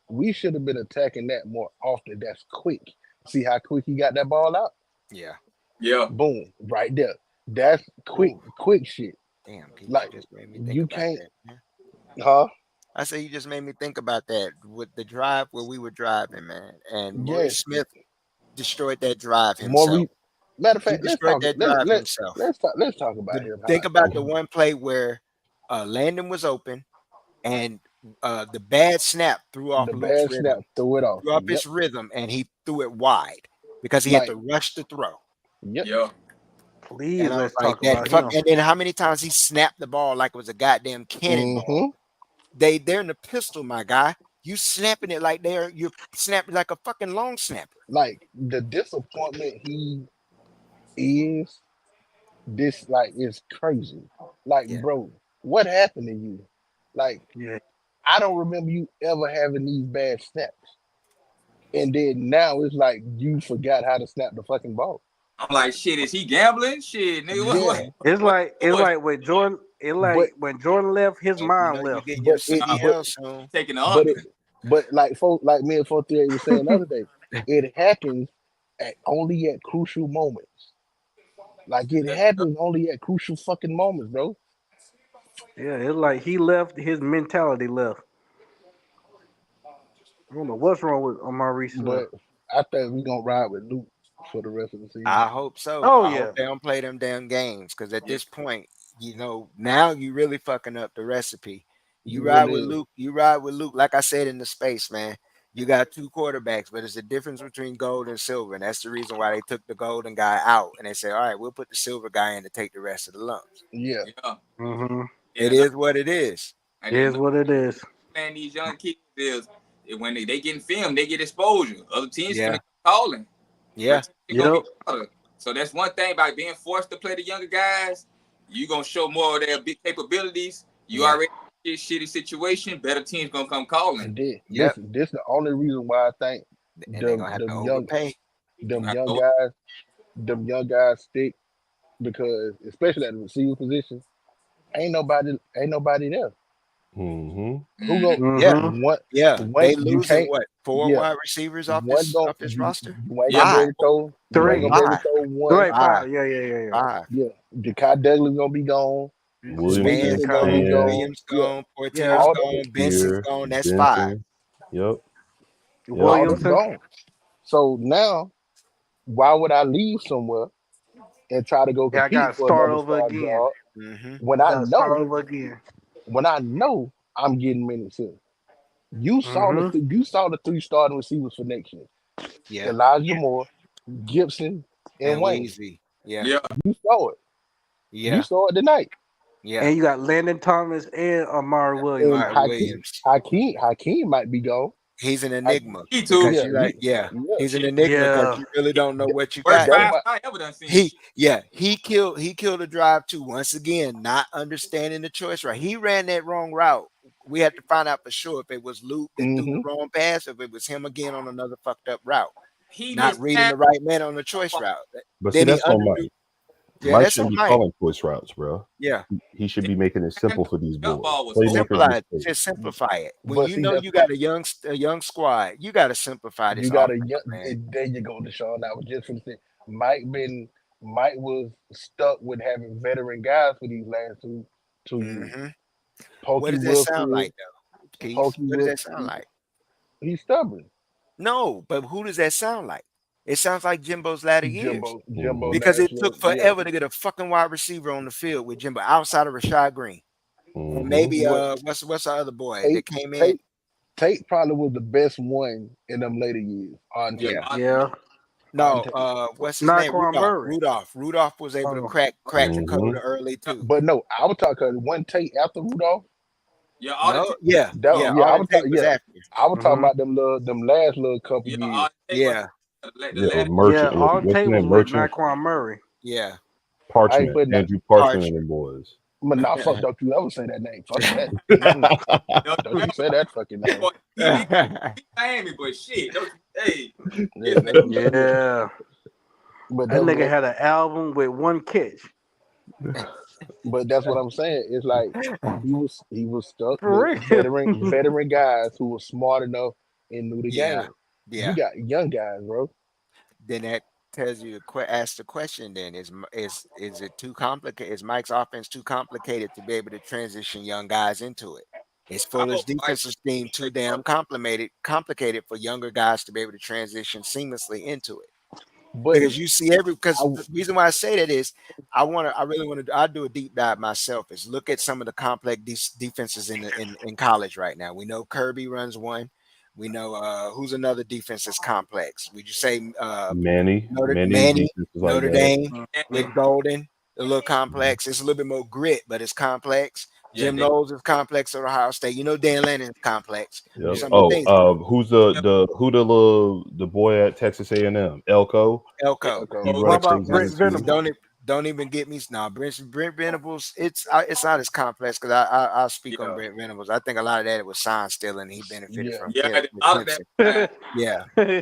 We should have been attacking that more often. That's quick. See how quick he got that ball out? Yeah. Yeah. Boom, right there. That's Ooh, quick shit. damn, Pete, you Like just made me think you about can't, that. Man. huh? I say you just made me think about that with the drive where we were driving, man. And Maurice Yes. Smith destroyed that drive himself. Maurice. Matter of He fact, let's destroyed talk. that Let drive let himself. let's talk about him. How Think I about think. the one play where Landon was open and the bad snap threw off The Luke's bad snap rhythm, threw it off. threw off Yep. his rhythm, and he threw it wide because he had Like to rush the throw. yep. Yeah. Please, And I was let's like, talk that about fuck. him. And then how many times he snapped the ball like it was a goddamn cannonball? Mm-hmm. They're in the pistol, my guy. You snapping it like you're snapping like a fucking long snapper. Like the disappointment he is. This like is crazy. Like, Yeah. bro, what happened to you? Like, Yeah. I don't remember you ever having these bad snaps. And then now it's like you forgot how to snap the fucking ball. I'm like, shit, is he gambling? Shit, nigga, Yeah, It's what like when Jordan. It but like when Jordan left, his mind You left. getting your but it but CDL soon. taking the but under? it but like folk like me and 438 was saying the other day, it happens only at crucial moments. Like it happens only at crucial fucking moments, bro. Yeah, it's like he left. His mentality left. I don't know what's wrong with Maurice But Smith. I think we're gonna ride with Luke for the rest of the season. I hope so. Oh I hope yeah, they don't play them damn games because at Yeah. this point, now you really fucking up the recipe. You You ride really with is. Luke. You ride with Luke. Like I said in the space, man. You got two quarterbacks, but it's a difference between gold and silver, and that's the reason why they took the golden guy out and they said, "All right, we'll put the silver guy in to take the rest of the lumps." Yeah. Yeah. mm-hmm. It And is what it is. and It is another what it is. thing these young kids is when they getting filmed, they get exposure. Other teams finna Yeah, come calling. yeah, It's gonna Yep. get harder. So that's one thing about being forced to play the younger guys. You gonna show more of their big capabilities. You yeah, already in a shitty situation. Better teams gonna come calling. And then yep. this the only reason why I think And they're gonna have to overpay. You them have young to guys them young guys stick because especially at the receiver position, ain't nobody there. Hmm. Who mm, go Yeah, Mm-hmm. yeah. one They you losing can't what, four yeah wide receivers off one this go off this roster? you ain't yeah, gonna be Five, able to throw you ain't Three, gonna be able to five, throw one. three, five, five. Yeah. five. Yeah, Jakai Douglas gonna be gone. Mhm. Williams Williams Span and is gonna be gone, Kind. gone. Williams Yeah, gone, uh, Portier's all the gone, Benson's here, gone. That's five. Benson. Yep. Yep. All them Williamson. gone. So now, why would I leave somewhere and try to go Yeah, I compete gotta for start another over star again. job Mm-hmm. when I I gotta start know over again. I'm getting minutes here? You saw Mm-hmm. the three starting receivers for next year: Yeah. Elijah Moore, Gibson, and And Wayne. Wheezy. Yeah. Yeah, You saw it. You Yeah. saw it tonight. Yeah. And you got Landon Thomas and Amari And Williams. Mark Williams. Hakeem might be gone. He's an I, enigma he too. because yeah, you like, yeah, yeah. he's an Shit, enigma because Yeah. you really don't know That, what you worst got that's there. five why. I ever done seen. He killed a drive too. Once again, not understanding the choice right. He ran that wrong route. We had to find out for sure if it was Luke that threw the Hmm. wrong pass, or if it was him again on another fucked up route. He Not missed reading half. the right man on the choice route. But see, Then he that's on underthrew. Mike. Yeah, Mike that's shouldn't on be Mike. calling choice routes, bro. Yeah. He should be making it And simple for these jump boys. ball was open. Playmakers Simplify, mistake. just simplify it. When But you see, know that's you got a young squad, you got to simplify this you got offense, to. man. There you go, Deshaun. I was just going to say, Mike been Mike was stuck with having veteran guys for these last two years. Hmm. What Pokey does that sound Wilfield, like, though, Keith? Pokey What does Will. that sound like? He's stubborn. No, but who does that sound like? It sounds like Jimbo's latter years Jimbo Hmm. because it Nash. took Yeah. forever to get a fucking wide receiver on the field with Jimbo outside of Rashad Green and Hmm. maybe What what's the other boy Tate that came in? Tate Tate probably was the best one in them later years. On Yeah, Tate. Yeah. Yeah. On No, Tate. what's his name? Naquan Rudolph. Murray. Rudolph was able to Oh. crack the Hmm. code early too. But no, I was talking one Tate after Rudolph. yeah, all the No, tape. yeah, That yeah. yeah, All I that was tape was yeah, after. I was talking Mm-hmm. about them last little couple Yeah, years. all the tape was Yeah, the Yeah, last. Yeah, Merchant. all What's his tables name? with Merchant, Naquan Murray. yeah. I ain't Parchment, putting that. Andrew Parchment, and Parchment. them boys. But nah, fuck, don't you ever say that name. Fuck that. Mm-mm. No, Don't you say that fucking name. boy, he beat Miami, but shit, don't you, hey, Yeah, his name. no shit. Yeah. But That that's nigga what had an album with one catch. that's what I'm saying. It's like he was stuck with For real. veteran guys who were smart enough and knew the Yeah, game. You yeah. got young guys, bro. Then that tells you to ask the question. Then is it too complicated? Is Mike's offense too complicated to be able to transition young guys into it? Is I Fuller's hope Mike defensive scheme too damn complicated for younger guys to be able to transition seamlessly into it? But Because you see because I the reason why I say that is I really want to I do a deep dive myself is look at some of the complex defenses in college right now. We know Kirby runs one. We know who's another defense that's complex. Would you say Manny Manny, defenses like Notre that. Dame and with Golden, a little complex. It's a little bit more grit, but it's complex. yeah, Jim Knowles is complex at Ohio State. You know Dan Lanning is complex. Yep. yeah, Some of the Oh, things who's the boy at Texas A&M? Elko. yeah, Elko. He Elko. What runs about things in Brent it too. Don't Venables? e- don't even get me now. Brent Venables. It's not as complex because I'll speak on yeah, Brent Venables. I think a lot of that was sign stealing. He benefited Yeah. from yeah. the All of that Clemson. time. Yeah,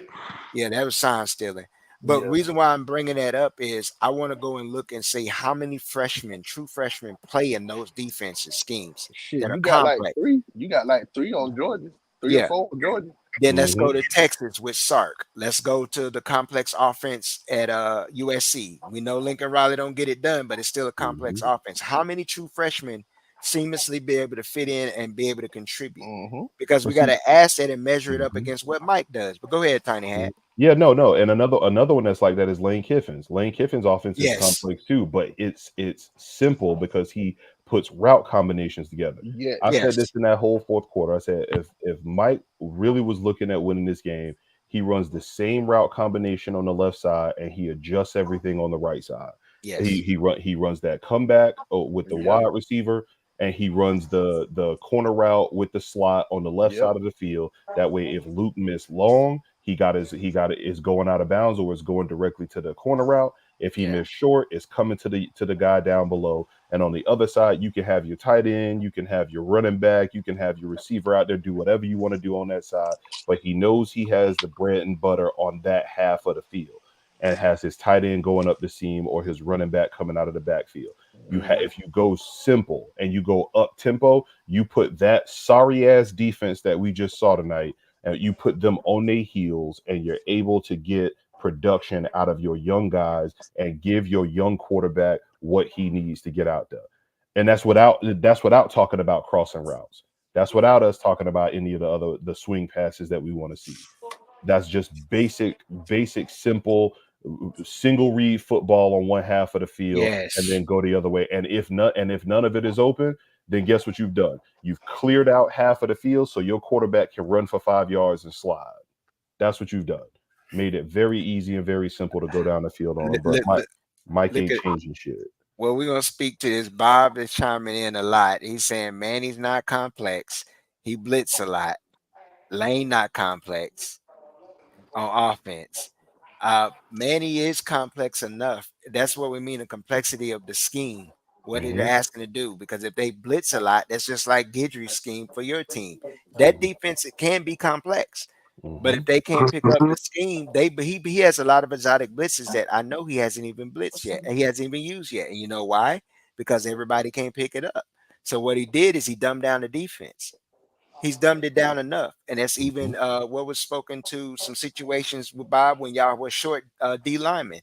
yeah, that was sign stealing. But Yeah. reason why I'm bringing that up is I want to go and look and see how many true freshmen, play in those defensive schemes Shit, that are complex. you got like three on Georgia. Three or Yeah. four on Georgia. Then let's Hmm. go to Texas with Sark. Let's go to the complex offense at USC. We know Lincoln Riley don't get it done, but it's still a complex Hmm. offense. How many true freshmen seamlessly be able to fit in and be able to contribute? Mm-hmm. Because we But got see, to ask that and measure it up mhm. against what Mike does. But go ahead, Tiny Mhm. Hat. Yeah, no, and another one that's like that is Lane Kiffin's. Lane Kiffin's offense is Yes, complex too, but it's simple because he puts route combinations together. Yes. I said this yes, in that whole fourth quarter. I said if Mike really was looking at winning this game, he runs the same route combination on the left side and he adjusts everything on the right side. yes. He runs that comeback with the Yep. wide receiver and he runs the corner route with the slot on the left Yep. side of the field. That way, if Luke missed long, is going out of bounds or is going directly to the corner route. If he Yeah, missed short, it's coming to the guy down below. And on the other side, you can have your tight end, you can have your running back, you can have your receiver out there, do whatever you want to do on that side. But he knows he has the bread and butter on that half of the field and has his tight end going up the seam or his running back coming out of the backfield. mhm, If you go simple and you go up tempo, you put that sorry ass defense that we just saw tonight and you put them on their heels and you're able to get production out of your young guys and give your young quarterback what he needs to get out there. And that's without talking about crossing routes. That's without us talking about any of the swing passes that we want to see. That's just basic, simple, single read football on one half of the field, and Yes. then go the other way. And if none of it is open, then guess what you've done? You've cleared out half of the field so your quarterback can run for 5 yards and slide. That's what you've done. Made it very easy and very simple to go down the field on them. But Look, Mike look ain't at changing shit. well, we're gonna speak to this. Bob is chiming in a lot. He's saying, man, he's not complex. He blitz a lot. Lane not complex on offense. Manny is complex enough. That's what we mean, the complexity of the scheme, what they're Hmm. asking to do. Because if they blitz a lot, that's just like Gidry's scheme for your team. That defense, it can be complex. But Hmm. if they can't pick up the scheme, he has a lot of exotic blitzes that I know he hasn't even blitzed yet, and he hasn't even used yet. And you know why? Because everybody can't pick it up. So what he did is he dumbed down the defense. He's dumbed it down enough, and that's Hmm. even what was spoken to some situations with Bob when y'all was short D lineman,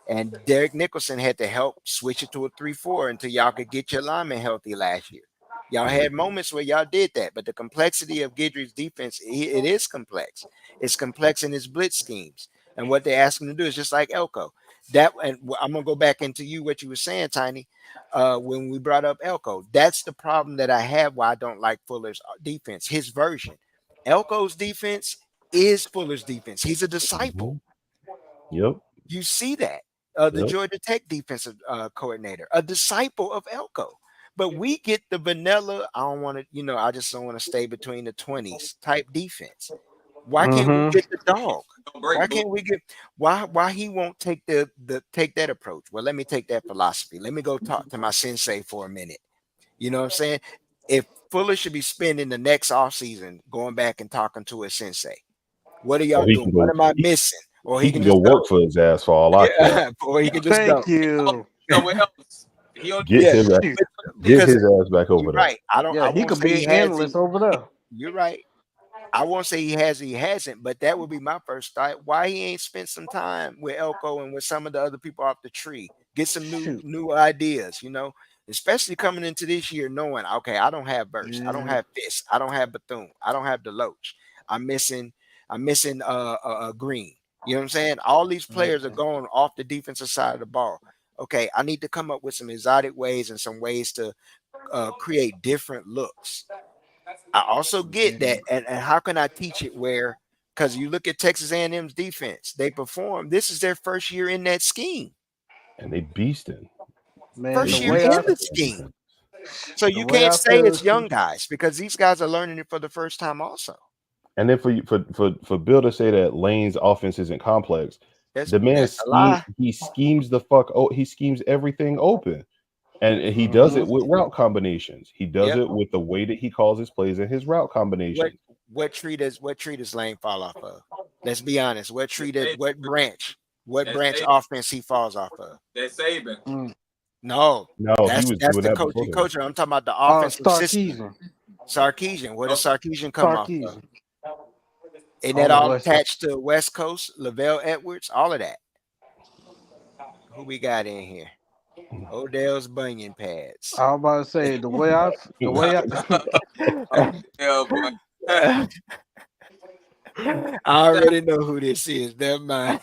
and Derek Nicholson had to help switch it to a 3-4 until y'all could get your lineman healthy last year. Y'all had moments where y'all did that, but the complexity of Gidry's defense, it is complex. It's complex in his blitz schemes, and what they ask him to do is just like Elko. I'm gonna go back into what you were saying, Tiny, when we brought up Elko. That's the problem that I have why I don't like Fuller's defense. His version. Elko's defense is Fuller's defense. He's a Hmm. disciple. Yep. You see that. The Yep. Georgia Tech defensive coordinator, a disciple of Elko. But we get the vanilla, I don't want to, I just don't want to stay between the 20s type defense. Why can't we Mm-hmm. get the dog? Don't Why break, boo. can't we get why he won't take take that approach? Well, let me take that philosophy. Let me go talk to my sensei for a minute. You know what I'm saying? If Fuller should be spending the next offseason going back and talking to his sensei. What are y'all Or he doing? can What go. am I missing? Or He he can can go just work go. for his ass for all I care. Yeah, or he can just go. Thank Oh, you. somewhere else. He don't Get Yeah, him. Shoot. but Get because his ass back over you're there. right. I don't. Yeah, I he won't could say be he an has. analyst over there. You're right. I won't say he has or he hasn't, but that would be my first thought. Why he ain't spent some time with Elko and with some of the other people off the tree? Get some Shoot. new ideas, especially coming into this year, knowing okay, I don't have Burst, I don't Yeah. have Fisk, I don't have Bethune, I don't have Deloach. I'm missing, Green. You know what I'm saying? All these players are Mhm. going off the defensive side of the ball. Okay, I need to come up with some exotic ways and some ways to create different looks. I also get Yeah. that, and how can I teach it where? Because you look at Texas A&M's defense, they perform. This is their first year in that scheme, And they beasting. Man, They first the year way beasting in I the on scheme. defense. So the you way can't I say feel it's is young guys because these guys are learning it for the first time. Also, And then for Bill to say that Lane's offense isn't complex, the man that's a lie. he schemes the fuck. Oh, he schemes everything open. And he does hmm it with route combinations. He does Yep. it with the way that he calls his plays and his route What combinations. what tree does Lane fall off of? Let's be honest. that What that branch Saban. offense he falls off of? That Saban. No, No, he was that's doing the that coach before and then. coach. I'm talking about the offensive system. Sarkeesian. Sarkeesian. Where does Okay. Sarkeesian come off of? Sarkeesian. Isn't I that don't know all what's attached to West Coast? Lavelle Edwards, all of that. Who we got in here? Odell's bunion pads. I was about to say the way I Yeah, boy. I already know who this is. Never mind.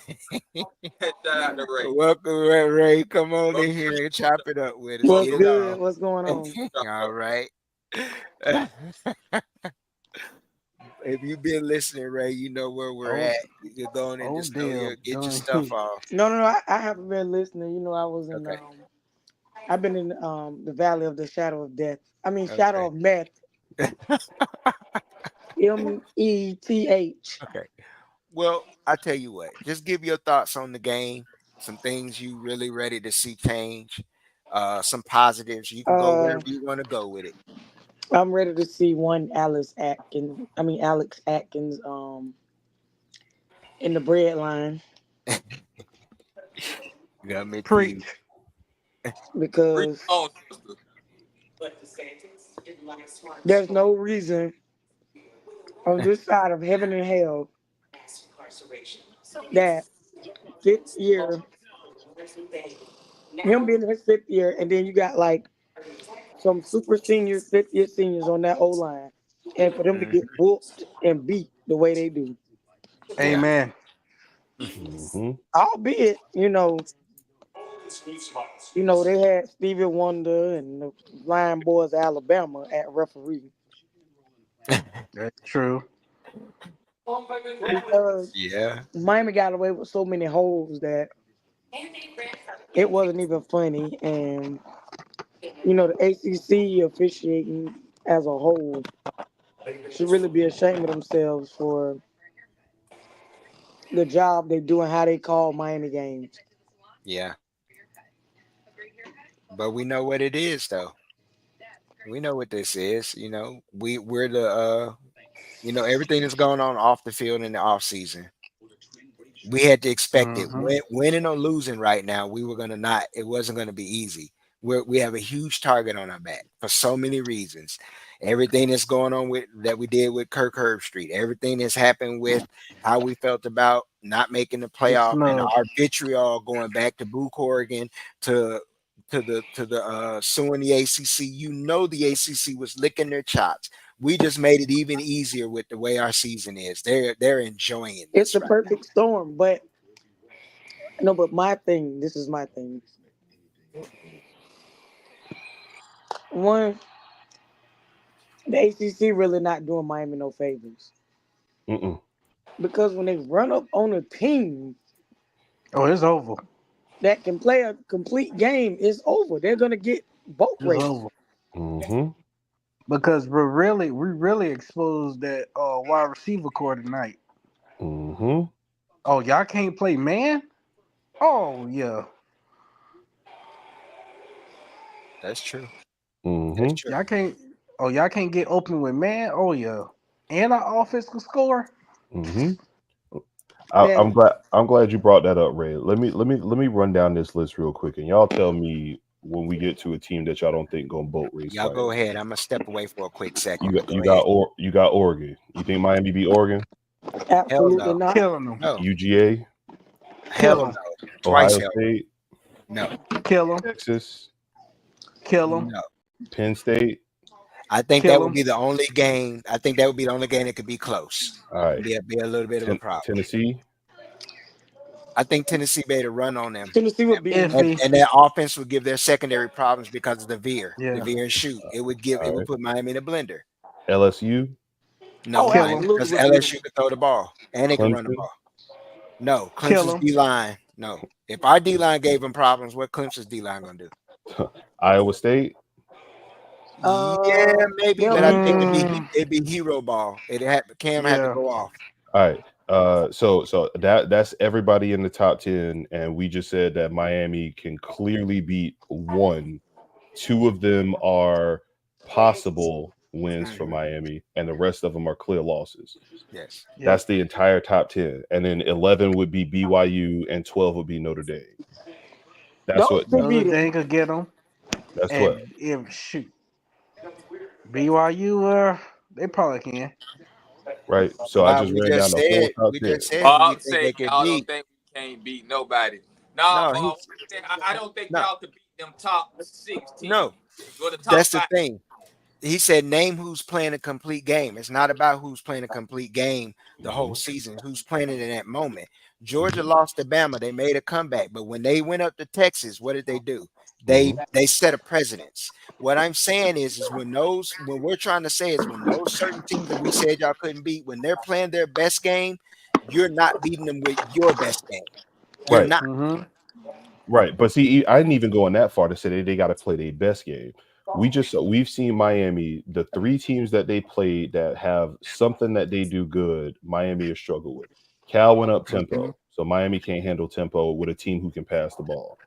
Shout out to Ray. Welcome, Ray. Come on in Welcome to here the and chop it up with us. What's Get welcome it to good? off. What's going on? the All right. If you've been listening, Ray, you know where we're oh at. You're going and just Odell get your done. stuff off. No. I haven't been listening. I was in. Okay. I've been in the valley of the shadow of death. I mean, shadow Okay. of meth. METH. Okay. Well, I tell you what, just give your thoughts on the game, some things you really ready to see change, some positives. You can go Uh, wherever you want to go with it. I'm ready to see one Alice Atkins. I mean, Alex Atkins. In the bread line Yeah, me too. Preach. Read because on, sister. there's no reason on this side of heaven and hell that fifth year, him being in his fifth year, and then you got like some super seniors, fifth year seniors on that O line. and for them to get whooped and beat the way they do. Yeah. Amen. Mm-hmm. Albeit, they had Stevie Wonder and the Lion Boys of Alabama at referee That's true. because Yeah. Miami got away with so many holes that it wasn't even funny. And the ACC officiating as a whole should really be ashamed of themselves for the job they do and how they call Miami games. Yeah. But we know what it is though. We know what this is. We're the everything that's going on off the field in the off season. We had to expect it. Mm-hmm. Winning or losing right now, we were gonna not. It wasn't gonna be easy. We have a huge target on our back for so many reasons. Everything that's going on with that we did with Kirk Herbstreit, everything that's happened with how we felt about not making the Get playoff, and snubbed. our vitriol going back to Boo Corrigan to suing the ACC. The ACC was licking their chops. We just made it even easier with the way our season is. They're enjoying It's this a right now. perfect storm, but no, but this is my thing. One, the ACC really not doing Miami no favors Mm-mm. because when they run up on a team Oh, it's over. that can play a complete game, it's over. They're gonna get boat It's race. over. Mm-hmm. Because we really exposed that wide receiver core tonight. Mm-hmm. Oh, y'all can't play man? Oh yeah. That's true. That's Mm-hmm. true. Y'all can't get open with man? Oh yeah. And our offense can score? Mm-hmm. I'm Man, glad. I'm glad you brought that up, Ray. Let me run down this list real quick, and y'all tell me when we get to a team that y'all don't think gonna boat race Y'all go Miami. ahead. I'm gonna step away for a quick second, You but got go you ahead. got you got Oregon. You think Miami beat Oregon? Hell absolutely no. not. Killing them. No. UGA, Kill Hell them. no. Twice Ohio hell State, no. Kill them. Texas, Kill them. No. Penn State. I think Kill that would them. be the only game. I think that would be the only game that could be close. All right, Be a little bit of a problem. Tennessee. I think Tennessee made a run on them. Tennessee would beat them. And, Iffy. and their offense would give their secondary problems because of the Yeah. veer and shoot. It All would right, put Miami in a blender. LSU, No, Oh, Kill them. absolutely because would beat them. LSU can throw the ball and they can run the Clemson. ball. No, Kill Clemson's them. D line. No, if our D line gave them problems, what Clemson's D line gonna do? Iowa State. Yeah, maybe, They'll but I beat think them. it'd be hero ball. Cam had to Yeah. go off. All right. So that's everybody in the top 10, and we just said that Miami can clearly beat one. Two of them are possible wins for Mhm. Miami, and the rest of them are clear losses. Yes. That's Yep. the entire top 10, and then 11 would be BYU, and 12 would be Notre Dame. That's Those what. two Notre beat them. Dame could get them. That's 12. And if shoot, BYU, they probably can. Right. So I Nah, just ran down the whole top we 10. just said who we Bob think said they could y'all don't beat. think we can't beat nobody. No, No, Bob, I don't think no, y'all could beat them top 16 no. or the top That's the five. thing. He said, name who's playing a complete game. It's not about who's playing a complete game the whole Mhm. season, who's playing it in that moment. Georgia lost to Bama. They made a comeback. But when they went up to Texas, what did they do? They Mhm. they set a precedence. What I'm saying is when we're trying to say is when those certain teams that we said y'all couldn't beat, when they're playing their best game, you're not beating them with your best game. You're Right. not. Mm-hmm. Right, but see, I didn't even go on that far to say they got to play their best game. We've seen Miami, the three teams that they played that have something that they do good. Miami has struggled with. Cal went up Mhm. tempo, so Miami can't handle tempo with a team who can pass the ball.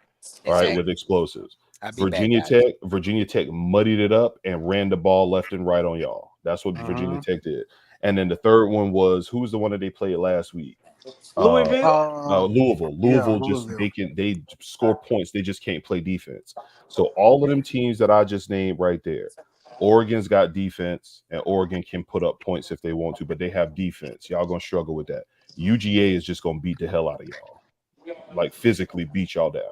All right, Exactly. with explosives. I'll be back, guys. Virginia Tech muddied it up and ran the ball left and right on y'all. That's what Virginia Mm-hmm. Tech did. And then the third one was who was the one that they played last week? Uh, Louisville. Louisville. Yeah, Louisville just Louisville. they score points. They just can't play defense. So all of them teams that I just named right there, Oregon's got defense, and Oregon can put up points if they want to, but they have defense. Y'all gonna struggle with that. UGA is just gonna beat the hell out of y'all, like physically beat y'all down,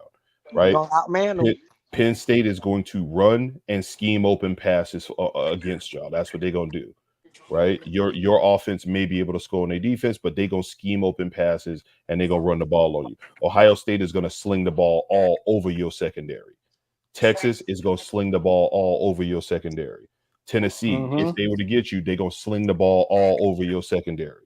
right? Gonna outman them. Penn, Penn State is going to run and scheme open passes against y'all. That's what they're gonna do. right? Your offense may be able to score on their defense, but they gonna scheme open passes and they gonna run the ball on you. Ohio State is gonna sling the ball all over your secondary. Texas is gonna sling the ball all over your secondary. Tennessee, if Mm-hmm. they were to get you, they gonna sling the ball all over your secondary.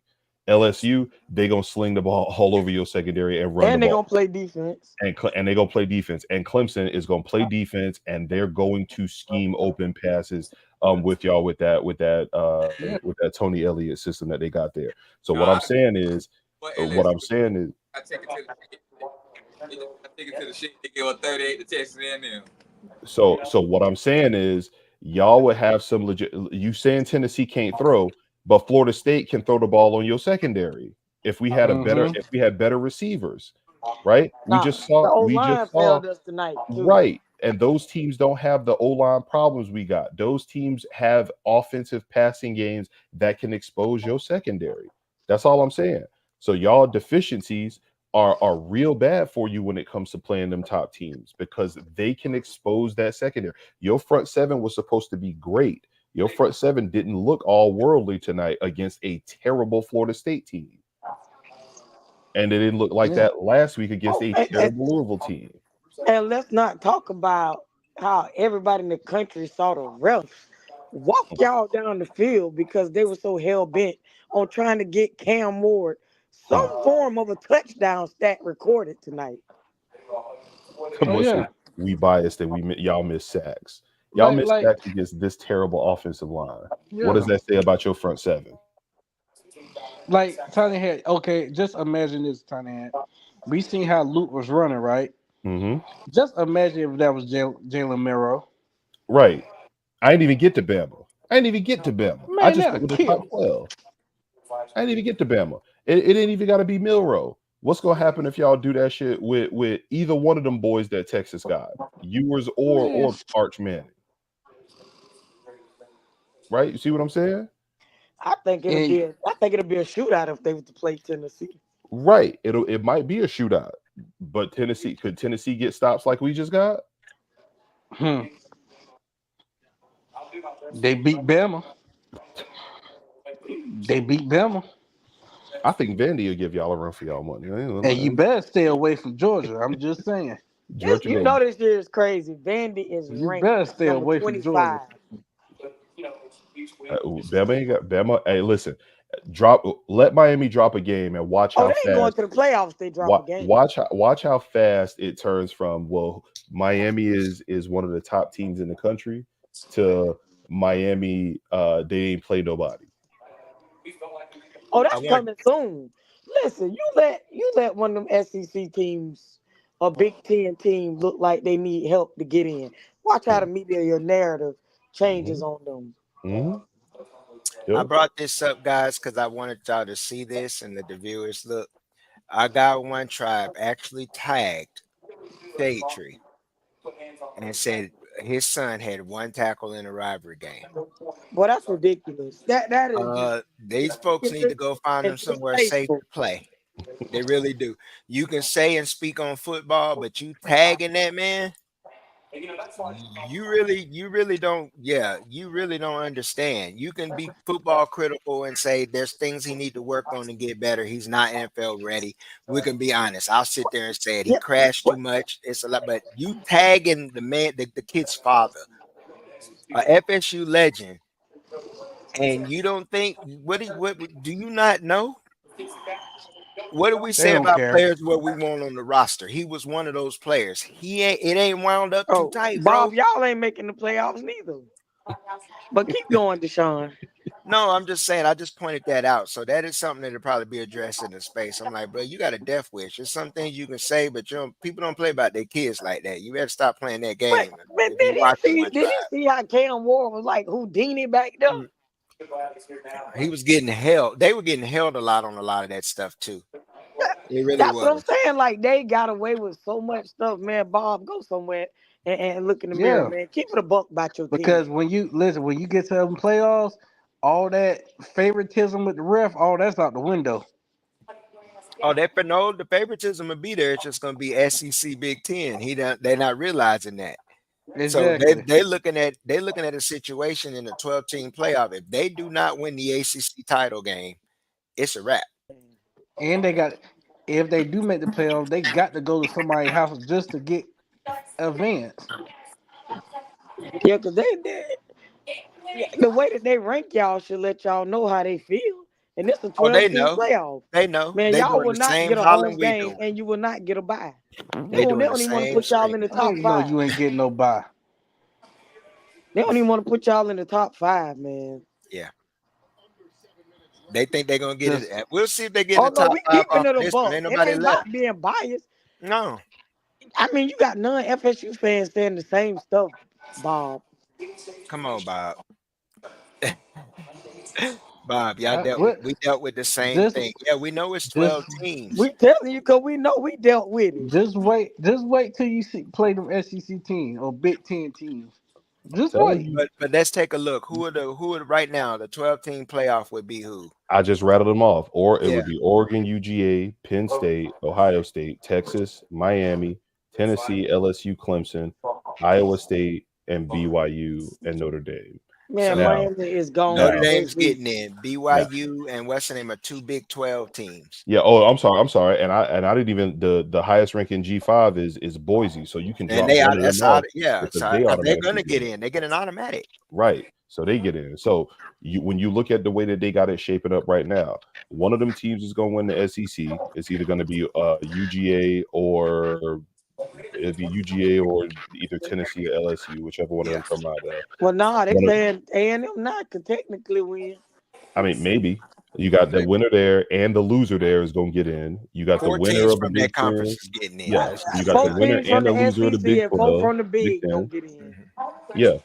LSU, they gonna sling the ball all over your secondary and run the And they ball. gonna play defense. And they gonna play defense. And Clemson is gonna play defense, and they're going to scheme open passes with y'all Yeah. with that Tony Elliott system that they got there. So Nah, what I'm saying is, but what LSU, I'm saying is, I take it to the shit. I take it to the shit. They give a 38 to Texas A&M. so what I'm saying is, y'all would have some legit. You saying Tennessee can't throw, but Florida State can throw the ball on your secondary Mm-hmm. if we had better receivers, right? Nah, the old We line just saw. failed us tonight too. Right. And those teams don't have the O line problems we got. Those teams have offensive passing games that can expose your secondary. That's all I'm saying. So y'all deficiencies are real bad for you when it comes to playing them top teams because they can expose that secondary. Your front seven was supposed to be great. Your front seven didn't look all worldly tonight against a terrible Florida State team. And it didn't look like Yeah. that last week against Oh, a and, terrible Louisville team. and let's not talk about how everybody in the country saw the refs walk y'all down the field because they were so hell bent on trying to get Cam Ward Hmm. some form of a touchdown stat recorded tonight. Oh But yeah. so we biased and y'all miss sacks. Y'all Like miss like sacks against this terrible offensive line. What does yeah. that say about your front seven? Like Tiny Hat. Okay, just imagine this, Tiny Hat. We seen how Luke was running, right? Hmm. Just imagine if that was Jalen Miro. Right. I didn't even get to Bama. I didn't even get to Bama. I Man, just that'll went with the top kill. 12. I didn't even get to Bama. It ain't even got to be Milrow. What's gonna happen if y'all do that shit with either one of them boys that Texas got, Ewers Man, or Arch Manning? Right? You see what I'm saying? and I think it'll be a shootout if they were to play Tennessee. Right. It might be a shootout, but Tennessee get stops like we just got? hmm, they beat Bama. They beat Bama. I think Vandy will give y'all a run for y'all money. And you better stay away from Georgia. I'm just saying. Georgia You go. know this year is crazy. Vandy is You ranked better stay number away from Georgia. 25. Bama ain't got Bama. Hey, listen, drop. Let Miami drop a game and watch Oh, how they ain't going fast. to the playoffs. They drop a game. Watch how fast it turns from. Well, Miami is one of the top teams in the country to Miami. They ain't play nobody. Oh, I that's want coming soon. Listen, you let one of them SEC teams, a Big Ten team, look like they need help to get in. Watch how the media, your narrative Mm-hmm. changes on them. Mm-hmm. I Yep. brought this up, guys, because I wanted y'all to see this and the viewers look. I got one tribe actually tagged Shade Tree and said his son had one tackle in a rivalry game. Boy, that's ridiculous. That is just These folks need to ridiculous go find and them somewhere safe distasteful. to play. They really do. You can say and speak on football, but you tagging that man, you really don't, yeah, you really don't understand. You can be football critical and say there's things he need to work on to get better. He's not NFL ready. We can be honest. I'll sit there and say it. He Yep. crashed too What? much. It's a lot, but you tagging the man, the kid's father, a FSU legend, and you don't think what do you not know? What do we They say don't about care. players what we want on the roster? He was one of those players. It ain't wound up too Oh, tight, Bob, bro. y'all ain't making the playoffs neither. But keep going, Deshaun. No, I'm just saying, I just pointed that out. So that is something that'll probably be addressed in the space. I'm like, bro, you got a death wish. There's some things you can say, but people don't play about their kids like that. You better stop playing that But, game. but If you watch one did he tribe, see how Cam Ward was like Houdini back there? mm, he was getting held. They were getting held a lot on a lot of that stuff too. It really That's what I'm was. saying. Like they got away with so much stuff, man. Bob, go somewhere and look in the mirror, Yeah. man. Keep it a buck about your team. Because when you get to them playoffs, all that favoritism with the ref, all that's out the window. Oh, the favoritism will be there. It's just gonna be SEC Big Ten. They're not realizing that. So Exactly. they're looking at a situation in the 12-team playoff. If they do not win the ACC title game, it's a wrap. And they got, if they do make the playoff, they got to go to somebody's house just to get advanced. Yeah, because yeah, the way that they rank y'all should let y'all know how they feel. And it's a Oh, 12-team playoff. they know, Man, they y'all doing will the not same get a hollering home we game doing. and you will not get a bye. They They don't, they doing the don't even want to same put y'all shit. in the Oh, top you know five. you ain't getting no bye. They don't even want to put y'all in the top five, man. Yeah, they think they're gonna get Just it. We'll see if they get in Oh the no, top we five keeping off it of a this one. buck. Ain't It nobody ain't left. about being biased. No, I mean, you got non-FSU fans saying the same stuff, Bob. come on, Bob. Bob, what? we dealt with the same Just thing. Yeah, we know it's just 12 teams. We telling you because we know we dealt with it. just wait till you play them SEC teams or Big Ten teams. Just Telling wait. you, But let's take a look. Who are right now the 12-team playoff would be who? I just rattled them off. Or it Yeah. would be Oregon, UGA, Penn State, Ohio State, Texas, Miami, Tennessee, LSU, Clemson, Iowa State, and BYU and Notre Dame. Man, So Now, Miami is gone Notre out now, next Dame's week. getting in. now, BYU and what's the name are two Big 12 teams. yeah. Oh, I'm sorry. And I didn't even the highest ranking G5 is Boise, so you can And drop they one out of them that's out. off Yeah. because So they they're automatically gonna get get in. in. They get an automatic. Right. So they get in. So when you look at the way that they got it shaping up right now, one of them teams is going to win the SEC. It's either going to be UGA or it'd be UGA or either Tennessee or LSU, whichever one of Yeah. them come out of. Well, nah, they One of, saying A&M not could technically win. I mean, maybe you got the winner there and the loser there is going to get in. You got the 4 winner teams of the from that Big conference Ten. is getting in. Yeah. Let's You just got say the 4 that. winner teams from and the the loser of the SEC Big and 4 12, from the Big Big gonna 10. get in. Mhm. Yeah.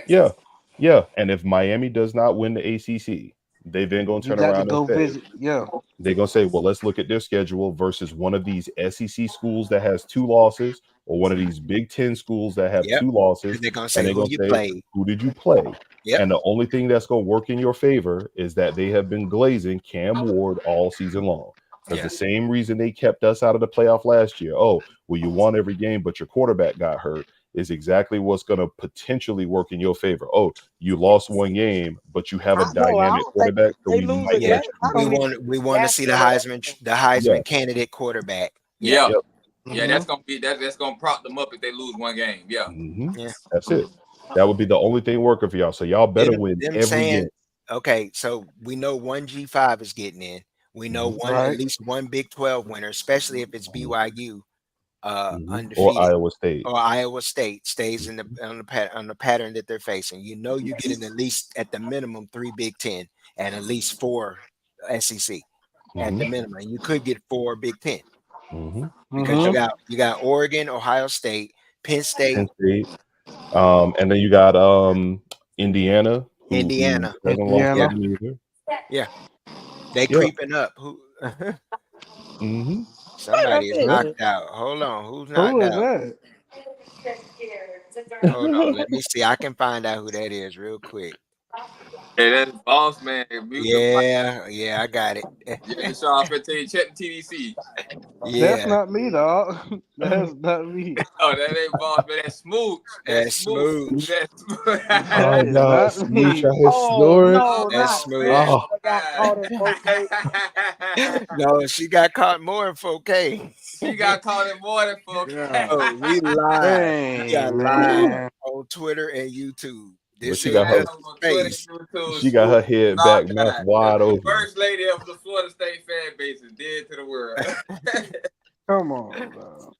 Yeah. Yeah. And if Miami does not win the ACC, they then going to You turn got to around and go say, visit. Yeah. they're gonna say, well, let's look at their schedule versus one of these SEC schools that has 2 losses, or one of these Big Ten schools that have Yep. 2 losses, And they're gonna and say they're who gonna you say, played. who did you play? Yep. And the only thing that's gonna work in your favor is that they have been glazing Cam Ward all season long. Because Yeah. the same reason they kept us out of the playoff last year. Oh, well, you won every game, but your quarterback got hurt. Is exactly what's going to potentially work in your favor. Oh, you lost one game, but you have a I know. I dynamic don't think quarterback, so they we lose a might Yeah. game. let you I beat We don't even them. want think we the want to see Jasper will the Yeah, Heisman candidate quarterback. Yeah. Yeah. yep. Yeah, happen. that's gonna prop them up if they lose one game. Yeah. Yeah. That's it. That would be the only thing working for y'all. So y'all better win Them every game. saying, okay, so we know one G5 is getting in. We know Mhm, one at Right. least one Big 12 winner, especially if it's mhm, BYU or undefeated, Iowa State. or Iowa State stays in the Mhm, on the pattern that they're facing. You know you're getting at least at the minimum 3 Big 10 and at least 4 SEC at the mhm, minimum. You could get 4 Big 10 mhm. because Mm-hmm. you got Oregon, Ohio State, Penn Penn State, State. And then you got Indiana, who Indiana. hasn't lost Yeah, Indiana. one either. yeah. They Yeah. creeping up. Who Hmm. Wait a somebody is minute. knocked out. Hold on. Who's Who knocked is out? that? Hold on. Let me see. I can find out who that is real quick. Hey, that's boss man. Mute the mic. Yeah, yeah, I got it. Yeah, Deshaun, I'm finna tell you, check the TDC. That's Yeah, not me, dog. That's not me. Oh, that ain't boss man. That's smooch. That's that's smooch. smooth. That's smooch. That Oh is no, not Smooch me. out here Oh snoring. no, That's not oh smooth. man. Smooch. Oh, I got caught in 4K. No, she got caught more in 4K. She got caught in more than 4K. Yeah. Oh, we live. We got Dang, live man. on Twitter and YouTube. but This she ain't got her just Live on a Twitter space. and YouTube. she got her Smooth head back, knocked mouth out. wide The open. first lady of the Florida State fan base is dead to the world. Come on, dog.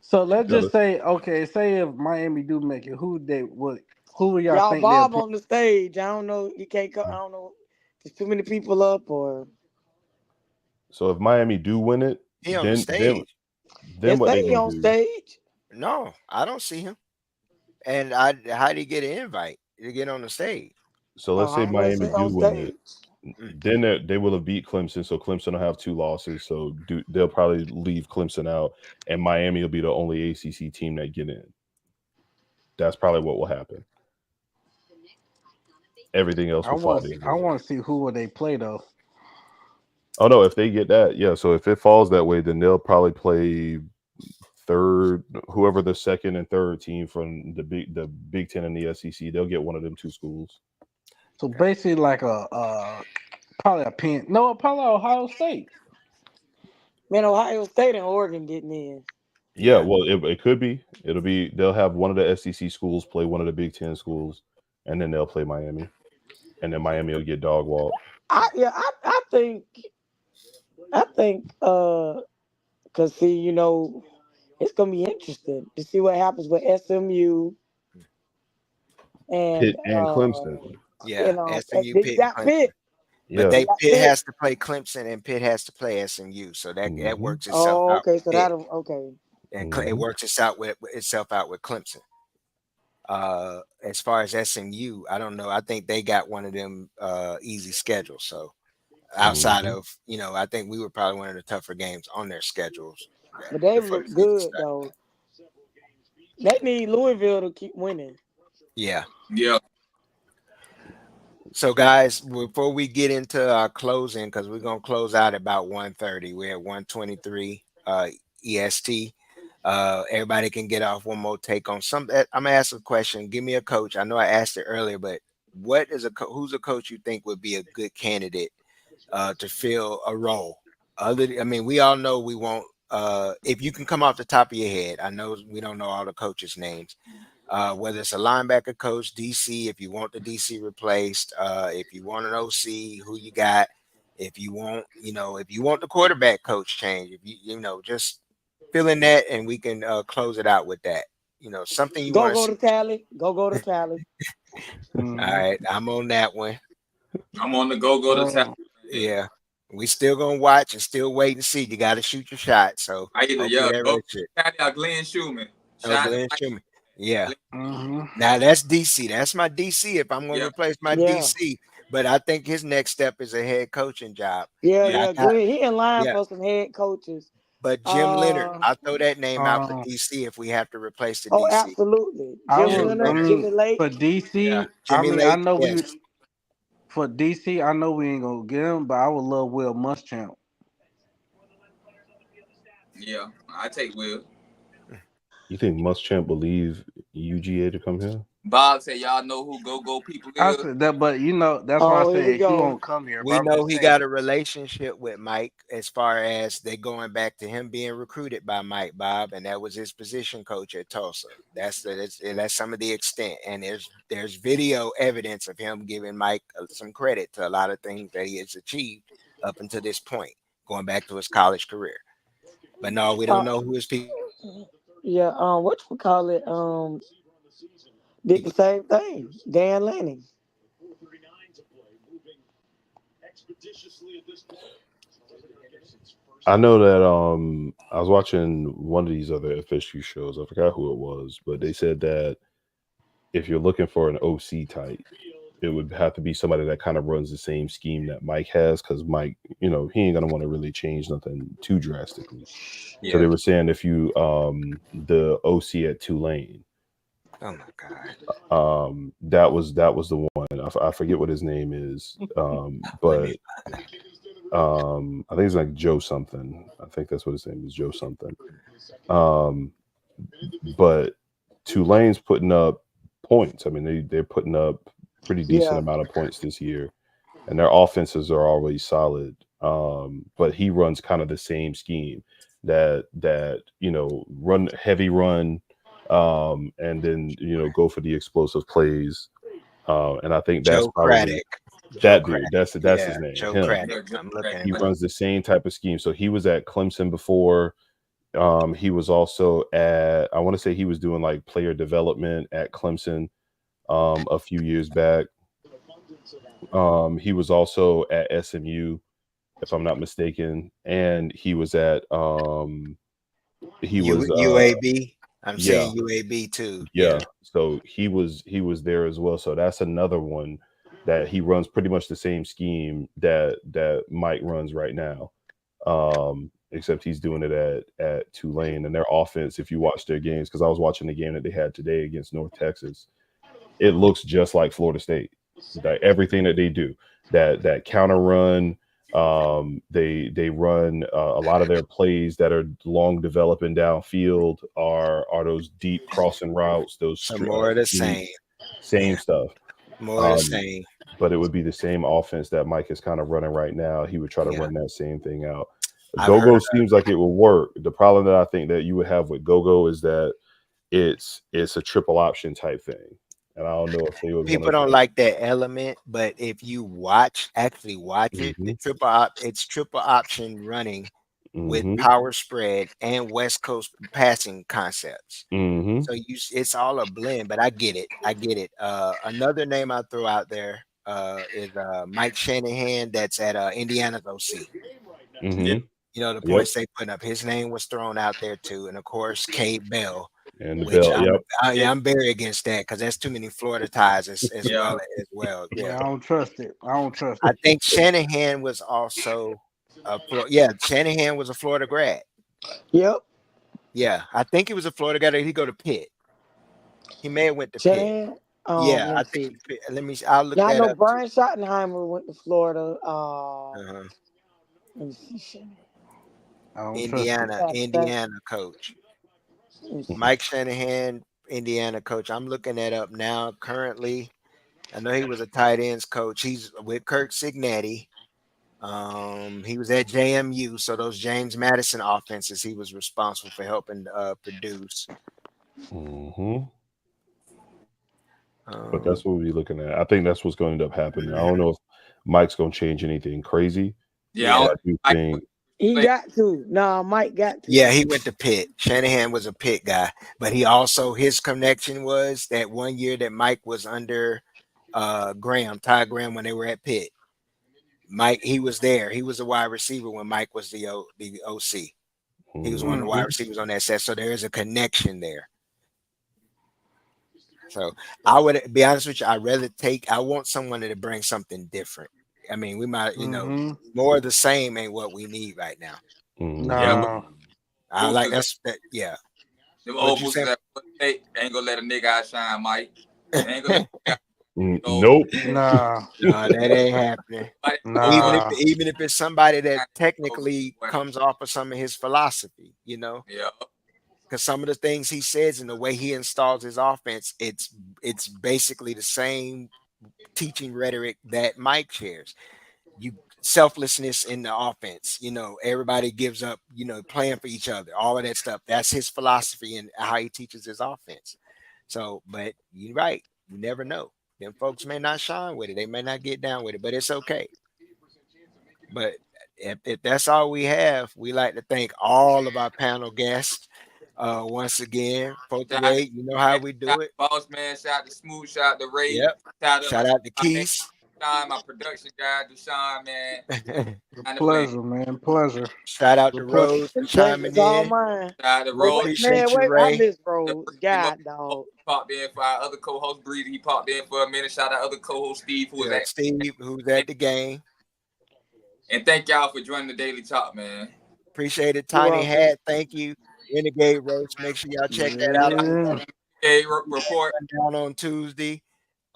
So let's Gotta- just say, okay, say if Miami do make it, who do y'all Y'all think they'll Bob play? on the stage. I don't know. You can't come. I don't know. There's too many people up, or So if Miami do win it, He on the then stage. then it what say they he gonna on do? stage. No, I don't see him. And how did he get an invite to get on the stage? So Oh, let's say I know it Miami say on do win it. stage. Mm. Then they will have beat Clemson, so Clemson will have 2 losses. So they'll probably leave Clemson out, and Miami will be the only ACC team that get in. That's probably what will happen. Everything else I will fall want, the I other way. want to see who will they play though. Oh no, if they get that, yeah. So if it falls that way, then they'll probably play third, whoever the second and third team from the Big Ten and the SEC, they'll get one of them two schools. So basically, like probably a Penn. No, probably Ohio State. Man, Ohio State and Oregon getting in. Yeah, well, it could be. They'll have one of the SEC schools play one of the Big Ten schools, and then they'll play Miami, and then Miami will get dog walked. I think, cause see, it's gonna be interesting to see what happens with SMU and Pitt and Clemson. Yeah, SMU, they Pitt, and got Clemson. Pitt. Yeah, But Pitt Pitt. has to play Clemson and Pitt has to play SMU, so that works itself Oh, out. okay, with so Pitt. that'll okay. And it works itself out with Clemson. As far as SMU, I don't know. I think they got one of them easy schedules. So outside of I think we were probably one of the tougher games on their schedules. But they before look the season good started. though. They need Louisville to keep winning. Yeah. Yeah. So guys, before we get into our closing, because we're gonna close out about 1:30. We're at 1:23 EST. Everybody can get off one more take on some. I'm gonna ask a question. Give me a coach. I know I asked it earlier, but what is who's a coach you think would be a good candidate to fill a role? We all know we won't. If you can come off the top of your head, I know we don't know all the coaches' names. Whether it's a linebacker coach, DC, if you want the DC replaced, if you want an OC, who you got, if you want the quarterback coach change, if just fill in that and we can close it out with that. Something you want to Go to tally. Go to tally. All right, I'm on that one. I'm on the go to tally. Yeah. We still gonna watch and still wait and see. You got to shoot your shot. So go tally Glenn Schumann. Glenn Schumann. Yeah. Now that's DC. That's my DC. If I'm going to replace my DC, but I think his next step is a head coaching job. Yeah. He in line for some head coaches. But Jim Leonard, I'll throw that name out for DC if we have to replace the DC. Oh, absolutely. Jim Leonard, Jimmy Lake. For DC, Jimmy Lake, I know for DC, I know we ain't gonna get him, but I would love Will Muschamp. Yeah, I take Will. You think Muschamp will leave UGA to come here? Bob said, "Y'all know who go people is." I said that, but that's why I said he won't come here. We know he got a relationship with Mike as far as they going back to him being recruited by Mike, Bob, and that was his position coach at Tulsa. That's some of the extent, and there's video evidence of him giving Mike some credit to a lot of things that he has achieved up until this point, going back to his college career. But no, we don't know who his people. Yeah, whatchamacallit, did the same thing. Dan Lanning. I know that I was watching one of these other FSU shows. I forgot who it was, but they said that if you're looking for an OC type, it would have to be somebody that kind of runs the same scheme that Mike has, because Mike, he ain't gonna want to really change nothing too drastically. Yeah. So they were saying if you the OC at Tulane. Oh my God. That was the one. I forget what his name is. But I think it's like Joe something. I think that's what his name is, Joe something. But Tulane's putting up points. I mean, they're putting up pretty decent amount of points this year, and their offenses are always solid. But he runs kind of the same scheme that run heavy run, and then go for the explosive plays. And I think that's Joe probably Craddock. That dude. That's his name. Joe Craddock. I'm looking. He runs the same type of scheme. So he was at Clemson before. He was also at, I want to say he was doing like player development at Clemson a few years back. He was also at SMU, if I'm not mistaken, and he was at UAB. I'm saying UAB too. Yeah. So he was there as well. So that's another one that he runs pretty much the same scheme that Mike runs right now. Except he's doing it at Tulane, and their offense, if you watch their games, because I was watching the game that they had today against North Texas, it looks just like Florida State. That everything that they do, that counter run, They run a lot of their plays that are long developing downfield are those deep crossing routes, those So more of the same. same stuff. More of the same. But it would be the same offense that Mike is kind of running right now. He would try to run that same thing out. Go-Go seems like it will work. The problem that I think that you would have with Go-Go is that it's a triple option type thing. And I don't know if they would. People don't like that element, but if you actually watch it, it's triple option running with power spread and West Coast passing concepts. So it's all a blend, but I get it. Another name I throw out there is Mike Shanahan, that's at Indiana's OC. You know, the points they put up, his name was thrown out there too, and of course Cade Bell. And which I'm very against that, because that's too many Florida ties as well. Yeah, I don't trust it. I think Shanahan was also Shanahan was a Florida grad. Yep. Yeah, I think he was a Florida grad. He go to Pitt. He may have went to Shanahan? Pitt. I think. I'll look that up. I know up. Brian Schottenheimer went to Florida. Let me see. Indiana coach. Mike Shanahan, Indiana coach. I'm looking that up now. Currently, I know he was a tight ends coach. He's with Kirk Cignetti. He was at JMU, so those James Madison offenses he was responsible for helping produce. But that's what we'll be looking at. I think that's what's going to end up happening. I don't know if Mike's going to change anything crazy. Yeah, I do think he got to. No, Mike got to. Yeah, he went to Pitt. Shanahan was a Pitt guy, but he also, his connection was that one year that Mike was under Ty Graham, when they were at Pitt. Mike, he was there. He was a wide receiver when Mike was the OC. He was one of the wide receivers on that set. So there is a connection there. So I would be honest with you. I want someone to bring something different. I mean, we might, more of the same ain't what we need right now. No. I like that's that. Yeah. Them old boosters that ain't gonna let a nigga outshine Mike. Ain't gonna nope. Nah. No, that ain't happening. Nah. Even if it's somebody that technically comes off of some of his philosophy, Yeah. Because some of the things he says and the way he installs his offense, it's basically the same teaching rhetoric that Mike shares. Selflessness in the offense, everybody gives up, playing for each other, all of that stuff. That's his philosophy and how he teaches his offense. So, but you're right. You never know. Them folks may not shine with it. They may not get down with it, but it's okay. But if that's all we have, we like to thank all of our panel guests. Once again, 438, you know how we do it. Boss man, shout out to Smooth, shout out to Ray. Yep. Shout out to Keith. My production guy, Deshaun, man. Pleasure, man. Pleasure. Shout out to Rose for chiming in. Shout out to Rose. Man, wait, Ray. I miss Rose. God, dog. Popped in for our other co-host, Breezy. He popped in for a minute. Shout out other co-host, Steve, who's at the game. And thank y'all for joining the Daily Talk, man. Appreciate it. Tiny Hat, thank you. Renegade Roast, make sure y'all check that out. Report down on Tuesday.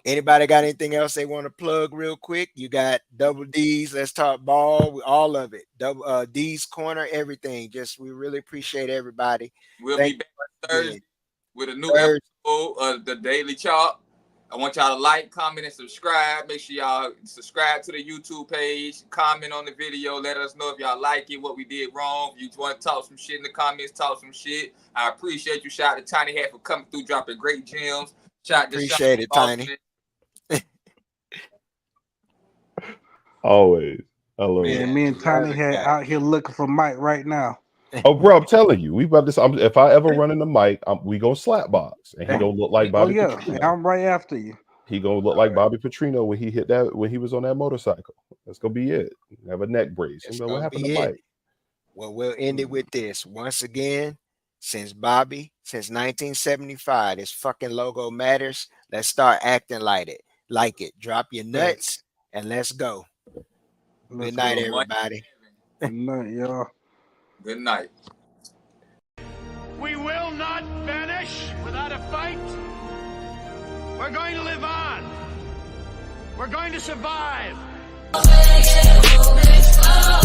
Anybody got anything else they want to plug real quick? You got Double D's, Let's Talk Ball, all of it. Double D's Corner, everything. We really appreciate everybody. We'll be back Thursday with a new episode of the Daily Talk. I want y'all to like, comment, and subscribe. Make sure y'all subscribe to the YouTube page. Comment on the video. Let us know if y'all like it, what we did wrong. If you want to talk some shit in the comments, talk some shit. I appreciate you. Shout out to Tiny Hat for coming through, dropping great gems. Shout out to appreciate it, Tiny. Always. I love it. Me and Tiny Hat out here looking for Mike right now. Oh, bro, I'm telling you, we about this. If I ever run into Mike, we gonna slap box, and he gonna look like Bobby. Oh yeah, I'm right after you. He gonna look like Bobby Petrino when he was on that motorcycle. That's gonna be it. Have a neck brace. What happened to Mike? Well, we'll end it with this. Once again, since 1975, this fucking logo matters. Let's start acting like it. Drop your nuts and let's go. Good night, everybody. Good night, y'all. Good night. We will not vanish without a fight. We're going to live on. We're going to survive. love.